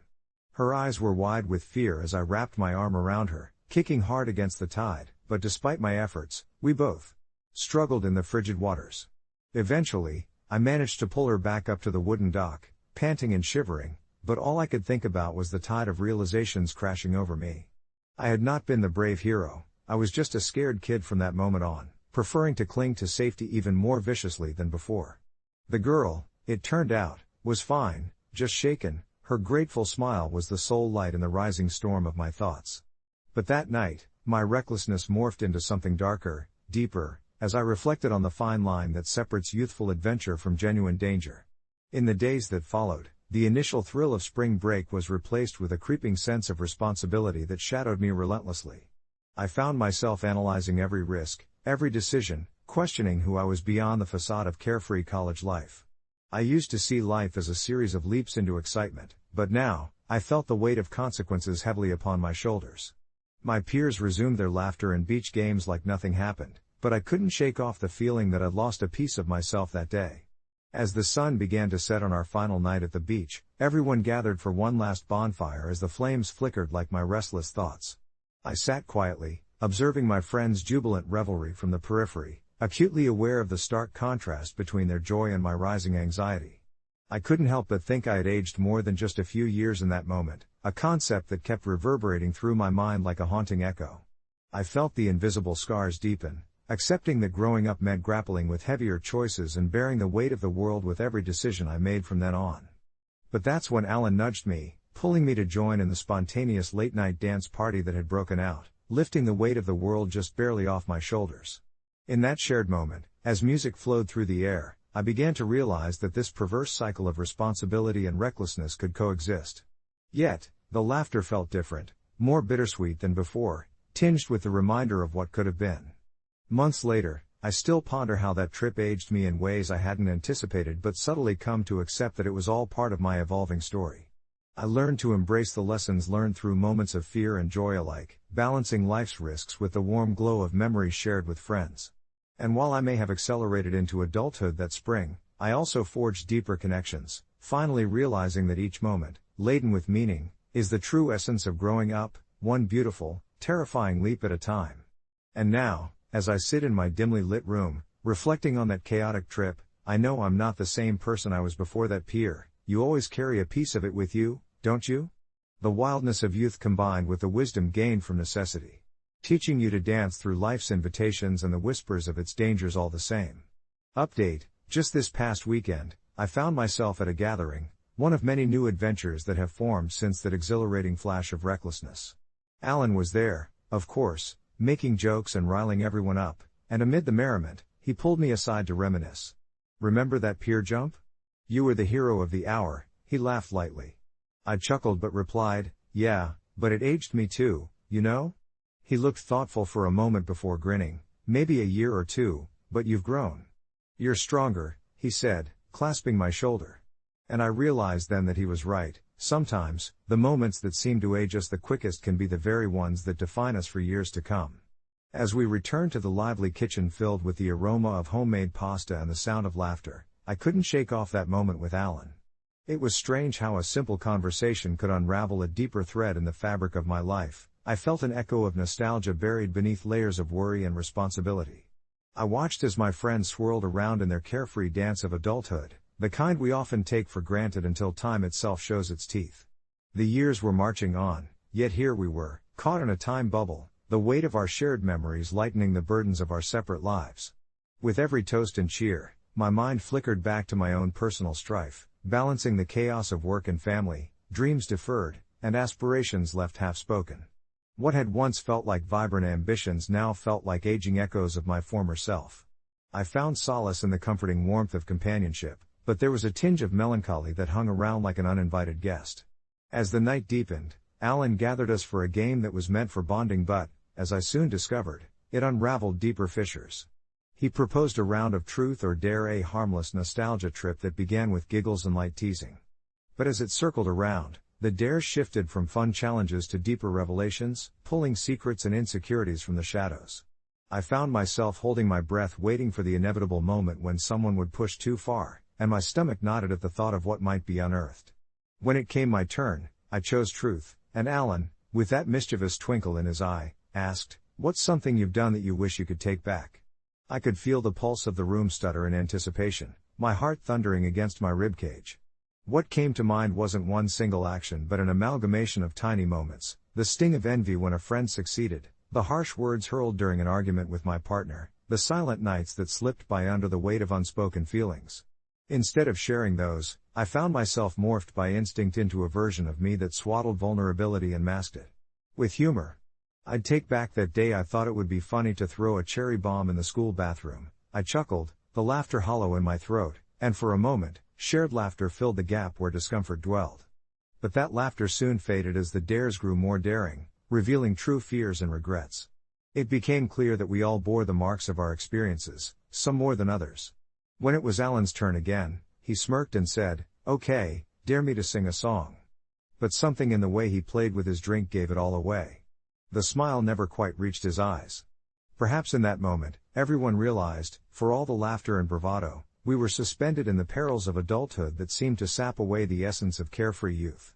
Her eyes were wide with fear as I wrapped my arm around her, kicking hard against the tide, but despite my efforts, we both struggled in the frigid waters. Eventually, I managed to pull her back up to the wooden dock, panting and shivering, but all I could think about was the tide of realizations crashing over me. I had not been the brave hero, I was just a scared kid from that moment on, preferring to cling to safety even more viciously than before. The girl, it turned out, was fine, just shaken. Her grateful smile was the sole light in the rising storm of my thoughts. But that night, my recklessness morphed into something darker, deeper, as I reflected on the fine line that separates youthful adventure from genuine danger. In the days that followed, the initial thrill of spring break was replaced with a creeping sense of responsibility that shadowed me relentlessly. I found myself analyzing every risk, every decision, questioning who I was beyond the facade of carefree college life. I used to see life as a series of leaps into excitement, but now, I felt the weight of consequences heavily upon my shoulders. My peers resumed their laughter and beach games like nothing happened, but I couldn't shake off the feeling that I'd lost a piece of myself that day. As the sun began to set on our final night at the beach, everyone gathered for one last bonfire as the flames flickered like my restless thoughts. I sat quietly, observing my friends' jubilant revelry from the periphery, acutely aware of the stark contrast between their joy and my rising anxiety. I couldn't help but think I had aged more than just a few years in that moment, a concept that kept reverberating through my mind like a haunting echo. I felt the invisible scars deepen, accepting that growing up meant grappling with heavier choices and bearing the weight of the world with every decision I made from then on. But that's when Alan nudged me, pulling me to join in the spontaneous late-night dance party that had broken out, lifting the weight of the world just barely off my shoulders. In that shared moment, as music flowed through the air, I began to realize that this perverse cycle of responsibility and recklessness could coexist. Yet, the laughter felt different, more bittersweet than before, tinged with the reminder of what could have been. Months later, I still ponder how that trip aged me in ways I hadn't anticipated but subtly come to accept that it was all part of my evolving story. I learned to embrace the lessons learned through moments of fear and joy alike, balancing life's risks with the warm glow of memories shared with friends. And while I may have accelerated into adulthood that spring, I also forged deeper connections, finally realizing that each moment, laden with meaning, is the true essence of growing up, one beautiful, terrifying leap at a time. And now, as I sit in my dimly lit room, reflecting on that chaotic trip, I know I'm not the same person I was before that pier. You always carry a piece of it with you, don't you? The wildness of youth combined with the wisdom gained from necessity, teaching you to dance through life's invitations and the whispers of its dangers all the same. Update: just this past weekend, I found myself at a gathering, one of many new adventures that have formed since that exhilarating flash of recklessness. Alan was there, of course, making jokes and riling everyone up, and amid the merriment, he pulled me aside to reminisce. Remember that pier jump? You were the hero of the hour, he laughed lightly. I chuckled but replied, yeah, but it aged me too, you know? He looked thoughtful for a moment before grinning, maybe a year or two, but you've grown. You're stronger, he said, clasping my shoulder. And I realized then that he was right. Sometimes, the moments that seem to age us the quickest can be the very ones that define us for years to come. As we returned to the lively kitchen filled with the aroma of homemade pasta and the sound of laughter, I couldn't shake off that moment with Alan. It was strange how a simple conversation could unravel a deeper thread in the fabric of my life. I felt an echo of nostalgia buried beneath layers of worry and responsibility. I watched as my friends swirled around in their carefree dance of adulthood, the kind we often take for granted until time itself shows its teeth. The years were marching on, yet here we were, caught in a time bubble, the weight of our shared memories lightening the burdens of our separate lives. With every toast and cheer, my mind flickered back to my own personal strife, balancing the chaos of work and family, dreams deferred, and aspirations left half-spoken. What had once felt like vibrant ambitions now felt like aging echoes of my former self. I found solace in the comforting warmth of companionship, but there was a tinge of melancholy that hung around like an uninvited guest. As the night deepened, Alan gathered us for a game that was meant for bonding but, as I soon discovered, it unraveled deeper fissures. He proposed a round of truth or dare, a harmless nostalgia trip that began with giggles and light teasing. But as it circled around, the dares shifted from fun challenges to deeper revelations, pulling secrets and insecurities from the shadows. I found myself holding my breath waiting for the inevitable moment when someone would push too far, and my stomach knotted at the thought of what might be unearthed. When it came my turn, I chose truth, and Alan, with that mischievous twinkle in his eye, asked, "What's something you've done that you wish you could take back?" I could feel the pulse of the room stutter in anticipation, my heart thundering against my ribcage. What came to mind wasn't one single action but an amalgamation of tiny moments, the sting of envy when a friend succeeded, The harsh words hurled during an argument with my partner, the silent nights that slipped by under the weight of unspoken feelings. Instead of sharing those, I found myself morphed by instinct into a version of me that swaddled vulnerability and masked it with humor. I'd take back that day I thought it would be funny to throw a cherry bomb in the school bathroom. I chuckled, the laughter hollow in my throat, and for a moment, shared laughter filled the gap where discomfort dwelled. But that laughter soon faded as the dares grew more daring, revealing true fears and regrets. It became clear that we all bore the marks of our experiences, some more than others. When it was Alan's turn again, he smirked and said, "Okay, dare me to sing a song." But something in the way he played with his drink gave it all away. The smile never quite reached his eyes. Perhaps in that moment, everyone realized, for all the laughter and bravado, we were suspended in the perils of adulthood that seemed to sap away the essence of carefree youth.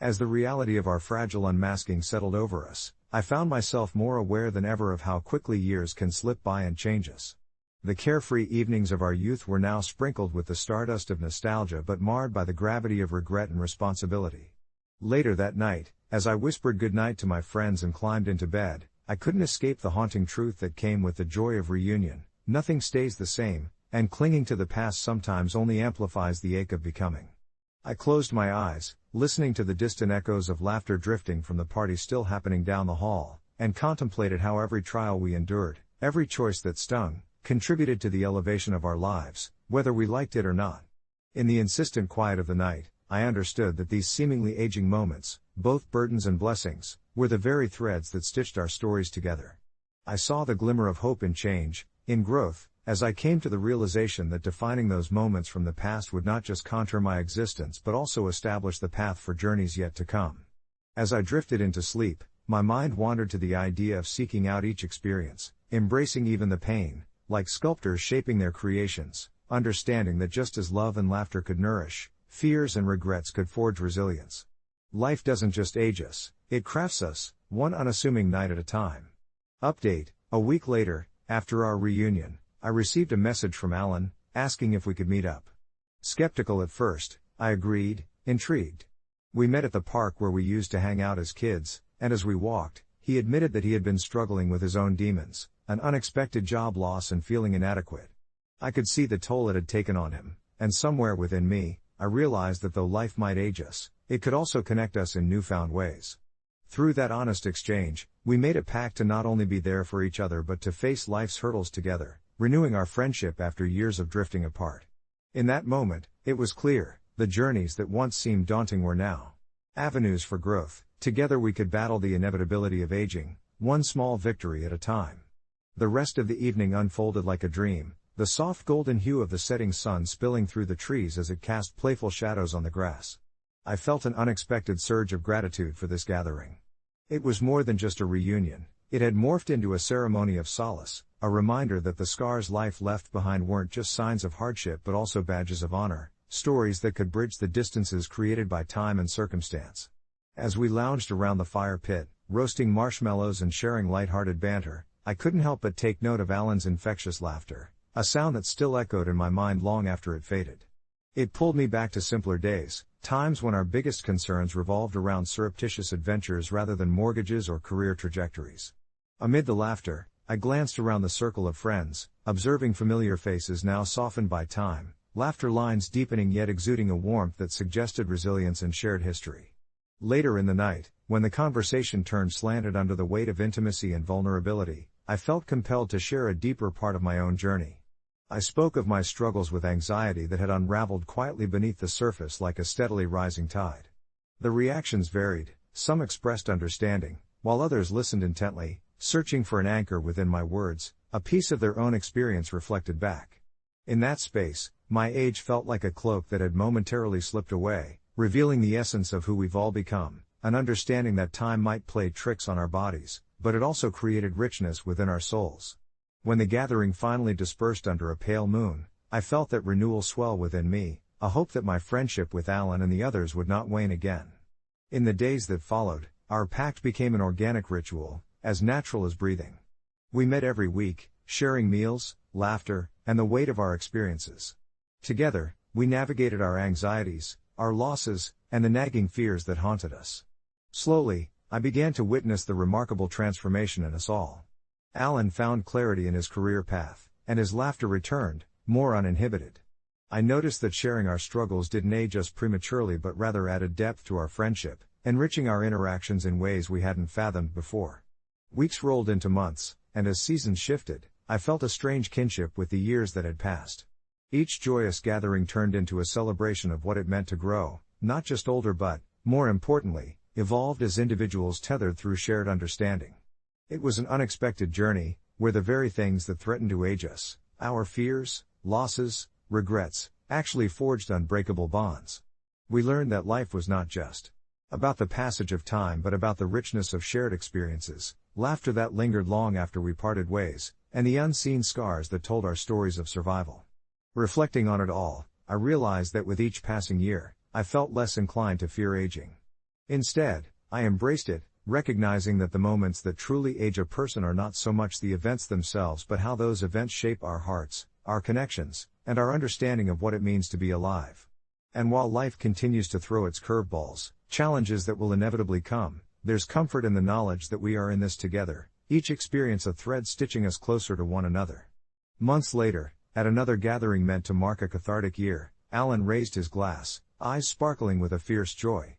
As the reality of our fragile unmasking settled over us, I found myself more aware than ever of how quickly years can slip by and change us. The carefree evenings of our youth were now sprinkled with the stardust of nostalgia but marred by the gravity of regret and responsibility. Later that night, as I whispered goodnight to my friends and climbed into bed, I couldn't escape the haunting truth that came with the joy of reunion: nothing stays the same, and clinging to the past sometimes only amplifies the ache of becoming. I closed my eyes, listening to the distant echoes of laughter drifting from the party still happening down the hall, and contemplated how every trial we endured, every choice that stung, contributed to the elevation of our lives, whether we liked it or not. In the insistent quiet of the night, I understood that these seemingly aging moments, both burdens and blessings, were the very threads that stitched our stories together. I saw the glimmer of hope in change, in growth, as I came to the realization that defining those moments from the past would not just contour my existence but also establish the path for journeys yet to come. As I drifted into sleep, my mind wandered to the idea of seeking out each experience, embracing even the pain, like sculptors shaping their creations, understanding that just as love and laughter could nourish, fears and regrets could forge resilience. Life doesn't just age us, it crafts us, one unassuming night at a time. Update: a week later, after our reunion, I received a message from Alan, asking if we could meet up. Skeptical at first, I agreed, intrigued. We met at the park where we used to hang out as kids, and as we walked, he admitted that he had been struggling with his own demons, an unexpected job loss and feeling inadequate. I could see the toll it had taken on him, and somewhere within me, I realized that though life might age us, it could also connect us in newfound ways. Through that honest exchange, we made a pact to not only be there for each other but to face life's hurdles together, renewing our friendship after years of drifting apart. In that moment, it was clear, the journeys that once seemed daunting were now avenues for growth. Together we could battle the inevitability of aging, one small victory at a time. The rest of the evening unfolded like a dream, the soft golden hue of the setting sun spilling through the trees as it cast playful shadows on the grass. I felt an unexpected surge of gratitude for this gathering. It was more than just a reunion, it had morphed into a ceremony of solace, a reminder that the scars life left behind weren't just signs of hardship but also badges of honor, stories that could bridge the distances created by time and circumstance. As we lounged around the fire pit, roasting marshmallows and sharing light-hearted banter, I couldn't help but take note of Alan's infectious laughter, a sound that still echoed in my mind long after it faded. It pulled me back to simpler days, times when our biggest concerns revolved around surreptitious adventures rather than mortgages or career trajectories. Amid the laughter, I glanced around the circle of friends, observing familiar faces now softened by time, laughter lines deepening yet exuding a warmth that suggested resilience and shared history. Later in the night, when the conversation turned slanted under the weight of intimacy and vulnerability, I felt compelled to share a deeper part of my own journey. I spoke of my struggles with anxiety that had unraveled quietly beneath the surface like a steadily rising tide. The reactions varied, some expressed understanding, while others listened intently, searching for an anchor within my words, a piece of their own experience reflected back. In that space, my age felt like a cloak that had momentarily slipped away, revealing the essence of who we've all become, an understanding that time might play tricks on our bodies, but it also created richness within our souls. When the gathering finally dispersed under a pale moon, I felt that renewal swell within me, a hope that my friendship with Alan and the others would not wane again. In the days that followed, our pact became an organic ritual, as natural as breathing. We met every week, sharing meals, laughter, and the weight of our experiences. Together, we navigated our anxieties, our losses, and the nagging fears that haunted us. Slowly, I began to witness the remarkable transformation in us all. Alan found clarity in his career path, and his laughter returned, more uninhibited. I noticed that sharing our struggles didn't age us prematurely but rather added depth to our friendship, enriching our interactions in ways we hadn't fathomed before. Weeks rolled into months, and as seasons shifted, I felt a strange kinship with the years that had passed. Each joyous gathering turned into a celebration of what it meant to grow, not just older but, more importantly, evolved as individuals tethered through shared understanding. It was an unexpected journey, where the very things that threatened to age us, our fears, losses, regrets, actually forged unbreakable bonds. We learned that life was not just about the passage of time but about the richness of shared experiences, laughter that lingered long after we parted ways, and the unseen scars that told our stories of survival. Reflecting on it all, I realized that with each passing year, I felt less inclined to fear aging. Instead, I embraced it, recognizing that the moments that truly age a person are not so much the events themselves but how those events shape our hearts, our connections, and our understanding of what it means to be alive. And while life continues to throw its curveballs, challenges that will inevitably come, there's comfort in the knowledge that we are in this together, each experience a thread stitching us closer to one another. Months later, at another gathering meant to mark a cathartic year, Alan raised his glass, eyes sparkling with a fierce joy.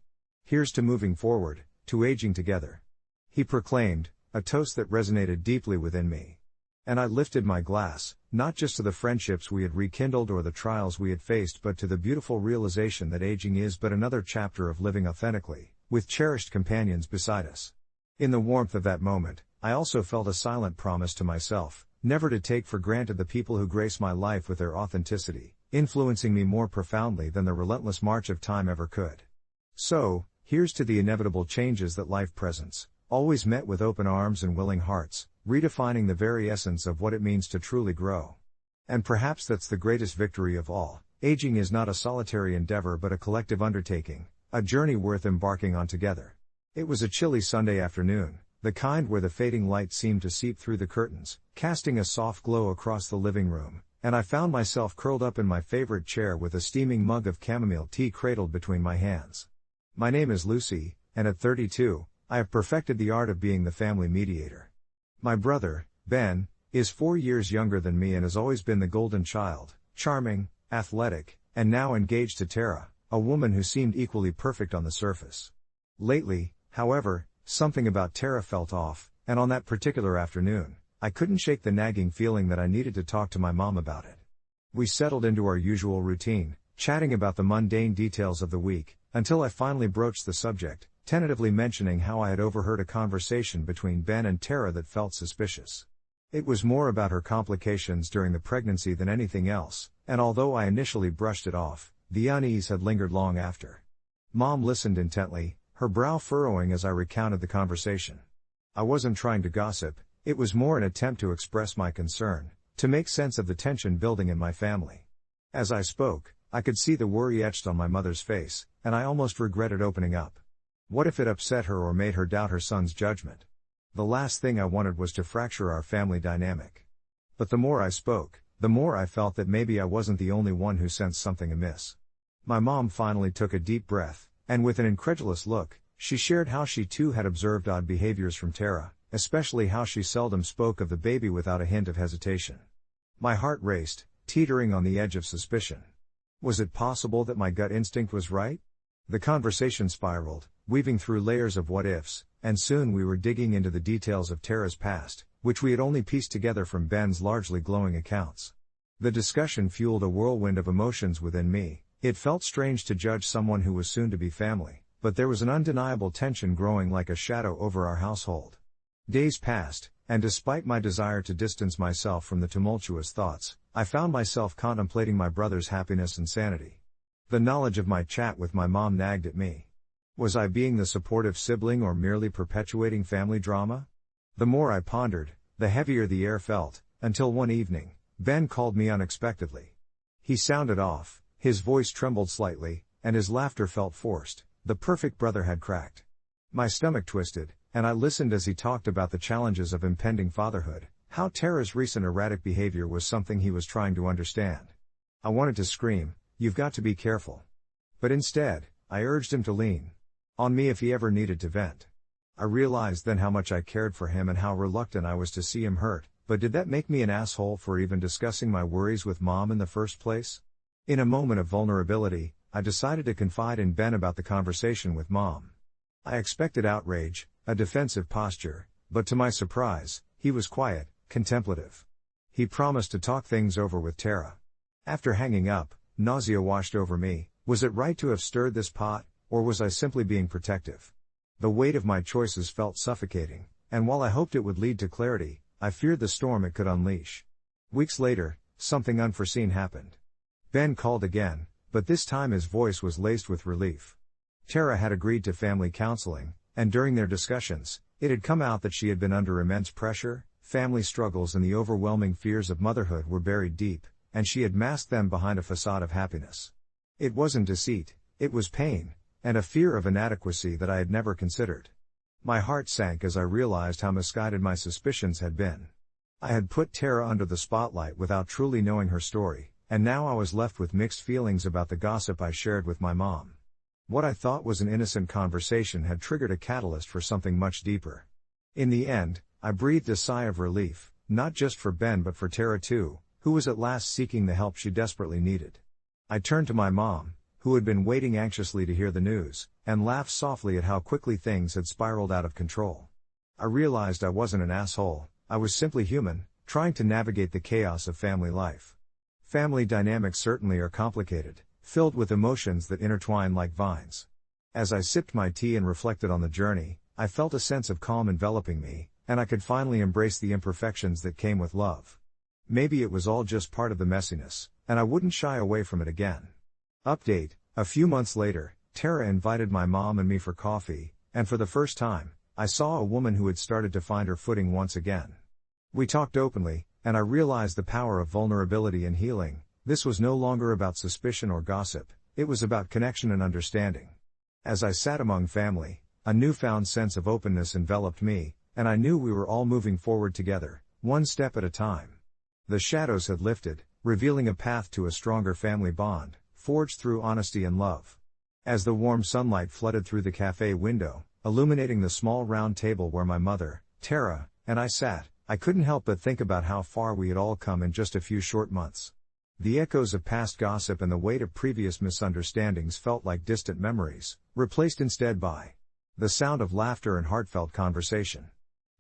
"Here's to moving forward, to aging together," he proclaimed, a toast that resonated deeply within me. And I lifted my glass, not just to the friendships we had rekindled or the trials we had faced but to the beautiful realization that aging is but another chapter of living authentically, with cherished companions beside us. In the warmth of that moment, I also felt a silent promise to myself, never to take for granted the people who grace my life with their authenticity, influencing me more profoundly than the relentless march of time ever could. So, here's to the inevitable changes that life presents, always met with open arms and willing hearts, redefining the very essence of what it means to truly grow. And perhaps that's the greatest victory of all. Aging is not a solitary endeavor but a collective undertaking, a journey worth embarking on together. It was a chilly Sunday afternoon, the kind where the fading light seemed to seep through the curtains, casting a soft glow across the living room, and I found myself curled up in my favorite chair with a steaming mug of chamomile tea cradled between my hands. My name is Lucy, and at 32, I have perfected the art of being the family mediator. My brother, Ben, is 4 years younger than me and has always been the golden child, charming, athletic, and now engaged to Tara, a woman who seemed equally perfect on the surface. Lately, however, something about Tara felt off, and on that particular afternoon, I couldn't shake the nagging feeling that I needed to talk to my mom about it. We settled into our usual routine, chatting about the mundane details of the week, until I finally broached the subject, tentatively mentioning how I had overheard a conversation between Ben and Tara that felt suspicious. It was more about her complications during the pregnancy than anything else, and although I initially brushed it off, the unease had lingered long after. Mom listened intently, her brow furrowing as I recounted the conversation. I wasn't trying to gossip, it was more an attempt to express my concern, to make sense of the tension building in my family. As I spoke, I could see the worry etched on my mother's face, and I almost regretted opening up. What if it upset her or made her doubt her son's judgment? The last thing I wanted was to fracture our family dynamic. But the more I spoke, the more I felt that maybe I wasn't the only one who sensed something amiss. My mom finally took a deep breath, and with an incredulous look, she shared how she too had observed odd behaviors from Tara, especially how she seldom spoke of the baby without a hint of hesitation. My heart raced, teetering on the edge of suspicion. Was it possible that my gut instinct was right? The conversation spiraled, weaving through layers of what-ifs, and soon we were digging into the details of Tara's past, which we had only pieced together from Ben's largely glowing accounts. The discussion fueled a whirlwind of emotions within me. It felt strange to judge someone who was soon to be family, but there was an undeniable tension growing like a shadow over our household. Days passed, and despite my desire to distance myself from the tumultuous thoughts, I found myself contemplating my brother's happiness and sanity. The knowledge of my chat with my mom nagged at me. Was I being the supportive sibling or merely perpetuating family drama? The more I pondered, the heavier the air felt, until one evening, Ben called me unexpectedly. He sounded off, his voice trembled slightly, and his laughter felt forced. The perfect brother had cracked. My stomach twisted, and I listened as he talked about the challenges of impending fatherhood, how Tara's recent erratic behavior was something he was trying to understand. I wanted to scream, "You've got to be careful." But instead, I urged him to lean on me if he ever needed to vent. I realized then how much I cared for him and how reluctant I was to see him hurt, but did that make me an asshole for even discussing my worries with Mom in the first place? In a moment of vulnerability, I decided to confide in Ben about the conversation with Mom. I expected outrage, a defensive posture, but to my surprise, he was quiet, contemplative. He promised to talk things over with Tara. After hanging up, nausea washed over me. Was it right to have stirred this pot, or was I simply being protective? The weight of my choices felt suffocating, and while I hoped it would lead to clarity, I feared the storm it could unleash. Weeks later, something unforeseen happened. Ben called again, but this time his voice was laced with relief. Tara had agreed to family counseling, and during their discussions, it had come out that she had been under immense pressure, family struggles and the overwhelming fears of motherhood were buried deep, and she had masked them behind a facade of happiness. It wasn't deceit, it was pain, and a fear of inadequacy that I had never considered. My heart sank as I realized how misguided my suspicions had been. I had put Tara under the spotlight without truly knowing her story, and now I was left with mixed feelings about the gossip I shared with my mom. What I thought was an innocent conversation had triggered a catalyst for something much deeper. In the end, I breathed a sigh of relief, not just for Ben but for Tara too, who was at last seeking the help she desperately needed. I turned to my mom, who had been waiting anxiously to hear the news, and laughed softly at how quickly things had spiraled out of control. I realized I wasn't an asshole, I was simply human, trying to navigate the chaos of family life. Family dynamics certainly are complicated, filled with emotions that intertwine like vines. As I sipped my tea and reflected on the journey, I felt a sense of calm enveloping me, and I could finally embrace the imperfections that came with love. Maybe it was all just part of the messiness, and I wouldn't shy away from it again. Update: a few months later, Tara invited my mom and me for coffee, and for the first time, I saw a woman who had started to find her footing once again. We talked openly, and I realized the power of vulnerability and healing. This was no longer about suspicion or gossip, it was about connection and understanding. As I sat among family, a newfound sense of openness enveloped me, and I knew we were all moving forward together, one step at a time. The shadows had lifted, revealing a path to a stronger family bond, forged through honesty and love. As the warm sunlight flooded through the cafe window, illuminating the small round table where my mother, Tara, and I sat, I couldn't help but think about how far we had all come in just a few short months. The echoes of past gossip and the weight of previous misunderstandings felt like distant memories, replaced instead by the sound of laughter and heartfelt conversation.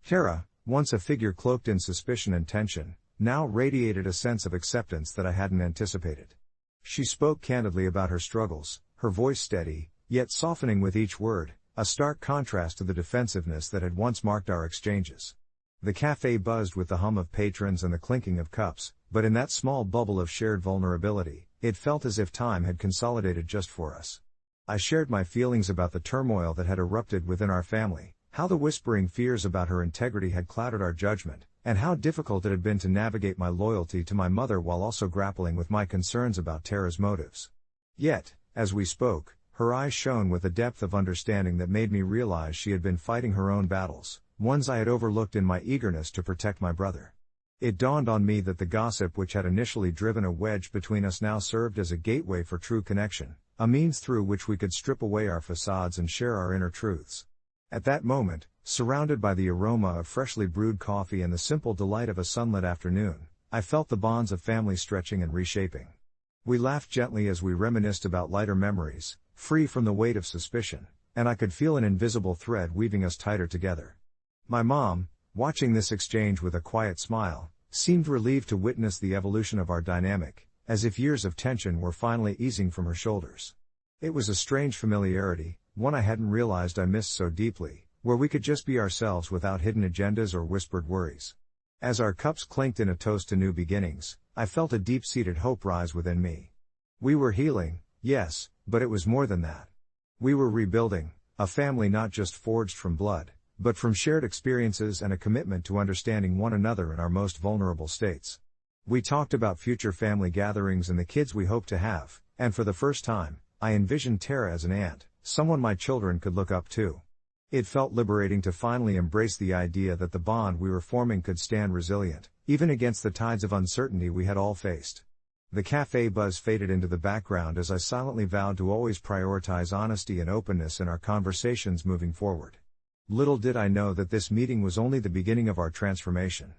Tara, once a figure cloaked in suspicion and tension, now radiated a sense of acceptance that I hadn't anticipated. She spoke candidly about her struggles, her voice steady, yet softening with each word, a stark contrast to the defensiveness that had once marked our exchanges. The cafe buzzed with the hum of patrons and the clinking of cups, but in that small bubble of shared vulnerability, it felt as if time had consolidated just for us. I shared my feelings about the turmoil that had erupted within our family, how the whispering fears about her integrity had clouded our judgment, and how difficult it had been to navigate my loyalty to my mother while also grappling with my concerns about Tara's motives. Yet, as we spoke, her eyes shone with a depth of understanding that made me realize she had been fighting her own battles, ones I had overlooked in my eagerness to protect my brother. It dawned on me that the gossip which had initially driven a wedge between us now served as a gateway for true connection, a means through which we could strip away our facades and share our inner truths. At that moment, surrounded by the aroma of freshly brewed coffee and the simple delight of a sunlit afternoon, I felt the bonds of family stretching and reshaping. We laughed gently as we reminisced about lighter memories, free from the weight of suspicion, and I could feel an invisible thread weaving us tighter together. My mom, watching this exchange with a quiet smile, seemed relieved to witness the evolution of our dynamic, as if years of tension were finally easing from her shoulders. It was a strange familiarity, one I hadn't realized I missed so deeply, where we could just be ourselves without hidden agendas or whispered worries. As our cups clinked in a toast to new beginnings, I felt a deep-seated hope rise within me. We were healing, yes, but it was more than that. We were rebuilding, a family not just forged from blood, but from shared experiences and a commitment to understanding one another in our most vulnerable states. We talked about future family gatherings and the kids we hoped to have, and for the first time, I envisioned Tara as an aunt, someone my children could look up to. It felt liberating to finally embrace the idea that the bond we were forming could stand resilient, even against the tides of uncertainty we had all faced. The cafe buzz faded into the background as I silently vowed to always prioritize honesty and openness in our conversations moving forward. Little did I know that this meeting was only the beginning of our transformation.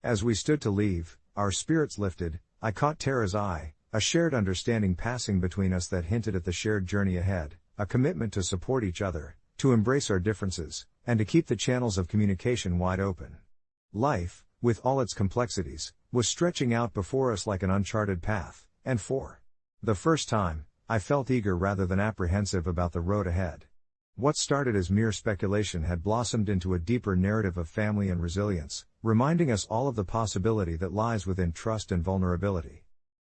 As we stood to leave, our spirits lifted, I caught Tara's eye, a shared understanding passing between us that hinted at the shared journey ahead, a commitment to support each other, to embrace our differences, and to keep the channels of communication wide open. Life, with all its complexities, was stretching out before us like an uncharted path, and for the first time, I felt eager rather than apprehensive about the road ahead. What started as mere speculation had blossomed into a deeper narrative of family and resilience, reminding us all of the possibility that lies within trust and vulnerability.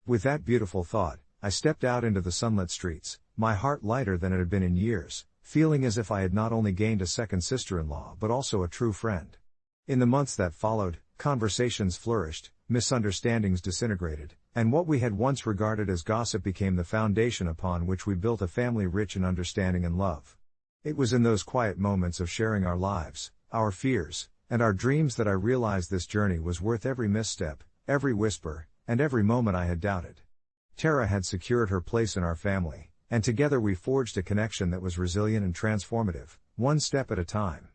With that beautiful thought, I stepped out into the sunlit streets, my heart lighter than it had been in years, feeling as if I had not only gained a second sister-in-law but also a true friend. In the months that followed, conversations flourished, misunderstandings disintegrated, and what we had once regarded as gossip became the foundation upon which we built a family rich in understanding and love. It was in those quiet moments of sharing our lives, our fears, and our dreams that I realized this journey was worth every misstep, every whisper, and every moment I had doubted. Tara had secured her place in our family, and together we forged a connection that was resilient and transformative, one step at a time.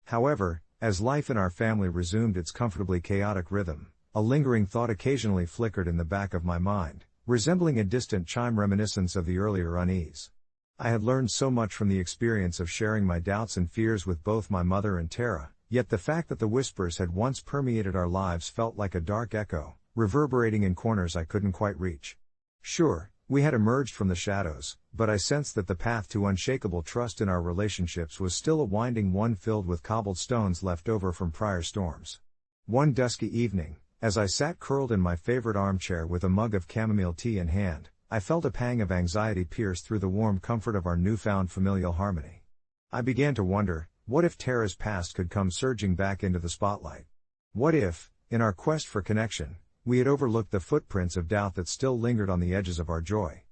However, as life in our family resumed its comfortably chaotic rhythm, a lingering thought occasionally flickered in the back of my mind, resembling a distant chime reminiscent of the earlier unease. I had learned so much from the experience of sharing my doubts and fears with both my mother and Tara, yet the fact that the whispers had once permeated our lives felt like a dark echo, reverberating in corners I couldn't quite reach. Sure, we had emerged from the shadows, but I sensed that the path to unshakable trust in our relationships was still a winding one filled with cobbled stones left over from prior storms. One dusky evening, as I sat curled in my favorite armchair with a mug of chamomile tea in hand, I felt a pang of anxiety pierce through the warm comfort of our newfound familial harmony. I began to wonder, what if Tara's past could come surging back into the spotlight? What if, in our quest for connection, we had overlooked the footprints of doubt that still lingered on the edges of our joy?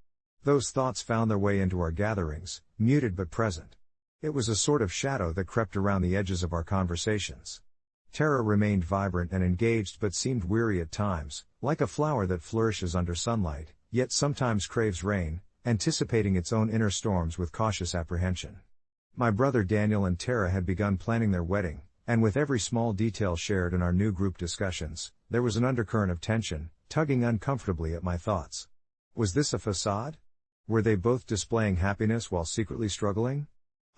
Those thoughts found their way into our gatherings, muted but present. It was a sort of shadow that crept around the edges of our conversations. Tara remained vibrant and engaged but seemed weary at times, like a flower that flourishes under sunlight, yet sometimes craves rain, anticipating its own inner storms with cautious apprehension. My brother Daniel and Tara had begun planning their wedding, and with every small detail shared in our new group discussions, there was an undercurrent of tension, tugging uncomfortably at my thoughts. Was this a facade? Were they both displaying happiness while secretly struggling?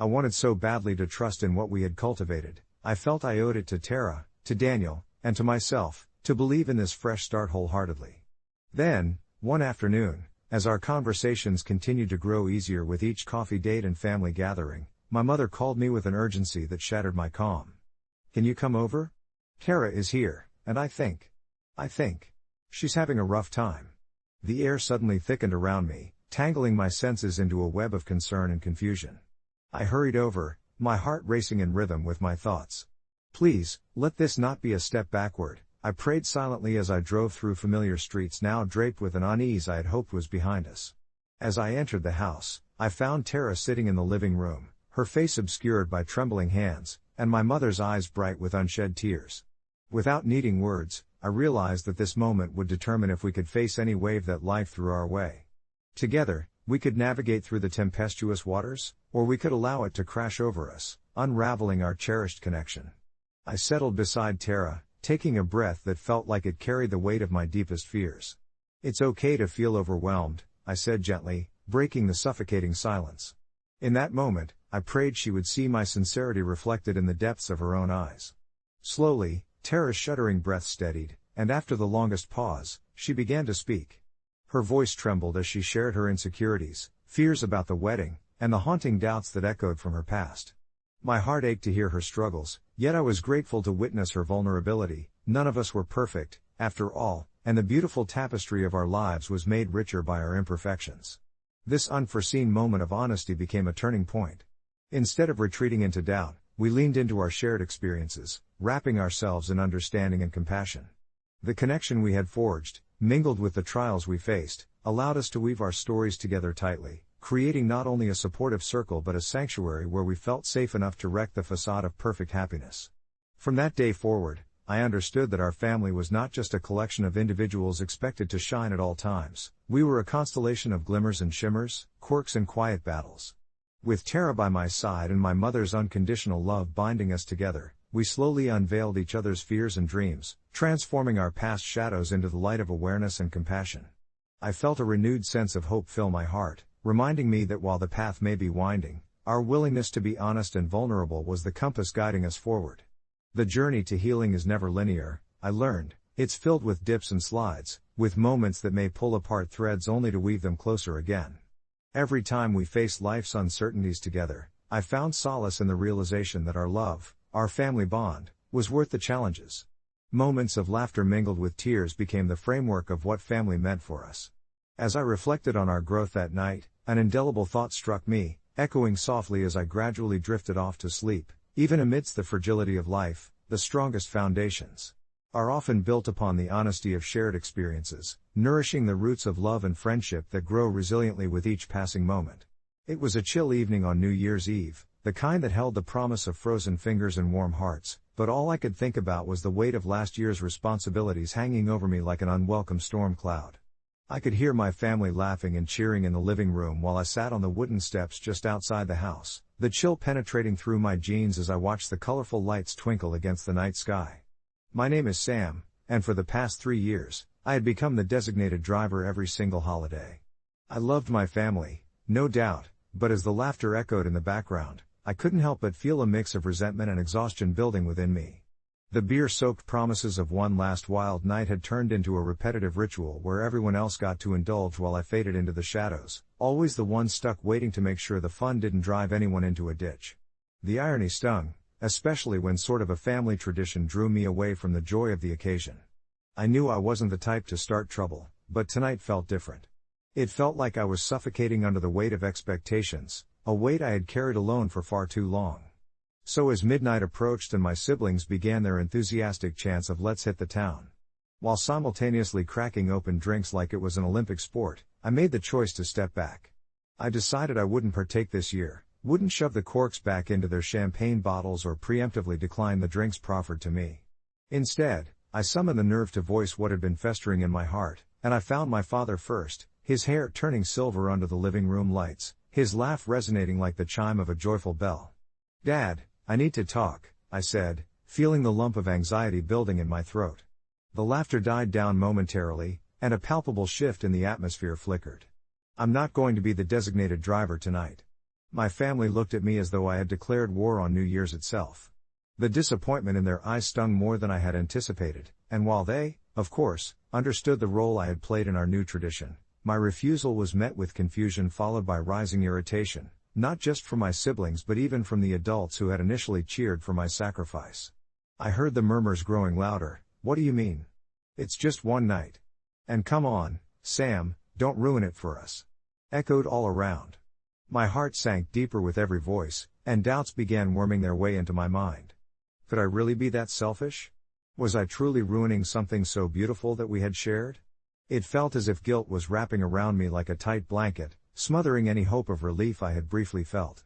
I wanted so badly to trust in what we had cultivated. I felt I owed it to Tara, to Daniel, and to myself, to believe in this fresh start wholeheartedly. Then, one afternoon, as our conversations continued to grow easier with each coffee date and family gathering, my mother called me with an urgency that shattered my calm. "Can you come over? Tara is here, and I think she's having a rough time." The air suddenly thickened around me, tangling my senses into a web of concern and confusion. I hurried over, my heart racing in rhythm with my thoughts. "Please, let this not be a step backward," I prayed silently as I drove through familiar streets now draped with an unease I had hoped was behind us. As I entered the house, I found Tara sitting in the living room, her face obscured by trembling hands, and my mother's eyes bright with unshed tears. Without needing words, I realized that this moment would determine if we could face any wave that life threw our way. Together, we could navigate through the tempestuous waters, or we could allow it to crash over us, unraveling our cherished connection. I settled beside Tara, taking a breath that felt like it carried the weight of my deepest fears. "It's okay to feel overwhelmed," I said gently, breaking the suffocating silence. In that moment, I prayed she would see my sincerity reflected in the depths of her own eyes. Slowly, Tara's shuddering breath steadied, and after the longest pause, she began to speak. Her voice trembled as she shared her insecurities, fears about the wedding, and the haunting doubts that echoed from her past. My heart ached to hear her struggles, yet I was grateful to witness her vulnerability. None of us were perfect, after all, and the beautiful tapestry of our lives was made richer by our imperfections. This unforeseen moment of honesty became a turning point. Instead of retreating into doubt, we leaned into our shared experiences, wrapping ourselves in understanding and compassion. The connection we had forged, mingled with the trials we faced, allowed us to weave our stories together tightly, creating not only a supportive circle but a sanctuary where we felt safe enough to wreck the facade of perfect happiness. From that day forward, I understood that our family was not just a collection of individuals expected to shine at all times. We were a constellation of glimmers and shimmers, quirks and quiet battles. With Tara by my side and my mother's unconditional love binding us together, we slowly unveiled each other's fears and dreams, transforming our past shadows into the light of awareness and compassion. I felt a renewed sense of hope fill my heart, reminding me that while the path may be winding, our willingness to be honest and vulnerable was the compass guiding us forward. The journey to healing is never linear, I learned. It's filled with dips and slides, with moments that may pull apart threads only to weave them closer again. Every time we face life's uncertainties together, I found solace in the realization that our love, our family bond, was worth the challenges. Moments of laughter mingled with tears became the framework of what family meant for us. As I reflected on our growth that night, an indelible thought struck me, echoing softly as I gradually drifted off to sleep. Even amidst the fragility of life, the strongest foundations are often built upon the honesty of shared experiences, nourishing the roots of love and friendship that grow resiliently with each passing moment. It was a chill evening on New Year's Eve, the kind that held the promise of frozen fingers and warm hearts, but all I could think about was the weight of last year's responsibilities hanging over me like an unwelcome storm cloud. I could hear my family laughing and cheering in the living room while I sat on the wooden steps just outside the house, the chill penetrating through my jeans as I watched the colorful lights twinkle against the night sky. My name is Sam, and for the past 3 years, I had become the designated driver every single holiday. I loved my family, no doubt, but as the laughter echoed in the background, I couldn't help but feel a mix of resentment and exhaustion building within me. The beer-soaked promises of one last wild night had turned into a repetitive ritual where everyone else got to indulge while I faded into the shadows, always the one stuck waiting to make sure the fun didn't drive anyone into a ditch. The irony stung, especially when sort of a family tradition drew me away from the joy of the occasion. I knew I wasn't the type to start trouble, but tonight felt different. It felt like I was suffocating under the weight of expectations, a weight I had carried alone for far too long. So as midnight approached and my siblings began their enthusiastic chants of "Let's hit the town," while simultaneously cracking open drinks like it was an Olympic sport, I made the choice to step back. I decided I wouldn't partake this year, wouldn't shove the corks back into their champagne bottles or preemptively decline the drinks proffered to me. Instead, I summoned the nerve to voice what had been festering in my heart, and I found my father first, his hair turning silver under the living room lights, his laugh resonating like the chime of a joyful bell. "Dad, I need to talk," I said, feeling the lump of anxiety building in my throat. The laughter died down momentarily, and a palpable shift in the atmosphere flickered. "I'm not going to be the designated driver tonight." My family looked at me as though I had declared war on New Year's itself. The disappointment in their eyes stung more than I had anticipated, and while they, of course, understood the role I had played in our new tradition, my refusal was met with confusion followed by rising irritation, not just from my siblings but even from the adults who had initially cheered for my sacrifice. I heard the murmurs growing louder. "What do you mean? It's just one night. And come on, Sam, don't ruin it for us," echoed all around. My heart sank deeper with every voice, and doubts began worming their way into my mind. Could I really be that selfish? Was I truly ruining something so beautiful that we had shared? It felt as if guilt was wrapping around me like a tight blanket, smothering any hope of relief I had briefly felt.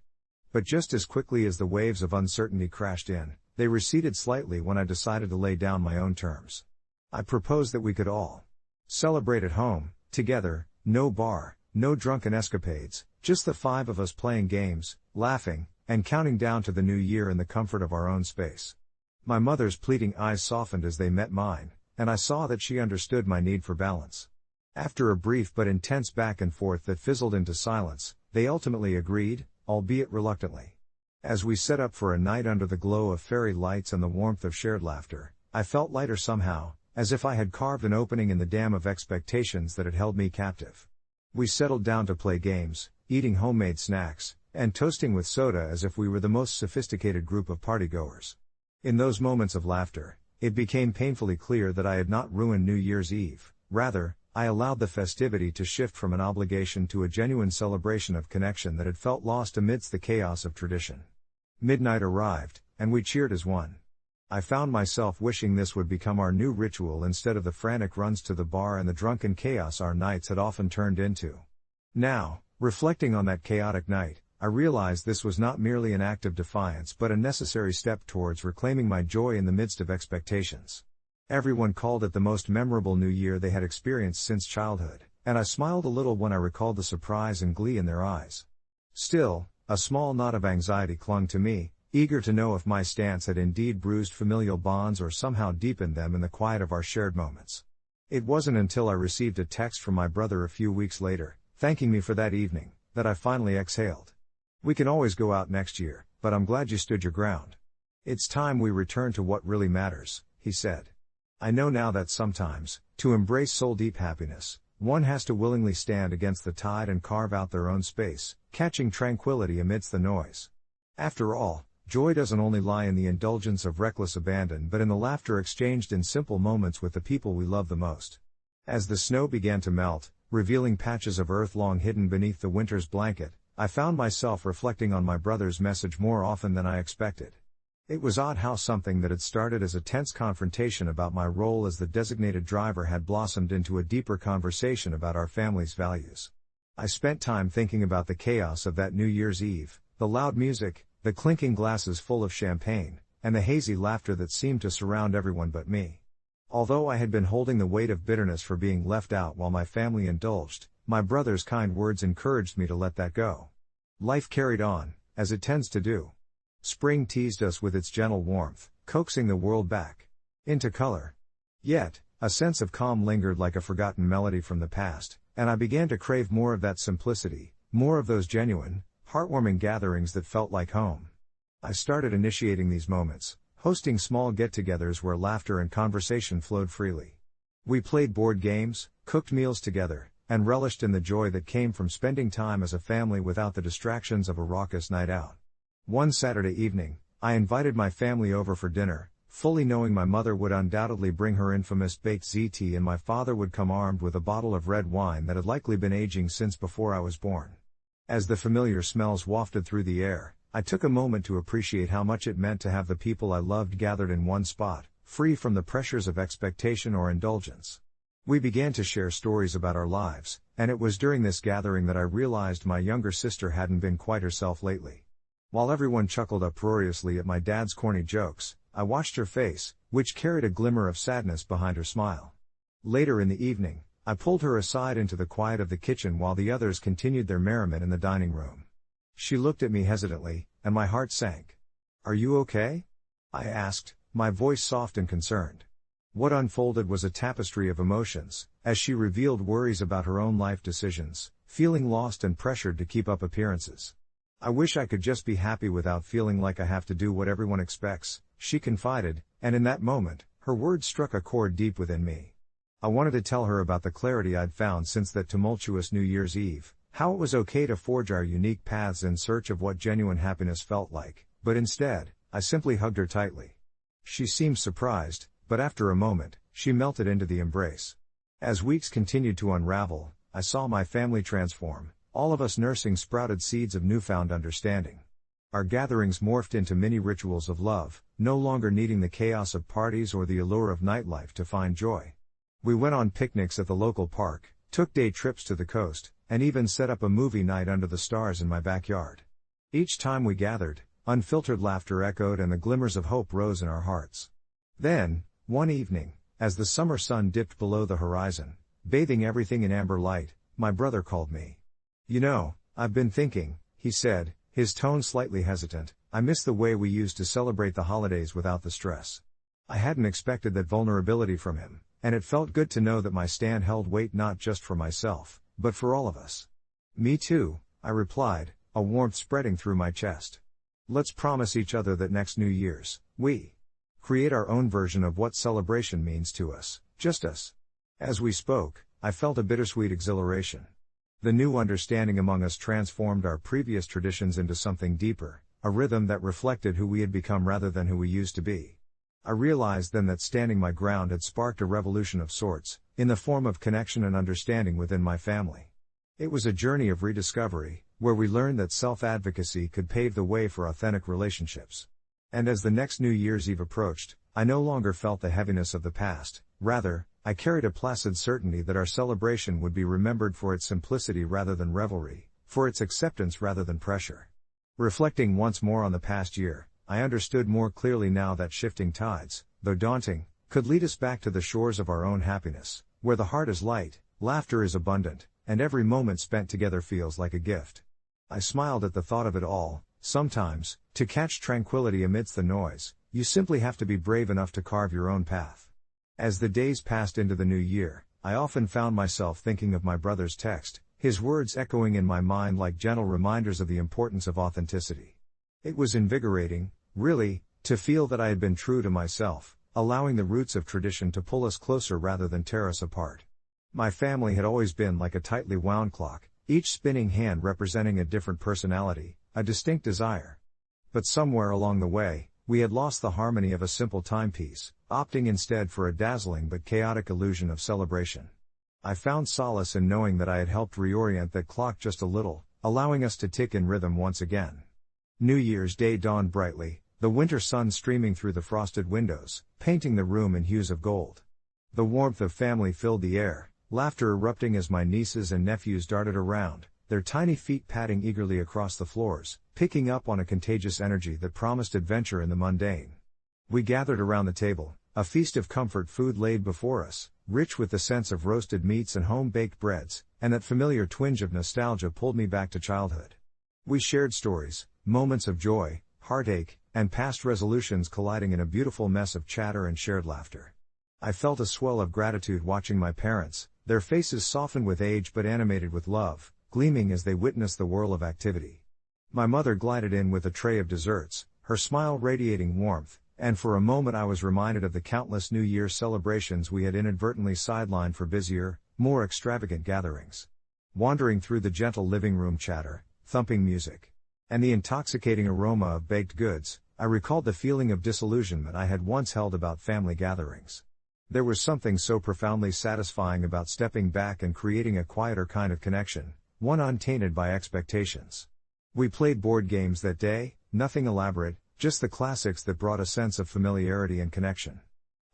But just as quickly as the waves of uncertainty crashed in, they receded slightly when I decided to lay down my own terms. I proposed that we could all celebrate at home, together, no bar, no drunken escapades, just the 5 of us playing games, laughing, and counting down to the new year in the comfort of our own space. My mother's pleading eyes softened as they met mine, and I saw that she understood my need for balance. After a brief but intense back and forth that fizzled into silence, they ultimately agreed, albeit reluctantly. As we set up for a night under the glow of fairy lights and the warmth of shared laughter, I felt lighter somehow, as if I had carved an opening in the dam of expectations that had held me captive. We settled down to play games, eating homemade snacks, and toasting with soda as if we were the most sophisticated group of partygoers. In those moments of laughter, it became painfully clear that I had not ruined New Year's Eve. Rather, I allowed the festivity to shift from an obligation to a genuine celebration of connection that had felt lost amidst the chaos of tradition. Midnight arrived, and we cheered as one. I found myself wishing this would become our new ritual instead of the frantic runs to the bar and the drunken chaos our nights had often turned into. Now, reflecting on that chaotic night, I realized this was not merely an act of defiance but a necessary step towards reclaiming my joy in the midst of expectations. Everyone called it the most memorable New Year they had experienced since childhood, and I smiled a little when I recalled the surprise and glee in their eyes. Still, A small knot of anxiety clung to me, eager to know if my stance had indeed bruised familial bonds or somehow deepened them in the quiet of our shared moments. It wasn't until I received a text from my brother a few weeks later, thanking me for that evening, that I finally exhaled. "We can always go out next year, but I'm glad you stood your ground. It's time we return to what really matters," he said. I know now that sometimes, to embrace soul-deep happiness, one has to willingly stand against the tide and carve out their own space, catching tranquility amidst the noise. After all, joy doesn't only lie in the indulgence of reckless abandon but in the laughter exchanged in simple moments with the people we love the most. As the snow began to melt, revealing patches of earth long hidden beneath the winter's blanket, I found myself reflecting on my brother's message more often than I expected. It was odd how something that had started as a tense confrontation about my role as the designated driver had blossomed into a deeper conversation about our family's values. I spent time thinking about the chaos of that New Year's Eve, the loud music, the clinking glasses full of champagne, and the hazy laughter that seemed to surround everyone but me. Although I had been holding the weight of bitterness for being left out while my family indulged, my brother's kind words encouraged me to let that go. Life carried on, as it tends to do. Spring teased us with its gentle warmth, coaxing the world back into color. Yet, a sense of calm lingered like a forgotten melody from the past, and I began to crave more of that simplicity, more of those genuine, heartwarming gatherings that felt like home. I started initiating these moments, hosting small get-togethers where laughter and conversation flowed freely. We played board games, cooked meals together, and relished in the joy that came from spending time as a family without the distractions of a raucous night out. One Saturday evening, I invited my family over for dinner, fully knowing my mother would undoubtedly bring her infamous baked ZT and my father would come armed with a bottle of red wine that had likely been aging since before I was born. As the familiar smells wafted through the air, I took a moment to appreciate how much it meant to have the people I loved gathered in one spot, free from the pressures of expectation or indulgence. We began to share stories about our lives, and it was during this gathering that I realized my younger sister hadn't been quite herself lately. While everyone chuckled uproariously at my dad's corny jokes, I watched her face, which carried a glimmer of sadness behind her smile. Later in the evening, I pulled her aside into the quiet of the kitchen while the others continued their merriment in the dining room. She looked at me hesitantly, and my heart sank. "Are you okay?" I asked, my voice soft and concerned. What unfolded was a tapestry of emotions, as she revealed worries about her own life decisions, feeling lost and pressured to keep up appearances. "I wish I could just be happy without feeling like I have to do what everyone expects," she confided, and in that moment, her words struck a chord deep within me. I wanted to tell her about the clarity I'd found since that tumultuous New Year's Eve, how it was okay to forge our unique paths in search of what genuine happiness felt like, but instead, I simply hugged her tightly. She seemed surprised, but after a moment, she melted into the embrace. As weeks continued to unravel, I saw my family transform, all of us nursing sprouted seeds of newfound understanding. Our gatherings morphed into mini rituals of love, no longer needing the chaos of parties or the allure of nightlife to find joy. We went on picnics at the local park, took day trips to the coast, and even set up a movie night under the stars in my backyard. Each time we gathered, unfiltered laughter echoed and the glimmers of hope rose in our hearts. Then, one evening, as the summer sun dipped below the horizon, bathing everything in amber light, my brother called me. "You know, I've been thinking," he said, his tone slightly hesitant, "I miss the way we used to celebrate the holidays without the stress." I hadn't expected that vulnerability from him, and it felt good to know that my stand held weight not just for myself, but for all of us. "Me too," I replied, a warmth spreading through my chest. "Let's promise each other that next New Year's, we create our own version of what celebration means to us, just us." As we spoke, I felt a bittersweet exhilaration. The new understanding among us transformed our previous traditions into something deeper, a rhythm that reflected who we had become rather than who we used to be. I realized then that standing my ground had sparked a revolution of sorts, in the form of connection and understanding within my family. It was a journey of rediscovery, where we learned that self-advocacy could pave the way for authentic relationships. And as the next New Year's Eve approached, I no longer felt the heaviness of the past, rather, I carried a placid certainty that our celebration would be remembered for its simplicity rather than revelry, for its acceptance rather than pressure. Reflecting once more on the past year, I understood more clearly now that shifting tides, though daunting, could lead us back to the shores of our own happiness, where the heart is light, laughter is abundant, and every moment spent together feels like a gift. I smiled at the thought of it all. Sometimes, to catch tranquility amidst the noise, you simply have to be brave enough to carve your own path. As the days passed into the new year, I often found myself thinking of my brother's text, his words echoing in my mind like gentle reminders of the importance of authenticity. It was invigorating, really, to feel that I had been true to myself, allowing the roots of tradition to pull us closer rather than tear us apart. My family had always been like a tightly wound clock, each spinning hand representing a different personality, a distinct desire. But somewhere along the way, we had lost the harmony of a simple timepiece, opting instead for a dazzling but chaotic illusion of celebration. I found solace in knowing that I had helped reorient that clock just a little, allowing us to tick in rhythm once again. New Year's Day dawned brightly, the winter sun streaming through the frosted windows, painting the room in hues of gold. The warmth of family filled the air, laughter erupting as my nieces and nephews darted around, their tiny feet patting eagerly across the floors, picking up on a contagious energy that promised adventure in the mundane. We gathered around the table, a feast of comfort food laid before us, rich with the sense of roasted meats and home-baked breads, and that familiar twinge of nostalgia pulled me back to childhood. We shared stories, moments of joy, heartache, and past resolutions colliding in a beautiful mess of chatter and shared laughter. I felt a swell of gratitude watching my parents, their faces softened with age but animated with love, gleaming as they witnessed the whirl of activity. My mother glided in with a tray of desserts, her smile radiating warmth, and for a moment I was reminded of the countless New Year celebrations we had inadvertently sidelined for busier, more extravagant gatherings. Wandering through the gentle living room chatter, thumping music, and the intoxicating aroma of baked goods, I recalled the feeling of disillusionment I had once held about family gatherings. There was something so profoundly satisfying about stepping back and creating a quieter kind of connection, one untainted by expectations. We played board games that day, nothing elaborate, just the classics that brought a sense of familiarity and connection.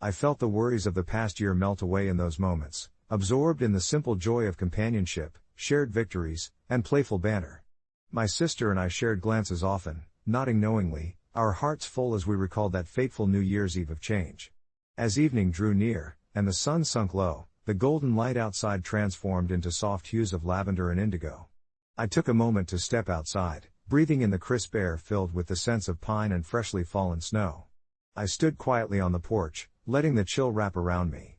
I felt the worries of the past year melt away in those moments, absorbed in the simple joy of companionship, shared victories, and playful banter. My sister and I shared glances often, nodding knowingly, our hearts full as we recalled that fateful New Year's Eve of change. As evening drew near, and the sun sunk low, the golden light outside transformed into soft hues of lavender and indigo. I took a moment to step outside, breathing in the crisp air filled with the scents of pine and freshly fallen snow. I stood quietly on the porch, letting the chill wrap around me.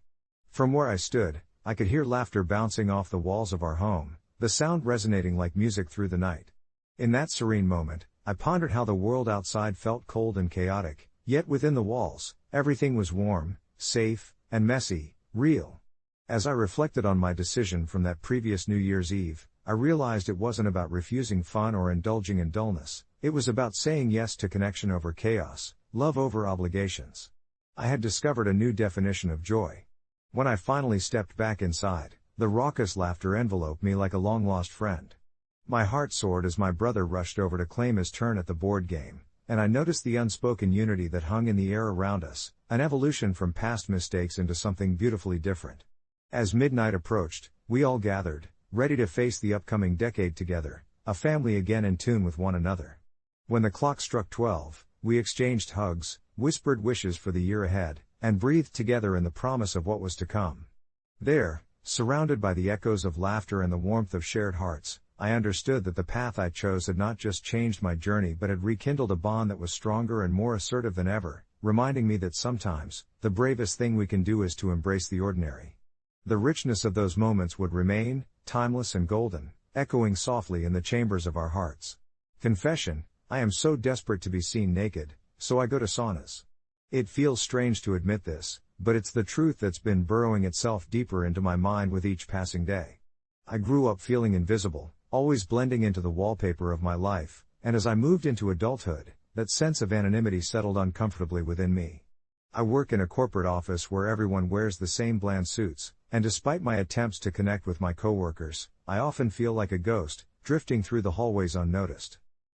From where I stood, I could hear laughter bouncing off the walls of our home, the sound resonating like music through the night. In that serene moment, I pondered how the world outside felt cold and chaotic, yet within the walls, everything was warm, safe, and messy, real. As I reflected on my decision from that previous New Year's Eve, I realized it wasn't about refusing fun or indulging in dullness, it was about saying yes to connection over chaos, love over obligations. I had discovered a new definition of joy. When I finally stepped back inside, the raucous laughter enveloped me like a long-lost friend. My heart soared as my brother rushed over to claim his turn at the board game, and I noticed the unspoken unity that hung in the air around us, an evolution from past mistakes into something beautifully different. As midnight approached, we all gathered, ready to face the upcoming decade together, a family again in tune with one another. When the clock struck 12, we exchanged hugs, whispered wishes for the year ahead, and breathed together in the promise of what was to come. There, surrounded by the echoes of laughter and the warmth of shared hearts, I understood that the path I chose had not just changed my journey but had rekindled a bond that was stronger and more assertive than ever, reminding me that sometimes, the bravest thing we can do is to embrace the ordinary. The richness of those moments would remain, timeless and golden, echoing softly in the chambers of our hearts. Confession: I am so desperate to be seen naked, so I go to saunas. It feels strange to admit this, but it's the truth that's been burrowing itself deeper into my mind with each passing day. I grew up feeling invisible, always blending into the wallpaper of my life, and as I moved into adulthood, that sense of anonymity settled uncomfortably within me. I work in a corporate office where everyone wears the same bland suits, and despite my attempts to connect with my coworkers, I often feel like a ghost, drifting through the hallways unnoticed.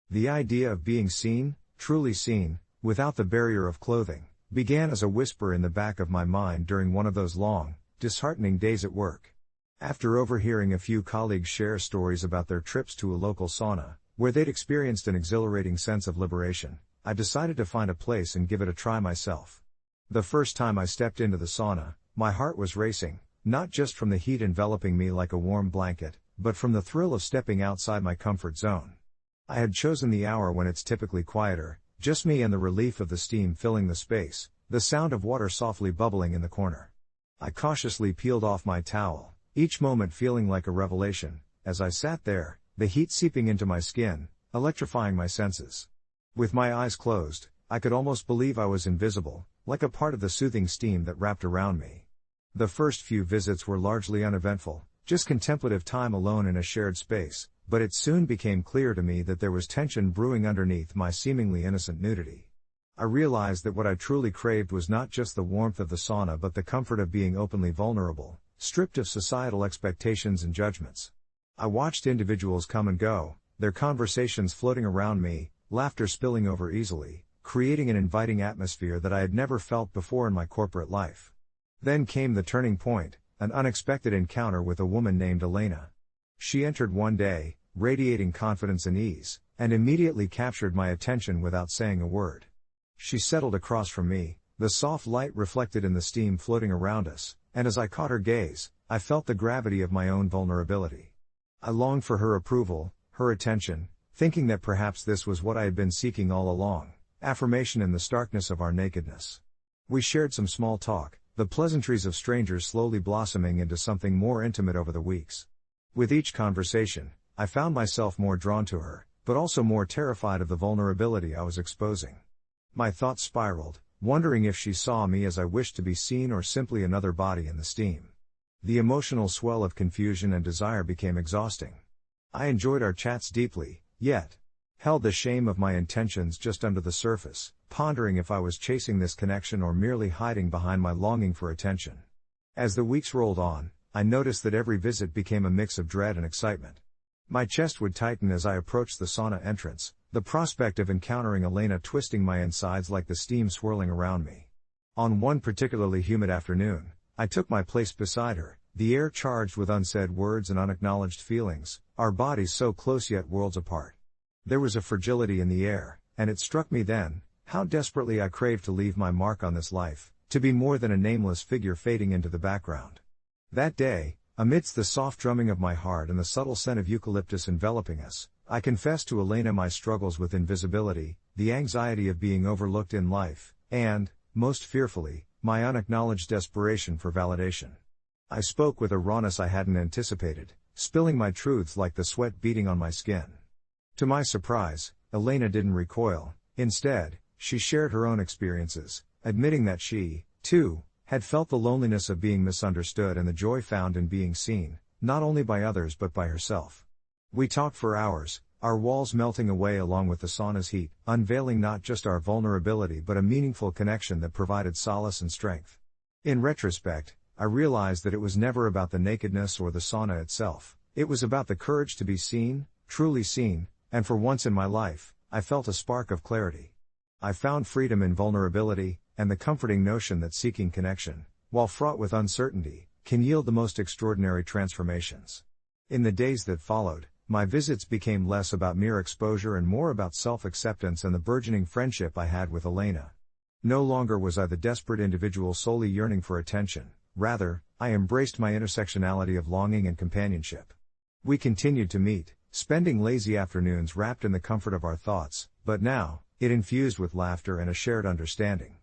The idea of being seen, truly seen, without the barrier of clothing, began as a whisper in the back of my mind during one of those long, disheartening days at work. After overhearing a few colleagues share stories about their trips to a local sauna, where they'd experienced an exhilarating sense of liberation, I decided to find a place and give it a try myself. The first time I stepped into the sauna, my heart was racing, not just from the heat enveloping me like a warm blanket, but from the thrill of stepping outside my comfort zone. I had chosen the hour when it's typically quieter, just me and the relief of the steam filling the space, the sound of water softly bubbling in the corner. I cautiously peeled off my towel, each moment feeling like a revelation, as I sat there, the heat seeping into my skin, electrifying my senses. With my eyes closed, I could almost believe I was invisible, like a part of the soothing steam that wrapped around me. The first few visits were largely uneventful, just contemplative time alone in a shared space, but it soon became clear to me that there was tension brewing underneath my seemingly innocent nudity. I realized that what I truly craved was not just the warmth of the sauna but the comfort of being openly vulnerable, stripped of societal expectations and judgments. I watched individuals come and go, their conversations floating around me, laughter spilling over easily, creating an inviting atmosphere that I had never felt before in my corporate life. Then came the turning point, an unexpected encounter with a woman named Elena. She entered one day, radiating confidence and ease, and immediately captured my attention without saying a word. She settled across from me, the soft light reflected in the steam floating around us, and as I caught her gaze, I felt the gravity of my own vulnerability. I longed for her approval, her attention, thinking that perhaps this was what I had been seeking all along, affirmation in the starkness of our nakedness. We shared some small talk, the pleasantries of strangers slowly blossoming into something more intimate over the weeks. With each conversation, I found myself more drawn to her, but also more terrified of the vulnerability I was exposing. My thoughts spiraled, wondering if she saw me as I wished to be seen or simply another body in the steam. The emotional swell of confusion and desire became exhausting. I enjoyed our chats deeply, yet held the shame of my intentions just under the surface, pondering if I was chasing this connection or merely hiding behind my longing for attention. As the weeks rolled on, I noticed that every visit became a mix of dread and excitement. My chest would tighten as I approached the sauna entrance, the prospect of encountering Elena twisting my insides like the steam swirling around me. On one particularly humid afternoon, I took my place beside her, the air charged with unsaid words and unacknowledged feelings, our bodies so close yet worlds apart. There was a fragility in the air, and it struck me then, how desperately I craved to leave my mark on this life, to be more than a nameless figure fading into the background. That day, amidst the soft drumming of my heart and the subtle scent of eucalyptus enveloping us, I confessed to Elena my struggles with invisibility, the anxiety of being overlooked in life, and, most fearfully, my unacknowledged desperation for validation. I spoke with a rawness I hadn't anticipated, spilling my truths like the sweat beating on my skin. To my surprise, Elena didn't recoil. Instead, she shared her own experiences, admitting that she, too, had felt the loneliness of being misunderstood and the joy found in being seen, not only by others but by herself. We talked for hours, our walls melting away along with the sauna's heat, unveiling not just our vulnerability but a meaningful connection that provided solace and strength. In retrospect, I realized that it was never about the nakedness or the sauna itself, it was about the courage to be seen, truly seen, and for once in my life, I felt a spark of clarity. I found freedom in vulnerability, and the comforting notion that seeking connection, while fraught with uncertainty, can yield the most extraordinary transformations. In the days that followed, my visits became less about mere exposure and more about self-acceptance and the burgeoning friendship I had with Elena. No longer was I the desperate individual solely yearning for attention, rather, I embraced my intersectionality of longing and companionship. We continued to meet, spending lazy afternoons wrapped in the comfort of our thoughts, but now, it infused with laughter and a shared understanding.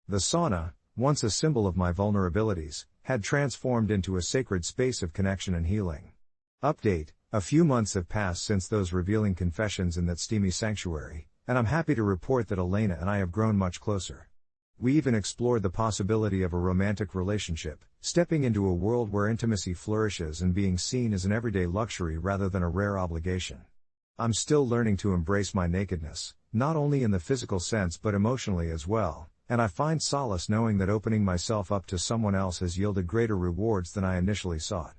The sauna, once a symbol of my vulnerabilities, had transformed into a sacred space of connection and healing. Update: a few months have passed since those revealing confessions in that steamy sanctuary, and I'm happy to report that Elena and I have grown much closer. We even explored the possibility of a romantic relationship, stepping into a world where intimacy flourishes and being seen is an everyday luxury rather than a rare obligation. I'm still learning to embrace my nakedness, not only in the physical sense but emotionally as well, and I find solace knowing that opening myself up to someone else has yielded greater rewards than I initially sought.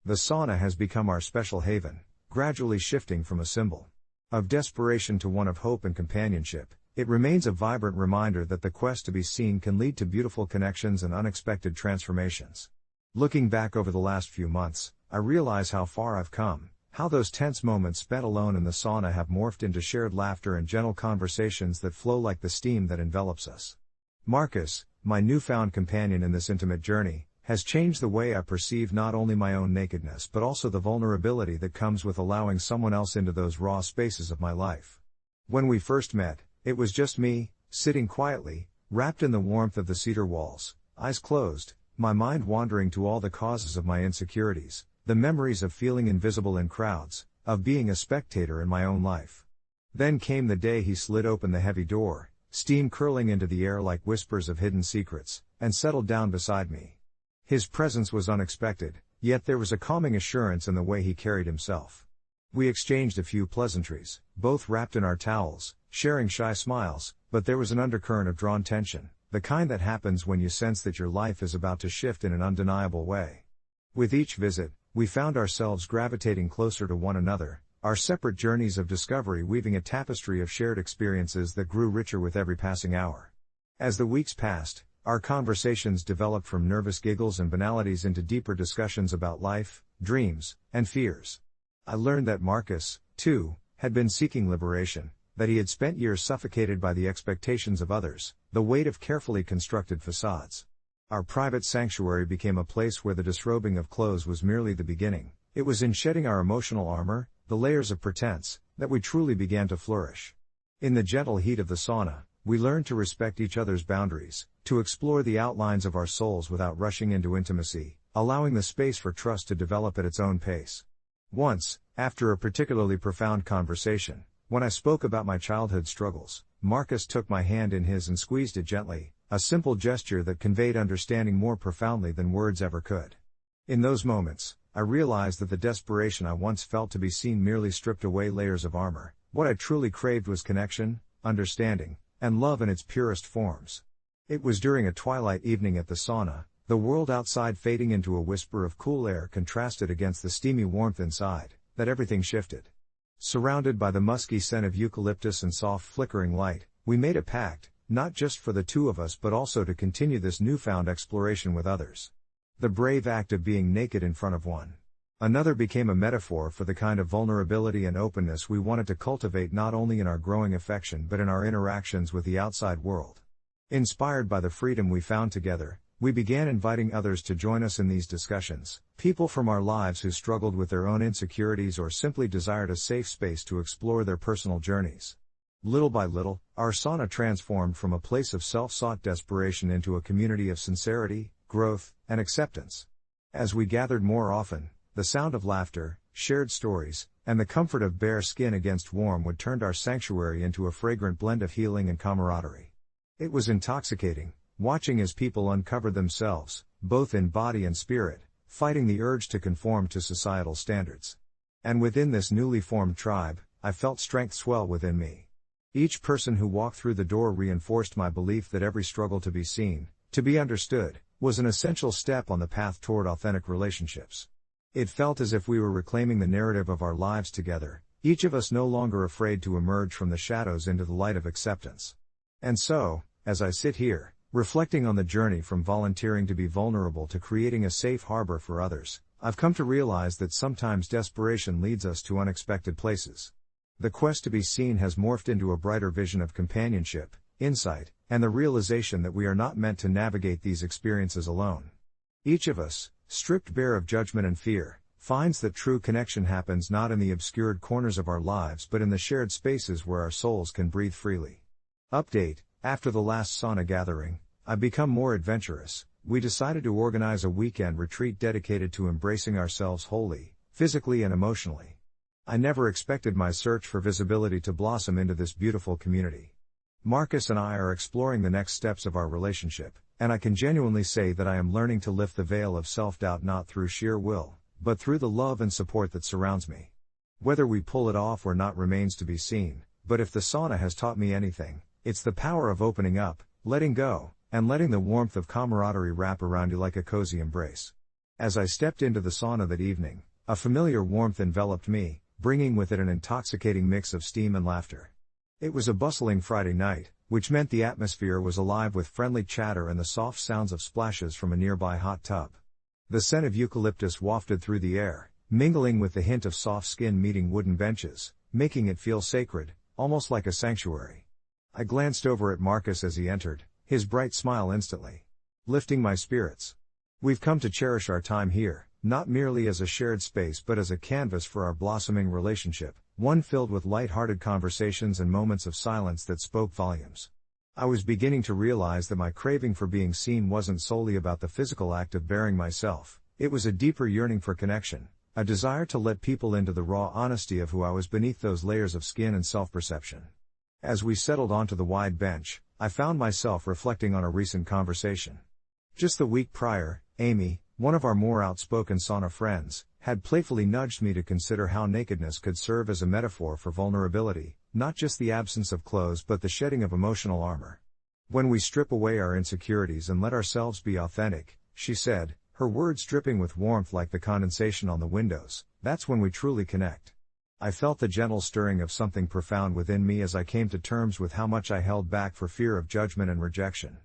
The sauna has become our special haven, gradually shifting from a symbol of desperation to one of hope and companionship. It remains a vibrant reminder that the quest to be seen can lead to beautiful connections and unexpected transformations. Looking back over the last few months, I realize how far I've come, how those tense moments spent alone in the sauna have morphed into shared laughter and gentle conversations that flow like the steam that envelops us. Marcus, my newfound companion in this intimate journey, has changed the way I perceive not only my own nakedness but also the vulnerability that comes with allowing someone else into those raw spaces of my life. When we first met, it was just me, sitting quietly, wrapped in the warmth of the cedar walls, eyes closed, my mind wandering to all the causes of my insecurities, the memories of feeling invisible in crowds, of being a spectator in my own life. Then came the day he slid open the heavy door, steam curling into the air like whispers of hidden secrets, and settled down beside me. His presence was unexpected, yet there was a calming assurance in the way he carried himself. We exchanged a few pleasantries, both wrapped in our towels, sharing shy smiles, but there was an undercurrent of drawn tension, the kind that happens when you sense that your life is about to shift in an undeniable way. With each visit, we found ourselves gravitating closer to one another, our separate journeys of discovery weaving a tapestry of shared experiences that grew richer with every passing hour. As the weeks passed, our conversations developed from nervous giggles and banalities into deeper discussions about life, dreams, and fears. I learned that Marcus, too, had been seeking liberation, that he had spent years suffocated by the expectations of others, the weight of carefully constructed facades. Our private sanctuary became a place where the disrobing of clothes was merely the beginning. It was in shedding our emotional armor, the layers of pretense, that we truly began to flourish. In the gentle heat of the sauna, we learned to respect each other's boundaries, to explore the outlines of our souls without rushing into intimacy, allowing the space for trust to develop at its own pace. Once, after a particularly profound conversation, when I spoke about my childhood struggles, Marcus took my hand in his and squeezed it gently, a simple gesture that conveyed understanding more profoundly than words ever could. In those moments, I realized that the desperation I once felt to be seen merely stripped away layers of armor. What I truly craved was connection, understanding, and love in its purest forms. It was during a twilight evening at the sauna, the world outside fading into a whisper of cool air contrasted against the steamy warmth inside, that everything shifted. Surrounded by the musky scent of eucalyptus and soft flickering light, we made a pact, not just for the two of us but also to continue this newfound exploration with others. The brave act of being naked in front of one another became a metaphor for the kind of vulnerability and openness we wanted to cultivate not only in our growing affection but in our interactions with the outside world. Inspired by the freedom we found together, we began inviting others to join us in these discussions, people from our lives who struggled with their own insecurities or simply desired a safe space to explore their personal journeys. Little by little, our sauna transformed from a place of self-sought desperation into a community of sincerity, growth, and acceptance. As we gathered more often, the sound of laughter, shared stories, and the comfort of bare skin against warm wood turned our sanctuary into a fragrant blend of healing and camaraderie. It was intoxicating, watching as people uncovered themselves, both in body and spirit, fighting the urge to conform to societal standards. And within this newly formed tribe, I felt strength swell within me. Each person who walked through the door reinforced my belief that every struggle to be seen, to be understood, was an essential step on the path toward authentic relationships. It felt as if we were reclaiming the narrative of our lives together, each of us no longer afraid to emerge from the shadows into the light of acceptance. And so, as I sit here, reflecting on the journey from volunteering to be vulnerable to creating a safe harbor for others, I've come to realize that sometimes desperation leads us to unexpected places. The quest to be seen has morphed into a brighter vision of companionship, insight, and the realization that we are not meant to navigate these experiences alone. Each of us, stripped bare of judgment and fear, finds that true connection happens not in the obscured corners of our lives but in the shared spaces where our souls can breathe freely. Update: after the last sauna gathering, I've become more adventurous. We decided to organize a weekend retreat dedicated to embracing ourselves wholly, physically and emotionally. I never expected my search for visibility to blossom into this beautiful community. Marcus and I are exploring the next steps of our relationship, and I can genuinely say that I am learning to lift the veil of self-doubt not through sheer will, but through the love and support that surrounds me. Whether we pull it off or not remains to be seen, but if the sauna has taught me anything, it's the power of opening up, letting go, and letting the warmth of camaraderie wrap around you like a cozy embrace. As I stepped into the sauna that evening, a familiar warmth enveloped me, bringing with it an intoxicating mix of steam and laughter. It was a bustling Friday night, which meant the atmosphere was alive with friendly chatter and the soft sounds of splashes from a nearby hot tub. The scent of eucalyptus wafted through the air, mingling with the hint of soft skin meeting wooden benches, making it feel sacred, almost like a sanctuary. I glanced over at Marcus as he entered, his bright smile instantly lifting my spirits. We've come to cherish our time here, not merely as a shared space but as a canvas for our blossoming relationship, one filled with light-hearted conversations and moments of silence that spoke volumes. I was beginning to realize that my craving for being seen wasn't solely about the physical act of bearing myself, it was a deeper yearning for connection, a desire to let people into the raw honesty of who I was beneath those layers of skin and self-perception. As we settled onto the wide bench, I found myself reflecting on a recent conversation. Just the week prior, Amy, one of our more outspoken sauna friends, had playfully nudged me to consider how nakedness could serve as a metaphor for vulnerability, not just the absence of clothes but the shedding of emotional armor. When we strip away our insecurities and let ourselves be authentic, she said, her words dripping with warmth like the condensation on the windows, that's when we truly connect. I felt the gentle stirring of something profound within me as I came to terms with how much I held back for fear of judgment and rejection.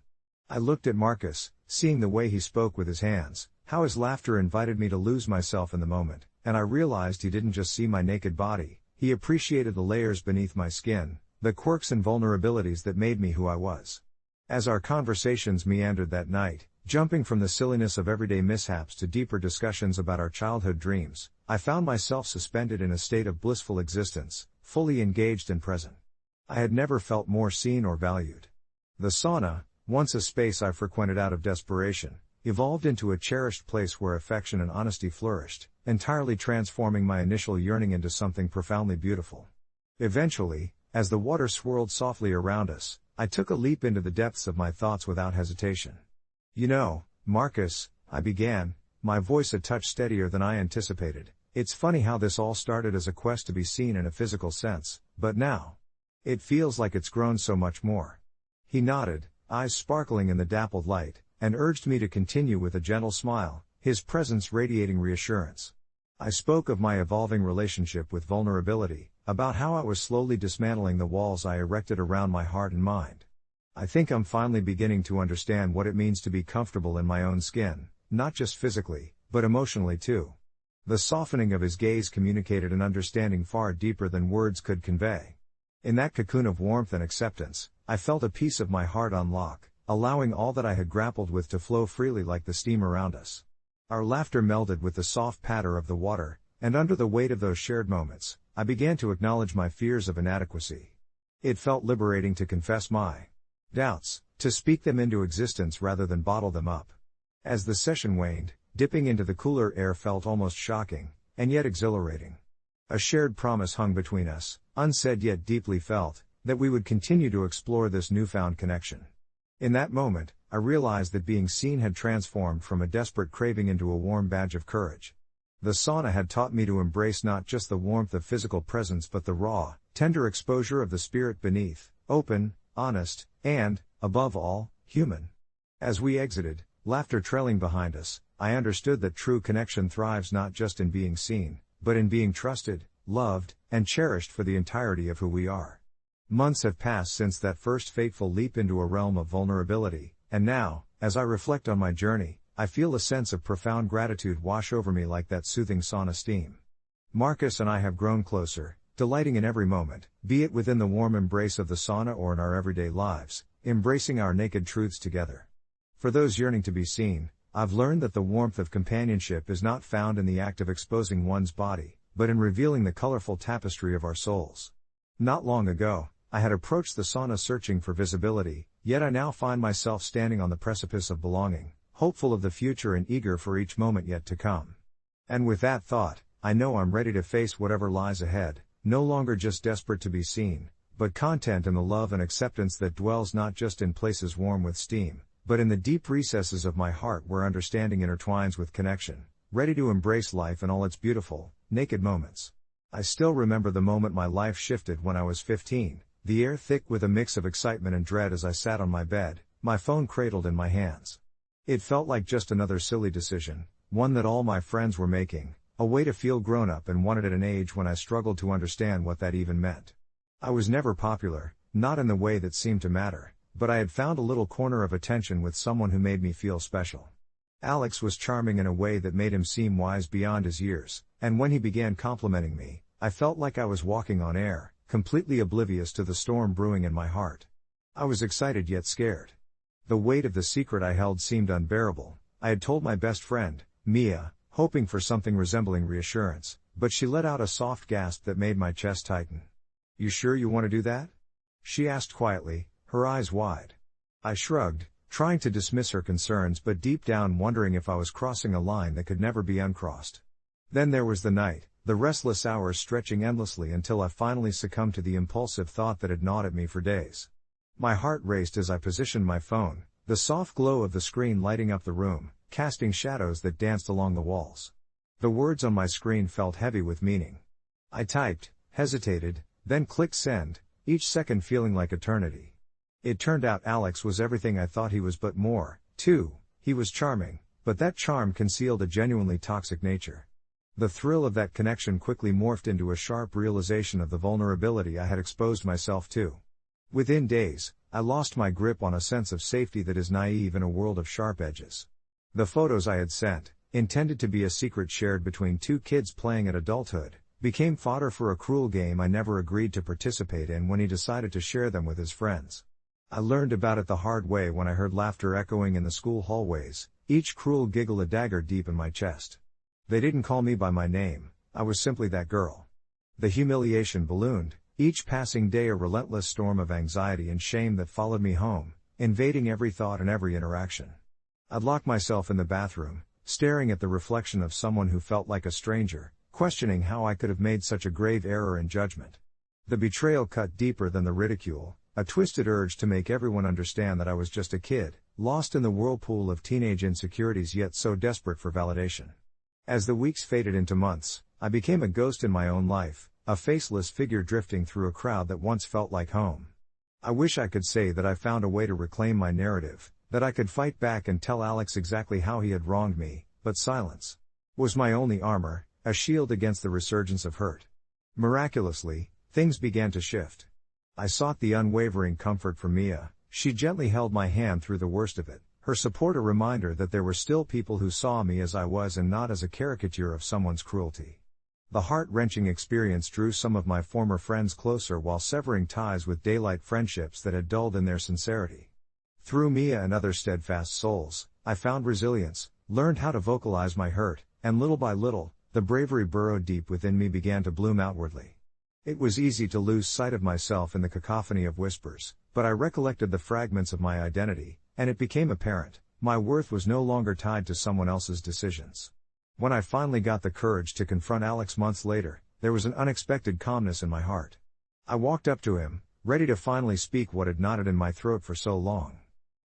I looked at Marcus, seeing the way he spoke with his hands, how his laughter invited me to lose myself in the moment, and I realized he didn't just see my naked body, he appreciated the layers beneath my skin, the quirks and vulnerabilities that made me who I was. As our conversations meandered that night, jumping from the silliness of everyday mishaps to deeper discussions about our childhood dreams, I found myself suspended in a state of blissful existence, fully engaged and present. I had never felt more seen or valued. The sauna, once a space I frequented out of desperation, evolved into a cherished place where affection and honesty flourished, entirely transforming my initial yearning into something profoundly beautiful. Eventually, as the water swirled softly around us, I took a leap into the depths of my thoughts without hesitation. You know, Marcus, I began, my voice a touch steadier than I anticipated, it's funny how this all started as a quest to be seen in a physical sense, but now, it feels like it's grown so much more. He nodded, eyes sparkling in the dappled light, and urged me to continue with a gentle smile, his presence radiating reassurance. I spoke of my evolving relationship with vulnerability, about how I was slowly dismantling the walls I erected around my heart and mind. I think I'm finally beginning to understand what it means to be comfortable in my own skin, not just physically, but emotionally too. The softening of his gaze communicated an understanding far deeper than words could convey. In that cocoon of warmth and acceptance, I felt a piece of my heart unlock, allowing all that I had grappled with to flow freely like the steam around us. Our laughter melded with the soft patter of the water, and under the weight of those shared moments, I began to acknowledge my fears of inadequacy. It felt liberating to confess my doubts, to speak them into existence rather than bottle them up. As the session waned, dipping into the cooler air felt almost shocking, and yet exhilarating. A shared promise hung between us, unsaid yet deeply felt, that we would continue to explore this newfound connection. In that moment, I realized that being seen had transformed from a desperate craving into a warm badge of courage. The sauna had taught me to embrace not just the warmth of physical presence but the raw, tender exposure of the spirit beneath, open, honest, and, above all, human. As we exited, laughter trailing behind us, I understood that true connection thrives not just in being seen, but in being trusted, loved, and cherished for the entirety of who we are. Months have passed since that first fateful leap into a realm of vulnerability, and now, as I reflect on my journey, I feel a sense of profound gratitude wash over me like that soothing sauna steam. Marcus and I have grown closer, delighting in every moment, be it within the warm embrace of the sauna or in our everyday lives, embracing our naked truths together. For those yearning to be seen, I've learned that the warmth of companionship is not found in the act of exposing one's body, but in revealing the colorful tapestry of our souls. Not long ago, I had approached the sauna searching for visibility, yet I now find myself standing on the precipice of belonging, hopeful of the future and eager for each moment yet to come. And with that thought, I know I'm ready to face whatever lies ahead, no longer just desperate to be seen, but content in the love and acceptance that dwells not just in places warm with steam, but in the deep recesses of my heart where understanding intertwines with connection, ready to embrace life in all its beautiful, naked moments. I still remember the moment my life shifted when I was 15. The air thick with a mix of excitement and dread as I sat on my bed, my phone cradled in my hands. It felt like just another silly decision, one that all my friends were making, a way to feel grown up and one at an age when I struggled to understand what that even meant. I was never popular, not in the way that seemed to matter, but I had found a little corner of attention with someone who made me feel special. Alex was charming in a way that made him seem wise beyond his years, and when he began complimenting me, I felt like I was walking on air, completely oblivious to the storm brewing in my heart. I was excited yet scared. The weight of the secret I held seemed unbearable. I had told my best friend, Mia, hoping for something resembling reassurance, but she let out a soft gasp that made my chest tighten. "You sure you want to do that?" she asked quietly, her eyes wide. I shrugged, trying to dismiss her concerns but deep down wondering if I was crossing a line that could never be uncrossed. Then there was the night, the restless hours stretching endlessly until I finally succumbed to the impulsive thought that had gnawed at me for days. My heart raced as I positioned my phone, the soft glow of the screen lighting up the room, casting shadows that danced along the walls. The words on my screen felt heavy with meaning. I typed, hesitated, then clicked send, each second feeling like eternity. It turned out Alex was everything I thought he was but more, too. He was charming, but that charm concealed a genuinely toxic nature. The thrill of that connection quickly morphed into a sharp realization of the vulnerability I had exposed myself to. Within days, I lost my grip on a sense of safety that is naive in a world of sharp edges. The photos I had sent, intended to be a secret shared between two kids playing at adulthood, became fodder for a cruel game I never agreed to participate in when he decided to share them with his friends. I learned about it the hard way when I heard laughter echoing in the school hallways, each cruel giggle a dagger deep in my chest. They didn't call me by my name, I was simply that girl. The humiliation ballooned, each passing day a relentless storm of anxiety and shame that followed me home, invading every thought and every interaction. I'd lock myself in the bathroom, staring at the reflection of someone who felt like a stranger, questioning how I could have made such a grave error in judgment. The betrayal cut deeper than the ridicule, a twisted urge to make everyone understand that I was just a kid, lost in the whirlpool of teenage insecurities yet so desperate for validation. As the weeks faded into months, I became a ghost in my own life, a faceless figure drifting through a crowd that once felt like home. I wish I could say that I found a way to reclaim my narrative, that I could fight back and tell Alex exactly how he had wronged me, but silence was my only armor, a shield against the resurgence of hurt. Miraculously, things began to shift. I sought the unwavering comfort from Mia. She gently held my hand through the worst of it, her support a reminder that there were still people who saw me as I was and not as a caricature of someone's cruelty. The heart-wrenching experience drew some of my former friends closer while severing ties with daylight friendships that had dulled in their sincerity. Through Mia and other steadfast souls, I found resilience, learned how to vocalize my hurt, and little by little, the bravery burrowed deep within me began to bloom outwardly. It was easy to lose sight of myself in the cacophony of whispers, but I recollected the fragments of my identity, and it became apparent, my worth was no longer tied to someone else's decisions. When I finally got the courage to confront Alex months later, there was an unexpected calmness in my heart. I walked up to him, ready to finally speak what had knotted in my throat for so long.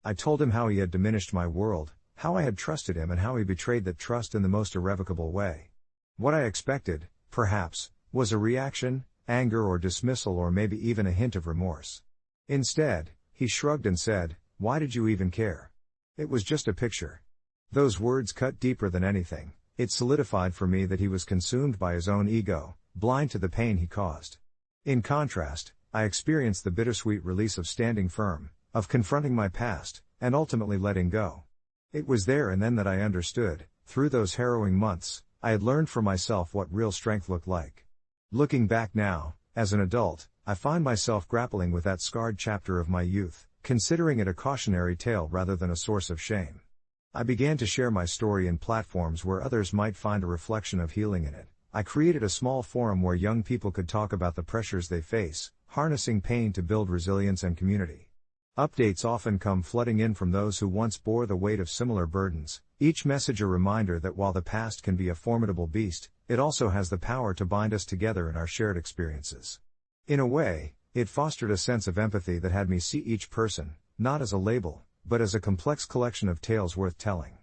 I told him how he had diminished my world, how I had trusted him and how he betrayed that trust in the most irrevocable way. What I expected, perhaps, was a reaction, anger or dismissal or maybe even a hint of remorse. Instead, he shrugged and said, "Why did you even care? It was just a picture." Those words cut deeper than anything. It solidified for me that he was consumed by his own ego, blind to the pain he caused. In contrast, I experienced the bittersweet release of standing firm, of confronting my past, and ultimately letting go. It was there and then that I understood, through those harrowing months, I had learned for myself what real strength looked like. Looking back now, as an adult, I find myself grappling with that scarred chapter of my youth, considering it a cautionary tale rather than a source of shame. I began to share my story in platforms where others might find a reflection of healing in it. I created a small forum where young people could talk about the pressures they face, harnessing pain to build resilience and community. Updates often come flooding in from those who once bore the weight of similar burdens, each message a reminder that while the past can be a formidable beast, it also has the power to bind us together in our shared experiences. In a way, it fostered a sense of empathy that had me see each person, not as a label, but as a complex collection of tales worth telling.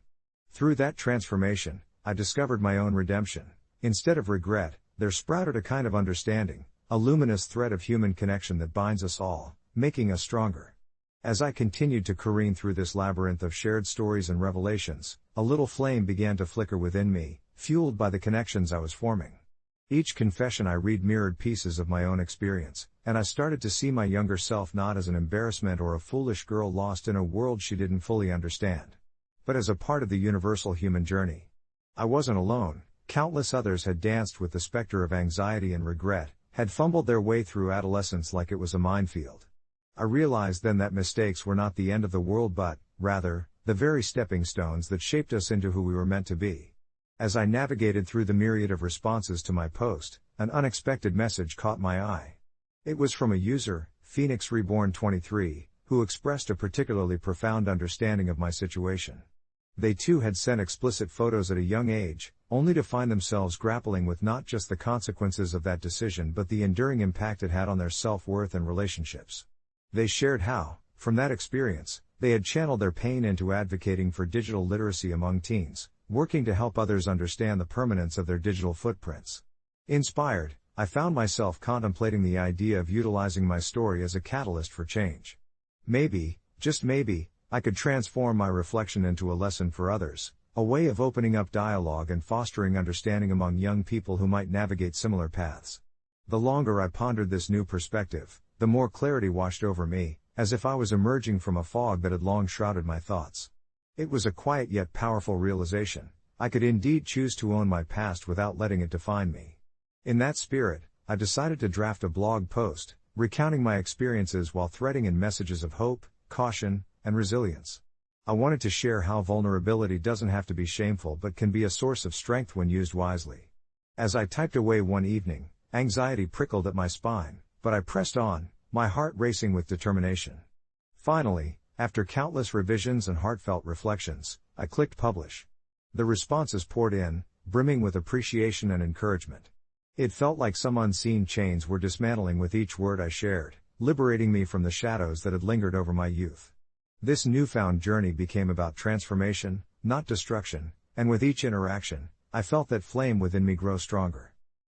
Through that transformation, I discovered my own redemption. Instead of regret, there sprouted a kind of understanding, a luminous thread of human connection that binds us all, making us stronger. As I continued to careen through this labyrinth of shared stories and revelations, a little flame began to flicker within me, fueled by the connections I was forming. Each confession I read mirrored pieces of my own experience, and I started to see my younger self not as an embarrassment or a foolish girl lost in a world she didn't fully understand, but as a part of the universal human journey. I wasn't alone. Countless others had danced with the specter of anxiety and regret, had fumbled their way through adolescence like it was a minefield. I realized then that mistakes were not the end of the world but, rather, the the very stepping stones that shaped us into who we were meant to be. As I navigated through the myriad of responses to my post, an unexpected message caught my eye. It was from a user, Phoenix Reborn 23, who expressed a particularly profound understanding of my situation. They too had sent explicit photos at a young age, only to find themselves grappling with not just the consequences of that decision but the enduring impact it had on their self-worth and relationships. They shared how, from that experience, they had channeled their pain into advocating for digital literacy among teens, working to help others understand the permanence of their digital footprints. Inspired, I found myself contemplating the idea of utilizing my story as a catalyst for change. Maybe, just maybe, I could transform my reflection into a lesson for others, a way of opening up dialogue and fostering understanding among young people who might navigate similar paths. The longer I pondered this new perspective, the more clarity washed over me, as if I was emerging from a fog that had long shrouded my thoughts. It was a quiet yet powerful realization. I could indeed choose to own my past without letting it define me. In that spirit, I decided to draft a blog post, recounting my experiences while threading in messages of hope, caution, and resilience. I wanted to share how vulnerability doesn't have to be shameful but can be a source of strength when used wisely. As I typed away one evening, anxiety prickled at my spine, but I pressed on, my heart racing with determination. Finally, after countless revisions and heartfelt reflections, I clicked publish. The responses poured in, brimming with appreciation and encouragement. It felt like some unseen chains were dismantling with each word I shared, liberating me from the shadows that had lingered over my youth. This newfound journey became about transformation, not destruction, and with each interaction, I felt that flame within me grow stronger.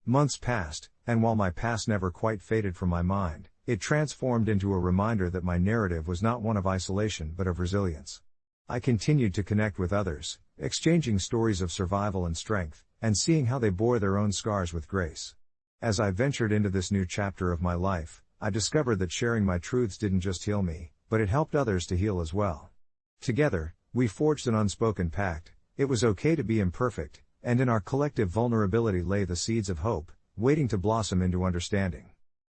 Months passed, and while my past never quite faded from my mind, it transformed into a reminder that my narrative was not one of isolation but of resilience. I continued to connect with others, exchanging stories of survival and strength, and seeing how they bore their own scars with grace. As I ventured into this new chapter of my life, I discovered that sharing my truths didn't just heal me, but it helped others to heal as well. Together, we forged an unspoken pact. It was okay to be imperfect, and in our collective vulnerability lay the seeds of hope, waiting to blossom into understanding.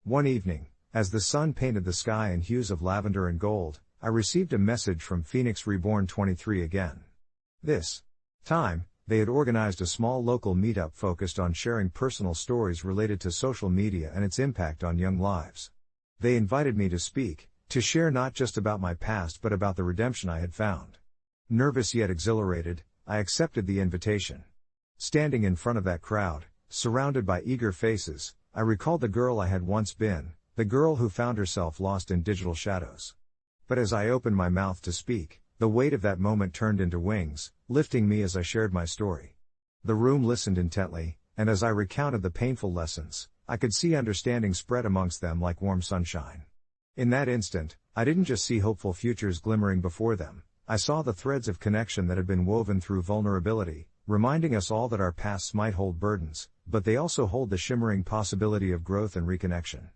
One evening, as the sun painted the sky in hues of lavender and gold, I received a message from Phoenix Reborn 23 again. This time, they had organized a small local meetup focused on sharing personal stories related to social media and its impact on young lives. They invited me to speak, to share not just about my past but about the redemption I had found. Nervous yet exhilarated, I accepted the invitation. Standing in front of that crowd, surrounded by eager faces, I recalled the girl I had once been, the girl who found herself lost in digital shadows. But as I opened my mouth to speak, the weight of that moment turned into wings, lifting me as I shared my story. The room listened intently, and as I recounted the painful lessons, I could see understanding spread amongst them like warm sunshine. In that instant, I didn't just see hopeful futures glimmering before them, I saw the threads of connection that had been woven through vulnerability, reminding us all that our pasts might hold burdens, but they also hold the shimmering possibility of growth and reconnection.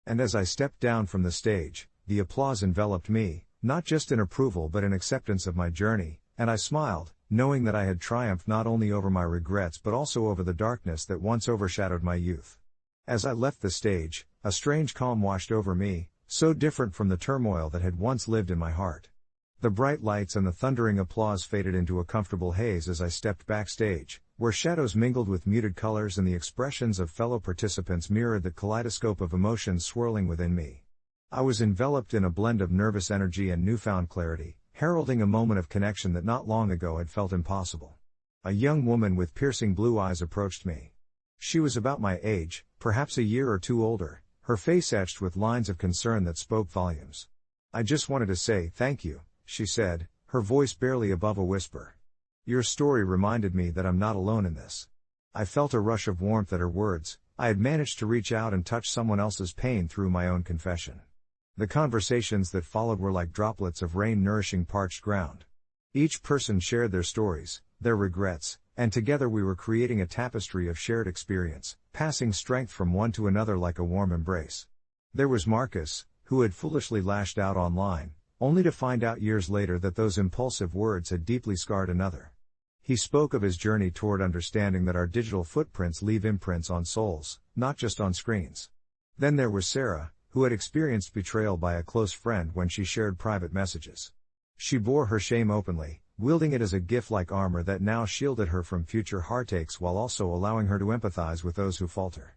And as I stepped down from the stage, the applause enveloped me, not just in approval but in acceptance of my journey, and I smiled, knowing that I had triumphed not only over my regrets but also over the darkness that once overshadowed my youth. As I left the stage, a strange calm washed over me, so different from the turmoil that had once lived in my heart. The bright lights and the thundering applause faded into a comfortable haze as I stepped backstage, where shadows mingled with muted colors and the expressions of fellow participants mirrored the kaleidoscope of emotions swirling within me. I was enveloped in a blend of nervous energy and newfound clarity, heralding a moment of connection that not long ago had felt impossible. A young woman with piercing blue eyes approached me. She was about my age, perhaps a year or two older, her face etched with lines of concern that spoke volumes. "I just wanted to say thank you," she said, her voice barely above a whisper. "Your story reminded me that I'm not alone in this." I felt a rush of warmth at her words. I had managed to reach out and touch someone else's pain through my own confession. The conversations that followed were like droplets of rain nourishing parched ground. Each person shared their stories, their regrets, and together we were creating a tapestry of shared experience, passing strength from one to another like a warm embrace. There was Marcus, who had foolishly lashed out online, only to find out years later that those impulsive words had deeply scarred another. He spoke of his journey toward understanding that our digital footprints leave imprints on souls, not just on screens. Then there was Sarah, who had experienced betrayal by a close friend when she shared private messages. She bore her shame openly, wielding it as a gift-like armor that now shielded her from future heartaches while also allowing her to empathize with those who falter.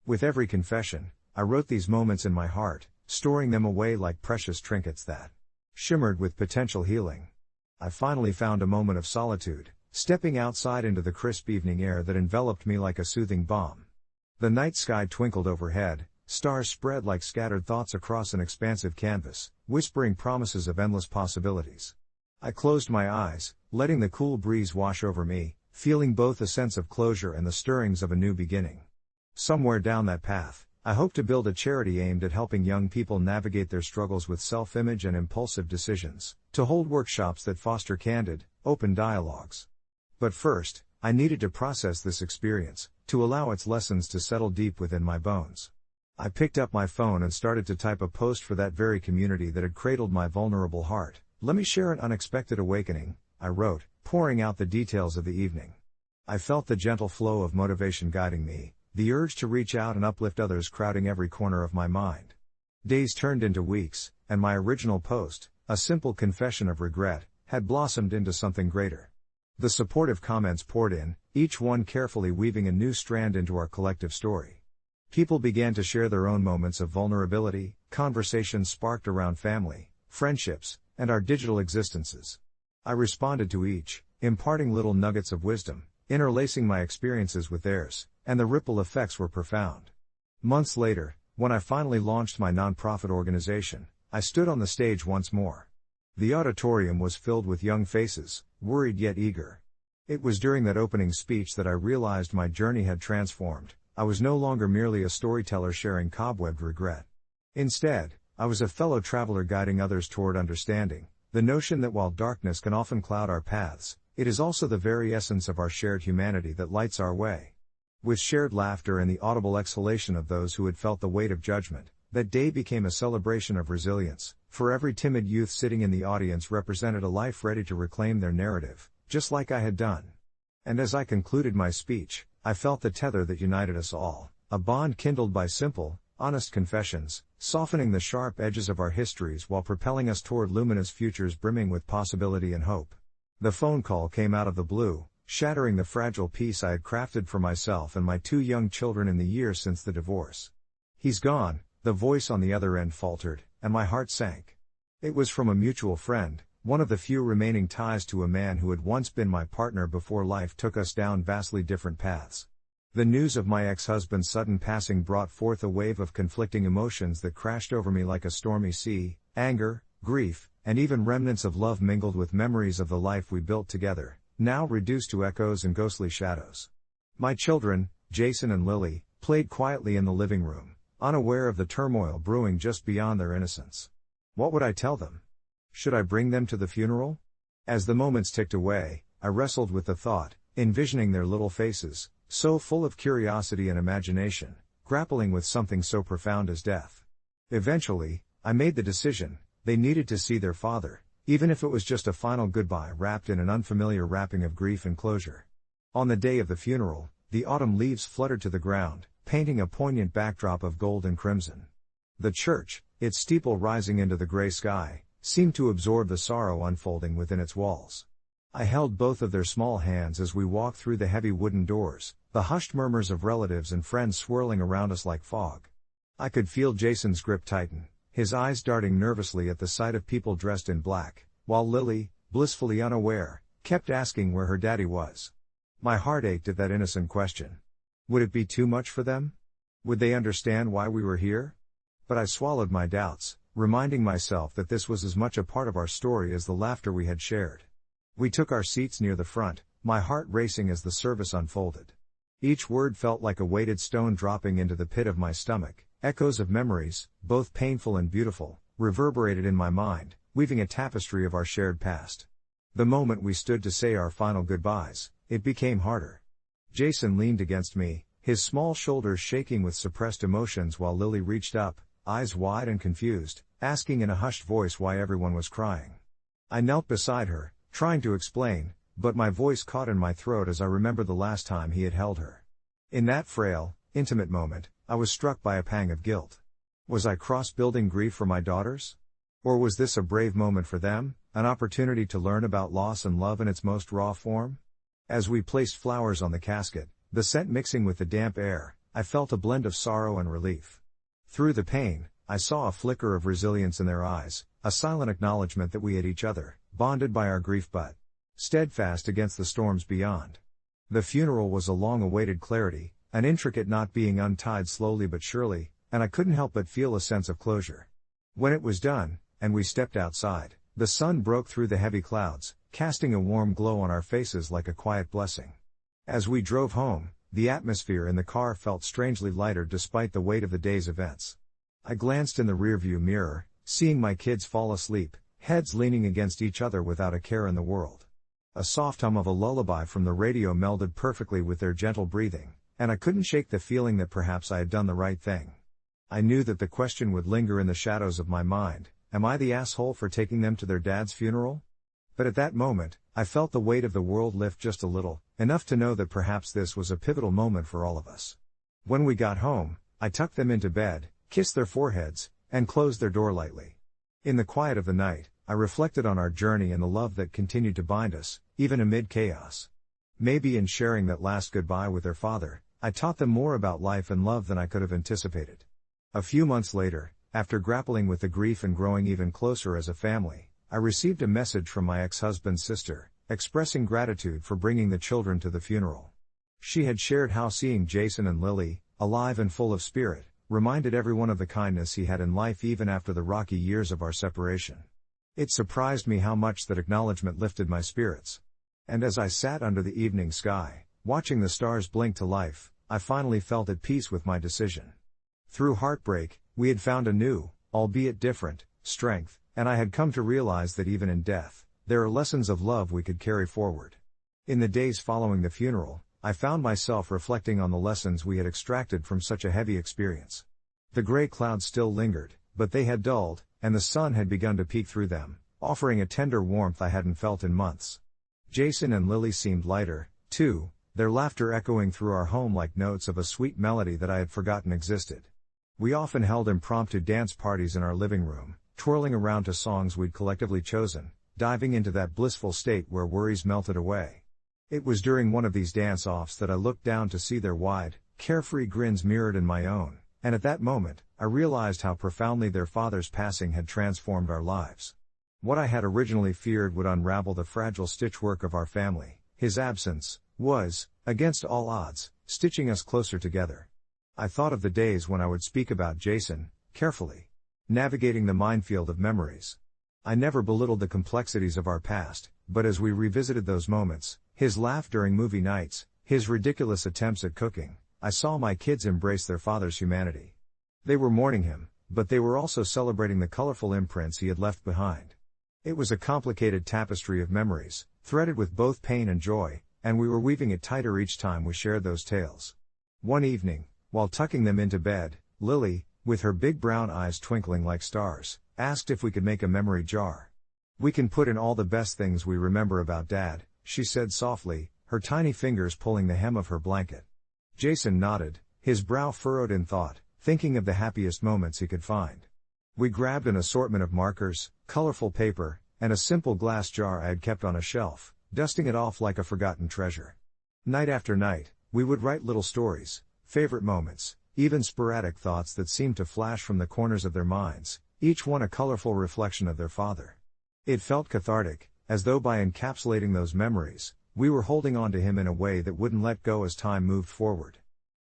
With every confession, I wrote these moments in my heart, storing them away like precious trinkets that shimmered with potential healing. I finally found a moment of solitude, stepping outside into the crisp evening air that enveloped me like a soothing balm. The night sky twinkled overhead, stars spread like scattered thoughts across an expansive canvas, whispering promises of endless possibilities. I closed my eyes, letting the cool breeze wash over me, feeling both a sense of closure and the stirrings of a new beginning. Somewhere down that path, I hope to build a charity aimed at helping young people navigate their struggles with self-image and impulsive decisions, to hold workshops that foster candid, open dialogues. But first, I needed to process this experience, to allow its lessons to settle deep within my bones. I picked up my phone and started to type a post for that very community that had cradled my vulnerable heart. "Let me share an unexpected awakening," I wrote, pouring out the details of the evening. I felt the gentle flow of motivation guiding me, the urge to reach out and uplift others crowding every corner of my mind. Days turned into weeks, and my original post, a simple confession of regret, had blossomed into something greater. The supportive comments poured in, each one carefully weaving a new strand into our collective story. People began to share their own moments of vulnerability, conversations sparked around family, friendships, and our digital existences. I responded to each, imparting little nuggets of wisdom, interlacing my experiences with theirs, and the ripple effects were profound. Months later, when I finally launched my nonprofit organization, I stood on the stage once more. The auditorium was filled with young faces, worried yet eager. It was during that opening speech that I realized my journey had transformed. I was no longer merely a storyteller sharing cobwebbed regret. Instead, I was a fellow traveler guiding others toward understanding, the notion that while darkness can often cloud our paths, it is also the very essence of our shared humanity that lights our way. With shared laughter and the audible exhalation of those who had felt the weight of judgment, that day became a celebration of resilience, for every timid youth sitting in the audience represented a life ready to reclaim their narrative, just like I had done. And as I concluded my speech, I felt the tether that united us all, a bond kindled by simple, honest confessions, softening the sharp edges of our histories while propelling us toward luminous futures brimming with possibility and hope. The phone call came out of the blue, shattering the fragile peace I had crafted for myself and my 2 young children in the years since the divorce. "He's gone," the voice on the other end faltered, and my heart sank. It was from a mutual friend, one of the few remaining ties to a man who had once been my partner before life took us down vastly different paths. The news of my ex-husband's sudden passing brought forth a wave of conflicting emotions that crashed over me like a stormy sea: anger, grief, and even remnants of love mingled with memories of the life we built together, now reduced to echoes and ghostly shadows. My children, Jason and Lily, played quietly in the living room, unaware of the turmoil brewing just beyond their innocence. What would I tell them? Should I bring them to the funeral? As the moments ticked away, I wrestled with the thought, envisioning their little faces, so full of curiosity and imagination, grappling with something so profound as death. Eventually, I made the decision: they needed to see their father, even if it was just a final goodbye wrapped in an unfamiliar wrapping of grief and closure. On the day of the funeral, the autumn leaves fluttered to the ground, painting a poignant backdrop of gold and crimson. The church, its steeple rising into the gray sky, seemed to absorb the sorrow unfolding within its walls. I held both of their small hands as we walked through the heavy wooden doors, the hushed murmurs of relatives and friends swirling around us like fog. I could feel Jason's grip tighten, his eyes darting nervously at the sight of people dressed in black, while Lily, blissfully unaware, kept asking where her daddy was. My heart ached at that innocent question. Would it be too much for them? Would they understand why we were here? But I swallowed my doubts, reminding myself that this was as much a part of our story as the laughter we had shared. We took our seats near the front, my heart racing as the service unfolded. Each word felt like a weighted stone dropping into the pit of my stomach. Echoes of memories, both painful and beautiful, reverberated in my mind, weaving a tapestry of our shared past. The moment we stood to say our final goodbyes, it became harder. Jason leaned against me, his small shoulders shaking with suppressed emotions, while Lily reached up, eyes wide and confused, asking in a hushed voice why everyone was crying. I knelt beside her, trying to explain, but my voice caught in my throat as I remembered the last time he had held her. In that frail, intimate moment, I was struck by a pang of guilt. Was I cross-building grief for my daughters? Or was this a brave moment for them, an opportunity to learn about loss and love in its most raw form? As we placed flowers on the casket, the scent mixing with the damp air, I felt a blend of sorrow and relief. Through the pain, I saw a flicker of resilience in their eyes, a silent acknowledgement that we had each other, bonded by our grief but steadfast against the storms beyond. The funeral was a long-awaited clarity, an intricate knot being untied slowly but surely, and I couldn't help but feel a sense of closure. When it was done, and we stepped outside, the sun broke through the heavy clouds, casting a warm glow on our faces like a quiet blessing. As we drove home, the atmosphere in the car felt strangely lighter despite the weight of the day's events. I glanced in the rearview mirror, seeing my kids fall asleep, heads leaning against each other without a care in the world. A soft hum of a lullaby from the radio melded perfectly with their gentle breathing, and I couldn't shake the feeling that perhaps I had done the right thing. I knew that the question would linger in the shadows of my mind, am I the asshole for taking them to their dad's funeral? But at that moment, I felt the weight of the world lift just a little, enough to know that perhaps this was a pivotal moment for all of us. When we got home, I tucked them into bed, kissed their foreheads, and closed their door lightly. In the quiet of the night, I reflected on our journey and the love that continued to bind us, even amid chaos. Maybe in sharing that last goodbye with their father, I taught them more about life and love than I could have anticipated. A few months later, after grappling with the grief and growing even closer as a family, I received a message from my ex-husband's sister, expressing gratitude for bringing the children to the funeral. She had shared how seeing Jason and Lily, alive and full of spirit, reminded everyone of the kindness he had in life even after the rocky years of our separation. It surprised me how much that acknowledgement lifted my spirits. And as I sat under the evening sky, watching the stars blink to life, I finally felt at peace with my decision. Through heartbreak, we had found a new, albeit different, strength, and I had come to realize that even in death, there are lessons of love we could carry forward. In the days following the funeral, I found myself reflecting on the lessons we had extracted from such a heavy experience. The gray clouds still lingered, but they had dulled, and the sun had begun to peek through them, offering a tender warmth I hadn't felt in months. Jason and Lily seemed lighter, too, their laughter echoing through our home like notes of a sweet melody that I had forgotten existed. We often held impromptu dance parties in our living room, twirling around to songs we'd collectively chosen, diving into that blissful state where worries melted away. It was during one of these dance-offs that I looked down to see their wide, carefree grins mirrored in my own, and at that moment, I realized how profoundly their father's passing had transformed our lives. What I had originally feared would unravel the fragile stitchwork of our family, his absence, was, against all odds, stitching us closer together. I thought of the days when I would speak about Jason, carefully, navigating the minefield of memories. I never belittled the complexities of our past, but as we revisited those moments, his laugh during movie nights, his ridiculous attempts at cooking, I saw my kids embrace their father's humanity. They were mourning him, but they were also celebrating the colorful imprints he had left behind. It was a complicated tapestry of memories, threaded with both pain and joy, and we were weaving it tighter each time we shared those tales. One evening, while tucking them into bed, Lily, with her big brown eyes twinkling like stars, asked if we could make a memory jar. "We can put in all the best things we remember about Dad," she said softly, her tiny fingers pulling the hem of her blanket. Jason nodded, his brow furrowed in thought, thinking of the happiest moments he could find. We grabbed an assortment of markers, colorful paper, and a simple glass jar I had kept on a shelf, dusting it off like a forgotten treasure. Night after night, we would write little stories, favorite moments, even sporadic thoughts that seemed to flash from the corners of their minds, each one a colorful reflection of their father. It felt cathartic, as though by encapsulating those memories, we were holding on to him in a way that wouldn't let go as time moved forward.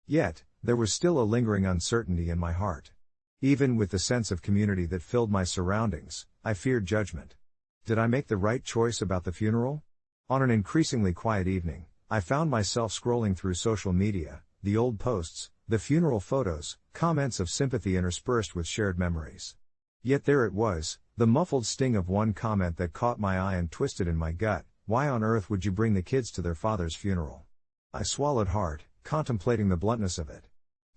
Yet, there was still a lingering uncertainty in my heart. Even with the sense of community that filled my surroundings, I feared judgment. Did I make the right choice about the funeral? On an increasingly quiet evening, I found myself scrolling through social media, the old posts, the funeral photos, comments of sympathy interspersed with shared memories. Yet there it was, the muffled sting of one comment that caught my eye and twisted in my gut: why on earth would you bring the kids to their father's funeral? I swallowed hard, contemplating the bluntness of it.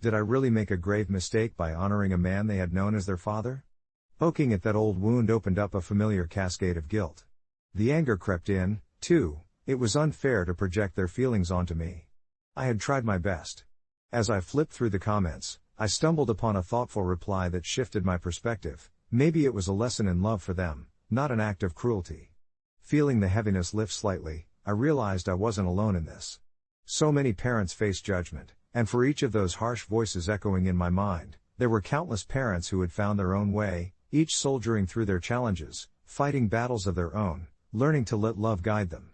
Did I really make a grave mistake by honoring a man they had known as their father? Poking at that old wound opened up a familiar cascade of guilt. The anger crept in, too. It was unfair to project their feelings onto me. I had tried my best. As I flipped through the comments, I stumbled upon a thoughtful reply that shifted my perspective. Maybe it was a lesson in love for them, not an act of cruelty. Feeling the heaviness lift slightly, I realized I wasn't alone in this. So many parents face judgment, and for each of those harsh voices echoing in my mind, there were countless parents who had found their own way, each soldiering through their challenges, fighting battles of their own, learning to let love guide them.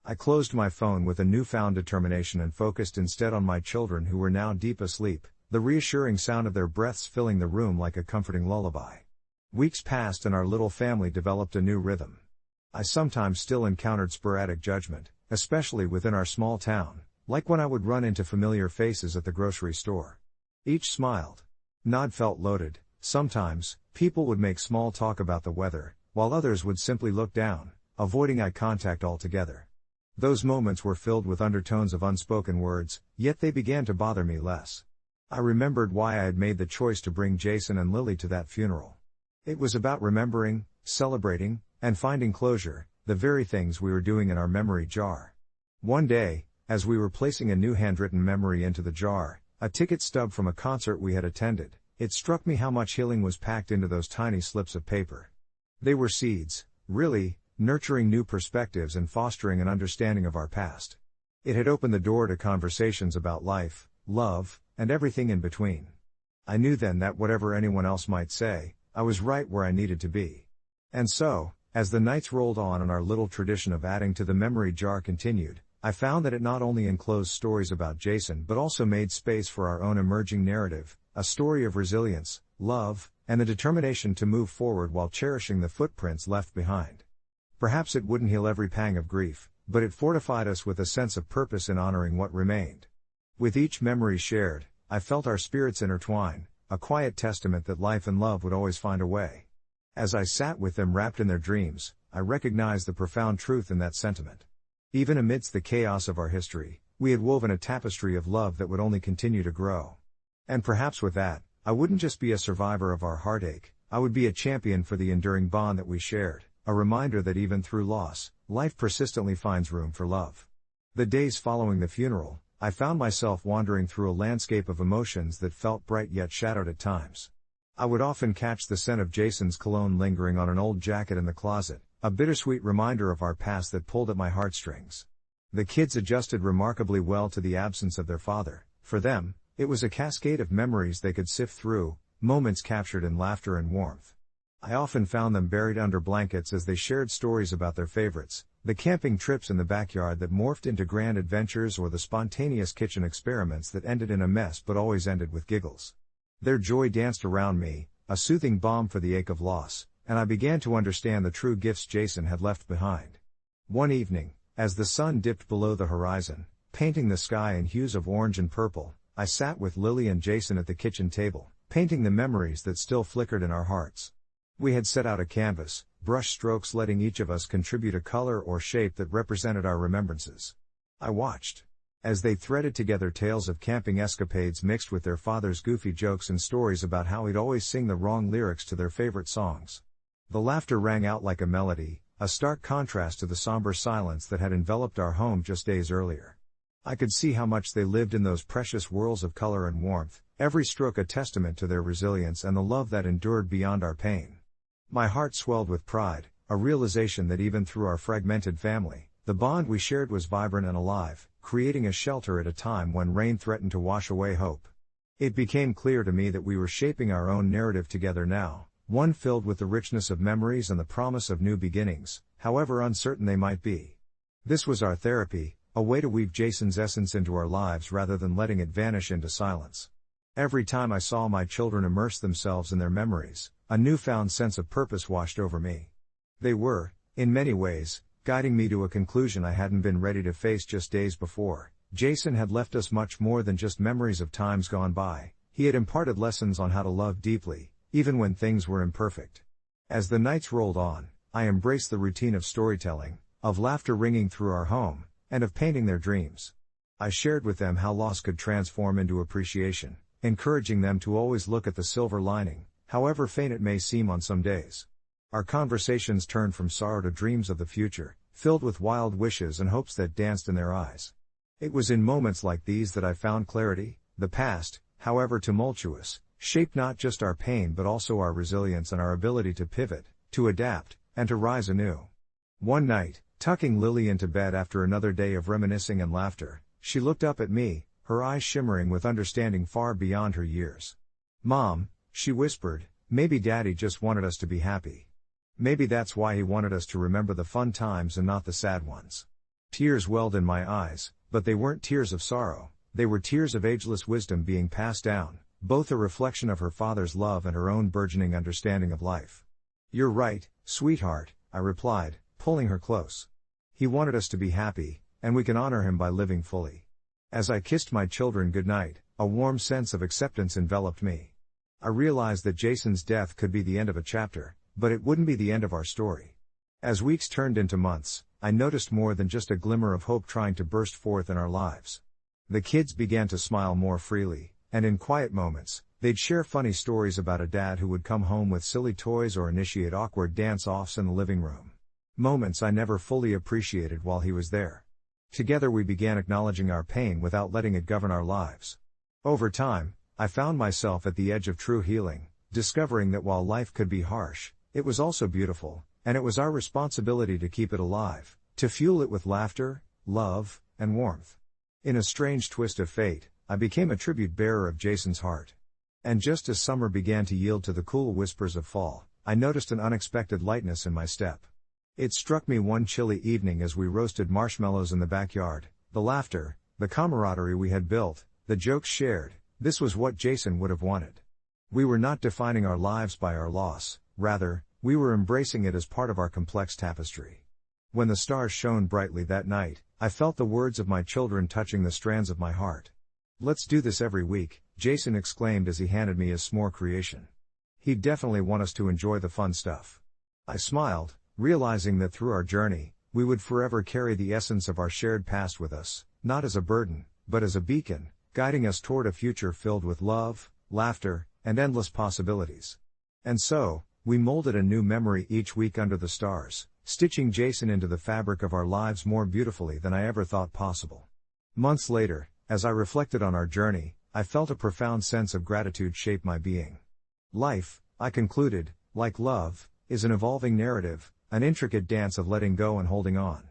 I closed my phone with a newfound determination and focused instead on my children who were now deep asleep, the reassuring sound of their breaths filling the room like a comforting lullaby. Weeks passed and our little family developed a new rhythm. I sometimes still encountered sporadic judgment, especially within our small town, like when I would run into familiar faces at the grocery store. Each smiled. Nod felt loaded. Sometimes, people would make small talk about the weather, while others would simply look down, avoiding eye contact altogether. Those moments were filled with undertones of unspoken words, yet they began to bother me less. I remembered why I had made the choice to bring Jason and Lily to that funeral. It was about remembering, celebrating, and finding closure, the very things we were doing in our memory jar. One day, as we were placing a new handwritten memory into the jar, a ticket stub from a concert we had attended, it struck me how much healing was packed into those tiny slips of paper. They were seeds, really, nurturing new perspectives and fostering an understanding of our past. It had opened the door to conversations about life, love, and everything in between. I knew then that whatever anyone else might say, I was right where I needed to be. And so, as the nights rolled on and our little tradition of adding to the memory jar continued, I found that it not only enclosed stories about Jason but also made space for our own emerging narrative, a story of resilience, love, and the determination to move forward while cherishing the footprints left behind. Perhaps it wouldn't heal every pang of grief, but it fortified us with a sense of purpose in honoring what remained. With each memory shared, I felt our spirits intertwine, a quiet testament that life and love would always find a way. As I sat with them wrapped in their dreams, I recognized the profound truth in that sentiment. Even amidst the chaos of our history, we had woven a tapestry of love that would only continue to grow. And perhaps with that, I wouldn't just be a survivor of our heartache, I would be a champion for the enduring bond that we shared, a reminder that even through loss, life persistently finds room for love. The days following the funeral, I found myself wandering through a landscape of emotions that felt bright yet shadowed at times. I would often catch the scent of Jason's cologne lingering on an old jacket in the closet, a bittersweet reminder of our past that pulled at my heartstrings. The kids adjusted remarkably well to the absence of their father. For them, it was a cascade of memories they could sift through, moments captured in laughter and warmth. I often found them buried under blankets as they shared stories about their favorites, the camping trips in the backyard that morphed into grand adventures or the spontaneous kitchen experiments that ended in a mess but always ended with giggles. Their joy danced around me, a soothing balm for the ache of loss, and I began to understand the true gifts Jason had left behind. One evening, as the sun dipped below the horizon, painting the sky in hues of orange and purple, I sat with Lily and Jason at the kitchen table, painting the memories that still flickered in our hearts. We had set out a canvas, brush strokes letting each of us contribute a color or shape that represented our remembrances. I watched as they threaded together tales of camping escapades mixed with their father's goofy jokes and stories about how he'd always sing the wrong lyrics to their favorite songs. The laughter rang out like a melody, a stark contrast to the somber silence that had enveloped our home just days earlier. I could see how much they lived in those precious whirls of color and warmth, every stroke a testament to their resilience and the love that endured beyond our pain. My heart swelled with pride, a realization that even through our fragmented family, the bond we shared was vibrant and alive, creating a shelter at a time when rain threatened to wash away hope. It became clear to me that we were shaping our own narrative together now, one filled with the richness of memories and the promise of new beginnings, however uncertain they might be. This was our therapy, a way to weave Jason's essence into our lives rather than letting it vanish into silence. Every time I saw my children immerse themselves in their memories, a newfound sense of purpose washed over me. They were, in many ways, guiding me to a conclusion I hadn't been ready to face just days before. Jason had left us much more than just memories of times gone by. He had imparted lessons on how to love deeply, even when things were imperfect. As the nights rolled on, I embraced the routine of storytelling, of laughter ringing through our home, and of painting their dreams. I shared with them how loss could transform into appreciation, encouraging them to always look at the silver lining, however faint it may seem on some days. Our conversations turned from sorrow to dreams of the future, filled with wild wishes and hopes that danced in their eyes. It was in moments like these that I found clarity. The past, however tumultuous, shaped not just our pain but also our resilience and our ability to pivot, to adapt, and to rise anew. One night, tucking Lily into bed after another day of reminiscing and laughter, she looked up at me, her eyes shimmering with understanding far beyond her years. "Mom," she whispered, "maybe Daddy just wanted us to be happy. Maybe that's why he wanted us to remember the fun times and not the sad ones." Tears welled in my eyes, but they weren't tears of sorrow, they were tears of ageless wisdom being passed down, both a reflection of her father's love and her own burgeoning understanding of life. "You're right, sweetheart," I replied, pulling her close. "He wanted us to be happy, and we can honor him by living fully." As I kissed my children goodnight, a warm sense of acceptance enveloped me. I realized that Jason's death could be the end of a chapter, but it wouldn't be the end of our story. As weeks turned into months, I noticed more than just a glimmer of hope trying to burst forth in our lives. The kids began to smile more freely, and in quiet moments, they'd share funny stories about a dad who would come home with silly toys or initiate awkward dance-offs in the living room. Moments I never fully appreciated while he was there. Together we began acknowledging our pain without letting it govern our lives. Over time, I found myself at the edge of true healing, discovering that while life could be harsh, it was also beautiful, and it was our responsibility to keep it alive, to fuel it with laughter, love, and warmth. In a strange twist of fate, I became a tribute bearer of Jason's heart. And just as summer began to yield to the cool whispers of fall, I noticed an unexpected lightness in my step. It struck me one chilly evening as we roasted marshmallows in the backyard, the laughter, the camaraderie we had built, the jokes shared, this was what Jason would have wanted. We were not defining our lives by our loss, rather, we were embracing it as part of our complex tapestry. When the stars shone brightly that night, I felt the words of my children touching the strands of my heart. "Let's do this every week," Jason exclaimed as he handed me his s'more creation. "He'd definitely want us to enjoy the fun stuff." I smiled, realizing that through our journey, we would forever carry the essence of our shared past with us, not as a burden, but as a beacon, guiding us toward a future filled with love, laughter, and endless possibilities. And so, we molded a new memory each week under the stars, stitching Jason into the fabric of our lives more beautifully than I ever thought possible. Months later, as I reflected on our journey, I felt a profound sense of gratitude shape my being. Life, I concluded, like love, is an evolving narrative, an intricate dance of letting go and holding on.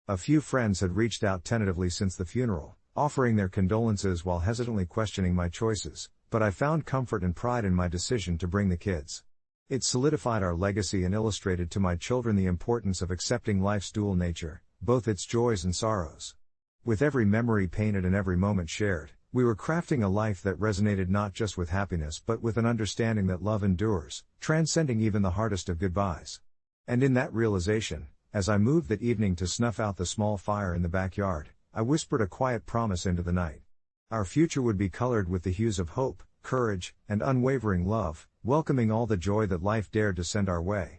A few friends had reached out tentatively since the funeral, offering their condolences while hesitantly questioning my choices, but I found comfort and pride in my decision to bring the kids. It solidified our legacy and illustrated to my children the importance of accepting life's dual nature, both its joys and sorrows. With every memory painted and every moment shared, we were crafting a life that resonated not just with happiness but with an understanding that love endures, transcending even the hardest of goodbyes. And in that realization, as I moved that evening to snuff out the small fire in the backyard, I whispered a quiet promise into the night. Our future would be colored with the hues of hope, courage, and unwavering love, welcoming all the joy that life dared to send our way.